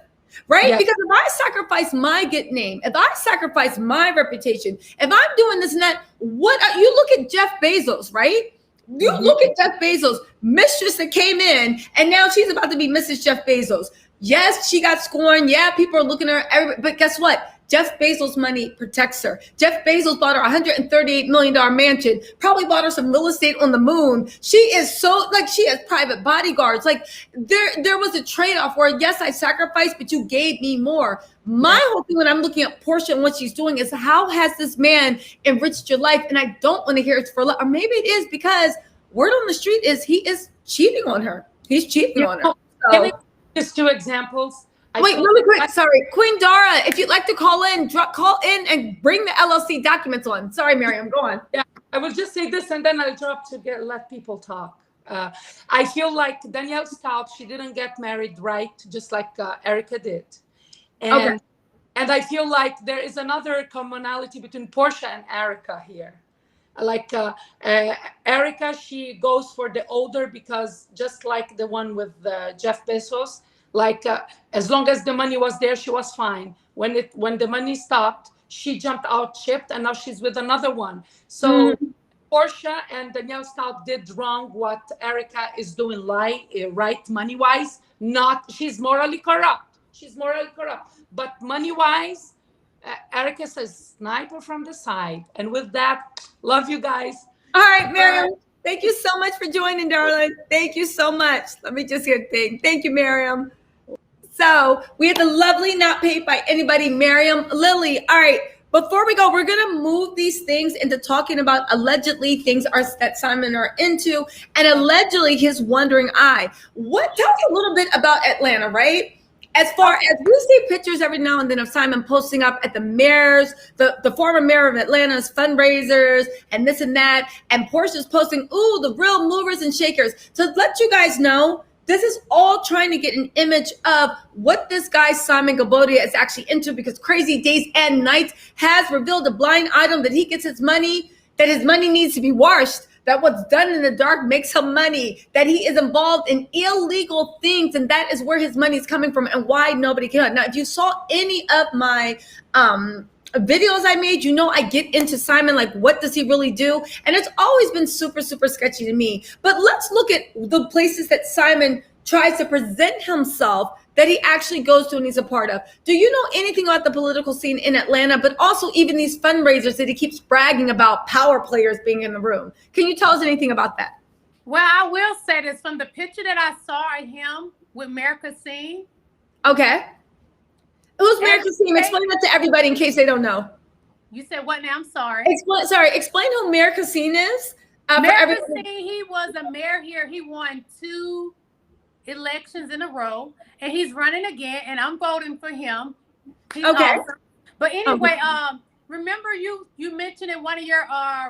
right? Yes. Because if I sacrifice my good name, if I sacrifice my reputation, if I'm doing this and that, you look at Jeff Bezos, right? You look at Jeff Bezos, mistress that came in, and now she's about to be Mrs. Jeff Bezos. Yes, she got scorned. Yeah, people are looking at her. But guess what? Jeff Bezos' money protects her. Jeff Bezos bought her a $138 million mansion, probably bought her some real estate on the moon. She is so, like, she has private bodyguards. Like, there was a trade-off where, yes, I sacrificed, but you gave me more. My whole thing when I'm looking at Porsha and what she's doing is, how has this man enriched your life? And I don't want to hear it's for love. Or maybe it is because word on the street is he is cheating on her. He's cheating on her. So. Just two examples. Wait, really quick. Sorry. Queen Dara, if you'd like to call in and bring the LLC documents on. Sorry, Miriam, go on. Yeah, I will just say this and then I'll drop to let people talk. I feel like Danielle Staub, she didn't get married right, just like ERICA did. And I feel like there is another commonality between Porsha and ERICA here. Like ERICA, she goes for the older because just like the one with Jeff Bezos, like as long as the money was there, she was fine. When the money stopped, she jumped out, chipped, and now she's with another one. So Porsha and Danielle Staub did wrong what ERICA is doing right money-wise. She's morally corrupt. But money-wise, ERICA's a sniper from the side. And with that, love you guys. All right, Miriam. Thank you so much for joining, darling. Thank you so much. Let me just get a thing. Thank you, Miriam. So we have the lovely, not paid by anybody, Miriam Lily. All right. Before we go, we're going to move these things into talking about allegedly things that Simon are into, and allegedly his wandering eye. Tell us a little bit about Atlanta, right? As far as we see pictures every now and then of Simon posting up at the mayor's, the former mayor of Atlanta's fundraisers and this and that, and Porsha's posting, the real movers and shakers. To let you guys know, this is all trying to get an image of what this guy Simon Guobadia is actually into, because Crazy Days and Nights has revealed a blind item that he gets his money, that his money needs to be washed, that what's done in the dark makes him money, that he is involved in illegal things, and that is where his money is coming from and why nobody can. Now, if you saw any of my videos I made, you know, I get into Simon, like, what does he really do? And it's always been super, super sketchy to me. But let's look at the places that Simon tries to present himself that he actually goes to and he's a part of. Do you know anything about the political scene in Atlanta, but also even these fundraisers that he keeps bragging about power players being in the room? Can you tell us anything about that? Well, I will say this from the picture that I saw of him with Mayor Kasim. Okay. Who's Mayor Kasim? Explain that to everybody in case they don't know. You said what now? I'm sorry. Explain who Mayor Kasim is. Mayor Kasim, he was a mayor here. He won 2 elections in a row, and he's running again, and I'm voting for him. He's awesome. But anyway, remember you mentioned in one of your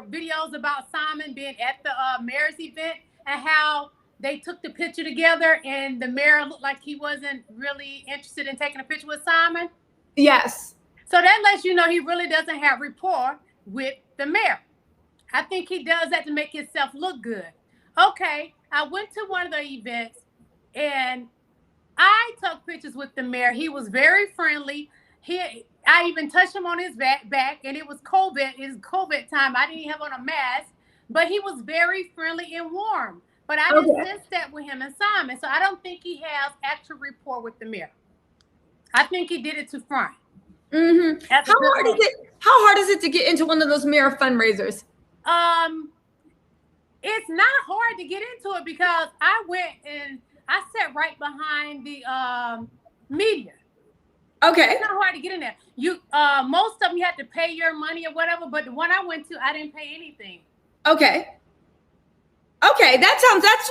videos about Simon being at the mayor's event and how they took the picture together and the mayor looked like he wasn't really interested in taking a picture with Simon? Yes. So that lets you know he really doesn't have rapport with the mayor. I think he does that to make himself look good. Okay, I went to one of the events and I took pictures with the mayor. He was very friendly. I even touched him on his back, and it was COVID. It was COVID time. I didn't have on a mask, but he was very friendly and warm. But I didn't sense that with him and Simon. So I don't think he has actual rapport with the mayor. I think he did it to front. Mm-hmm. How hard is it to get into one of those mayor fundraisers? It's not hard to get into it because I went and I sat right behind the media. Okay. It's not hard to get in there. Most of them you have to pay your money or whatever, but the one I went to, I didn't pay anything. Okay, that's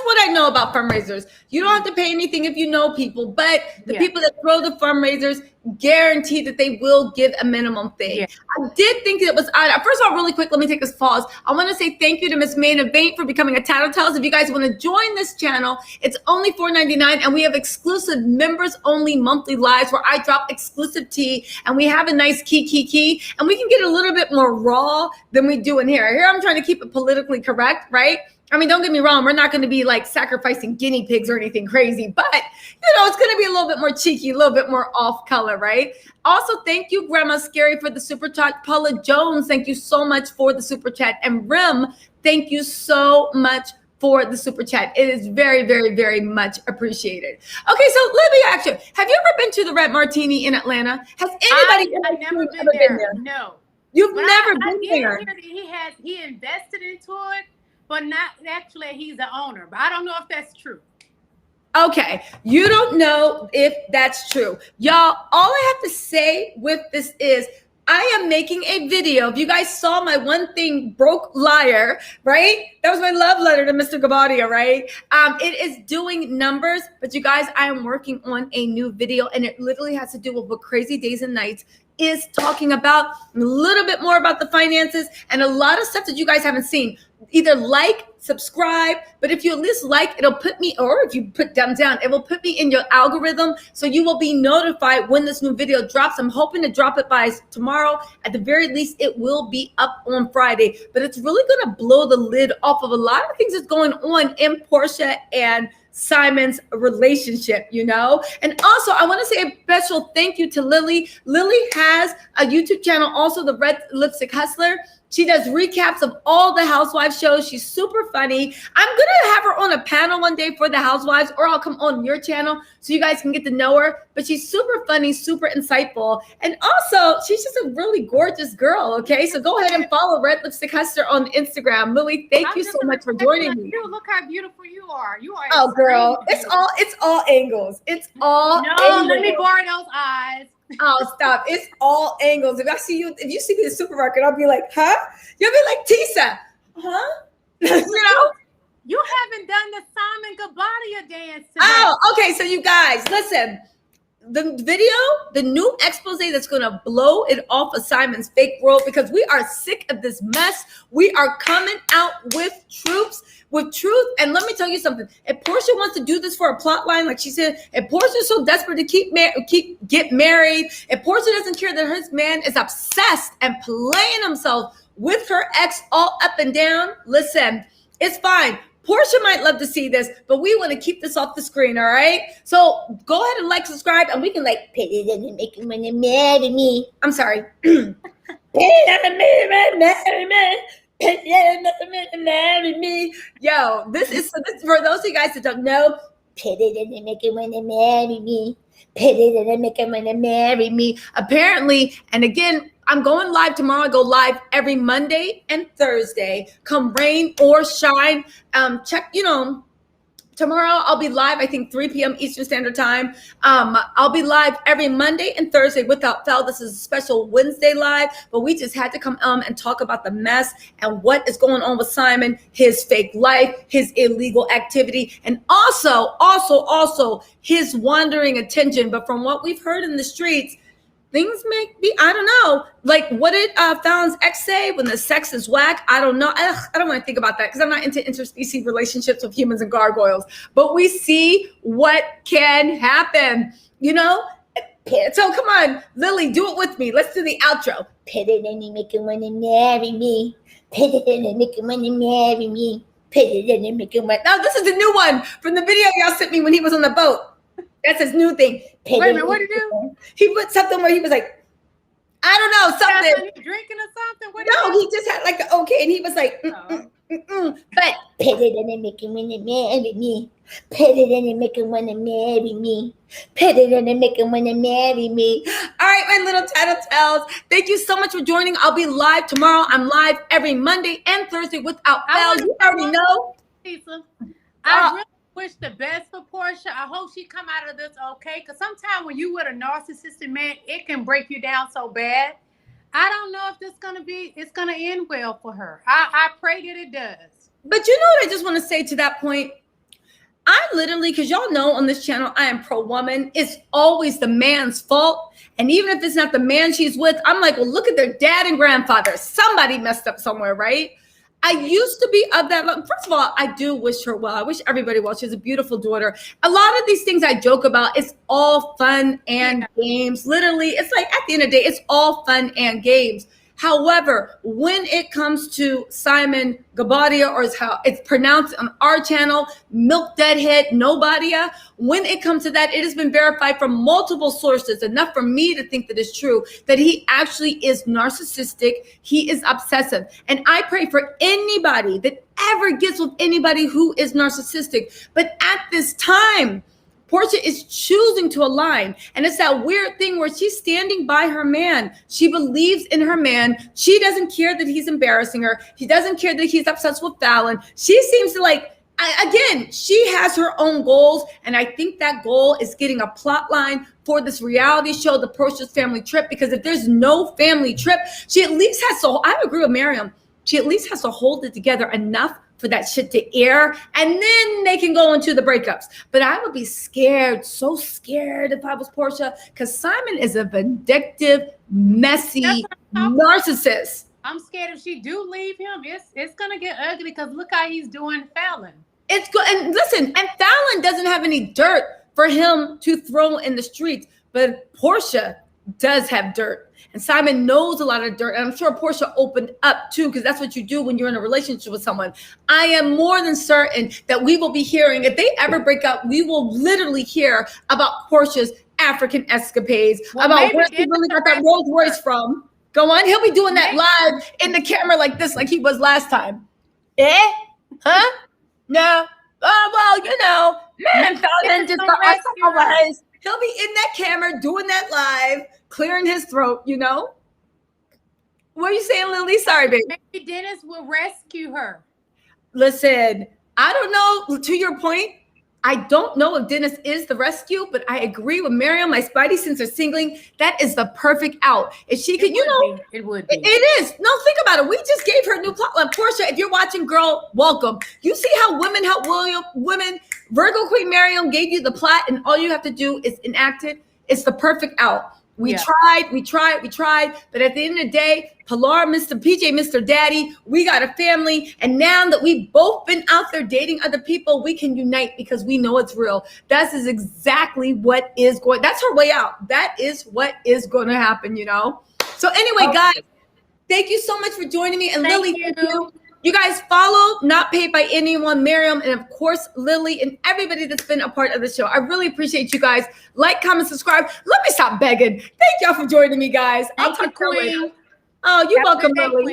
what I know about fundraisers. You don't have to pay anything if you know people, but the people that throw the fundraisers guarantee that they will give a minimum fee. I did think it was odd. First of all, really quick, let me take this pause. I want to say thank you to Miss Main Event for becoming a Tattle Tells. If you guys want to join this channel, it's only $4.99, and we have exclusive members only monthly lives where I drop exclusive tea, and we have a nice key, and we can get a little bit more raw than we do in here. Here I'm trying to keep it politically correct, right? I mean, don't get me wrong. We're not going to be like sacrificing guinea pigs or anything crazy, but it's going to be a little bit more cheeky, a little bit more off color, right? Also, thank you, Grandma Scary, for the super chat. Paula Jones, thank you so much for the super chat. And Rim, thank you so much for the super chat. It is very, very, very much appreciated. Okay, so let me ask you, have you ever been to the Red Martini in Atlanta? Has anybody I've never been there? No. You've never been there? He invested into it, but not actually he's the owner. But I don't know if that's true. Okay, you don't know if that's true. Y'all, all I have to say with this is I am making a video. If you guys saw my one thing broke liar, right? That was my love letter to Mr. Guobadia, right? It is doing numbers, but you guys, I am working on a new video, and it literally has to do with what Crazy Days and Nights is talking about, a little bit more about the finances and a lot of stuff that you guys haven't seen. Either like, subscribe, but if you at least like, it'll put me, or if you put thumbs down, it will put me in your algorithm, so you will be notified when this new video drops. I'm hoping to drop it by tomorrow. At the very least, it will be up on Friday, but it's really going to blow the lid off of a lot of things that's going on in Porsha and Simon's relationship, And also, I want to say a special thank you to Lily. Lily has a YouTube channel, also the Red Lipstick Hustler. She does recaps of all the Housewives shows. She's super funny. I'm going to have her on a panel one day for the Housewives, or I'll come on your channel so you guys can get to know her. But she's super funny, super insightful. And also, she's just a really gorgeous girl, okay? So go ahead and follow Red Lipstick Hustler on Instagram. Lily, thank you so much for joining me. Look how beautiful you are. You are. Oh, girl. It's all angles. It's all angles. Let me borrow those eyes. Oh, stop. It's all angles. If you see me in the supermarket, I'll be like, huh? You'll be like, Tisa, huh? You haven't done the Simon Guobadia dance today. Oh, okay. So you guys, listen. The video, the new expose that's going to blow it off of Simon's fake world, because we are sick of this mess. We are coming out with truth. And let me tell you something. If Porsha wants to do this for a plot line, like she said, if Porsha is so desperate to get married, if Porsha doesn't care that her man is obsessed and playing himself with her ex all up and down, listen, it's fine. Porsha might love to see this, but we want to keep this off the screen, all right? So go ahead and like, subscribe, and we can like put it in and make it when they marry me. I'm sorry. Marry me. Yo, this is for those of you guys that don't know. Put it in and make it when they marry me. Put it in and make it when they marry me. Apparently, and again, I'm going live tomorrow. I go live every Monday and Thursday. Come rain or shine. Check, tomorrow I'll be live, I think 3 p.m. Eastern Standard Time. I'll be live every Monday and Thursday without fail. This is a special Wednesday live, but we just had to come and talk about the mess and what is going on with Simon, his fake life, his illegal activity, and also his wandering attention. But from what we've heard in the streets, things may be, I don't know. Like, what did Falyn's ex say when the sex is whack? I don't know. I don't want to think about that because I'm not into interspecies relationships with humans and gargoyles. But we see what can happen, So come on, Lily, do it with me. Let's do the outro. Put it in and make it when they marry me. Put it in and make it when they marry me. Put it in and make it when. No, this is the new one from the video y'all sent me when he was on the boat. That's his new thing. Wait a minute, what did he do? He put something where he was like, I don't know, something. Drinking or something? No, he just had like the okay, and he was like, But put it in and make it when they marry me. Put it in and make it when they marry me. Put it in and make it when they marry me. All right, my little Tattle Tells. Thank you so much for joining. I'll be live tomorrow. I'm live every Monday and Thursday without fail. You already know. I really wish the best for Porsha. I hope she come out of this okay. Because sometimes when you with a narcissistic man, it can break you down so bad. I don't know if it's gonna end well for her. I pray that it does. But you know what I just want to say to that point? I literally, because y'all know on this channel, I am pro-woman. It's always the man's fault. And even if it's not the man she's with, I'm like, well, look at their dad and grandfather. Somebody messed up somewhere, right? I used to be of that. First of all, I do wish her well. I wish everybody well. She has a beautiful daughter. A lot of these things I joke about, it's all fun and games. Literally, it's like at the end of the day, it's all fun and games. However, when it comes to Simon Guobadia, or is how it's pronounced on our channel, Milk Dud Nobadia, when it comes to that, it has been verified from multiple sources, enough for me to think that it's true, that he actually is narcissistic. He is obsessive. And I pray for anybody that ever gets with anybody who is narcissistic. But at this time, Porsha is choosing to align. And it's that weird thing where she's standing by her man. She believes in her man. She doesn't care that he's embarrassing her. She doesn't care that he's obsessed with Falynn. She seems to again, she has her own goals. And I think that goal is getting a plot line for this reality show, the Porsha's family trip. Because if there's no family trip, she at least has to, I agree with Miriam, she at least has to hold it together enough for that shit to air, and then they can go into the breakups. But I would be scared, so scared if I was Porsha, because Simon is a vindictive, messy narcissist. I'm scared if she do leave him, it's gonna get ugly, because look how he's doing Falynn. It's good, and listen, and Falynn doesn't have any dirt for him to throw in the streets, but Porsha does have dirt. And Simon knows a lot of dirt. And I'm sure Porsha opened up too, because that's what you do when you're in a relationship with someone. I am more than certain that we will be hearing, if they ever break up, we will literally hear about Porsha's African escapades, about where he really got that Rolls Royce from. Go on. He'll be doing that live in the camera like this, like he was last time. Huh? No. Oh, well, man, Falynn just got us away. He'll be in that camera doing that live, clearing his throat, What are you saying, Lily? Sorry, baby. Maybe Dennis will rescue her. Listen, I don't know. To your point, I don't know if Dennis is the rescue, but I agree with Miriam. My spidey sense are singling. That is the perfect out. If she could, it would be. It is. No, think about it. We just gave her a new plot line. Porsha, if you're watching, girl, welcome. You see how women help women? Virgo Queen Miriam gave you the plot, and all you have to do is enact it. It's the perfect out. We tried, but at the end of the day, Pilar, Mr. PJ, Mr. Daddy, we got a family, and now that we've both been out there dating other people, we can unite because we know it's real. That is exactly what is going. That's her way out. That is what is going to happen, So anyway, guys, thank you so much for joining me, and Lily, thank you. You guys follow Not Paid by Anyone, Miriam, and of course, Lily, and everybody that's been a part of the show. I really appreciate you guys. Like, comment, subscribe. Let me stop begging. Thank y'all for joining me, guys. I'll talk to you later. Oh, you're welcome, Lily.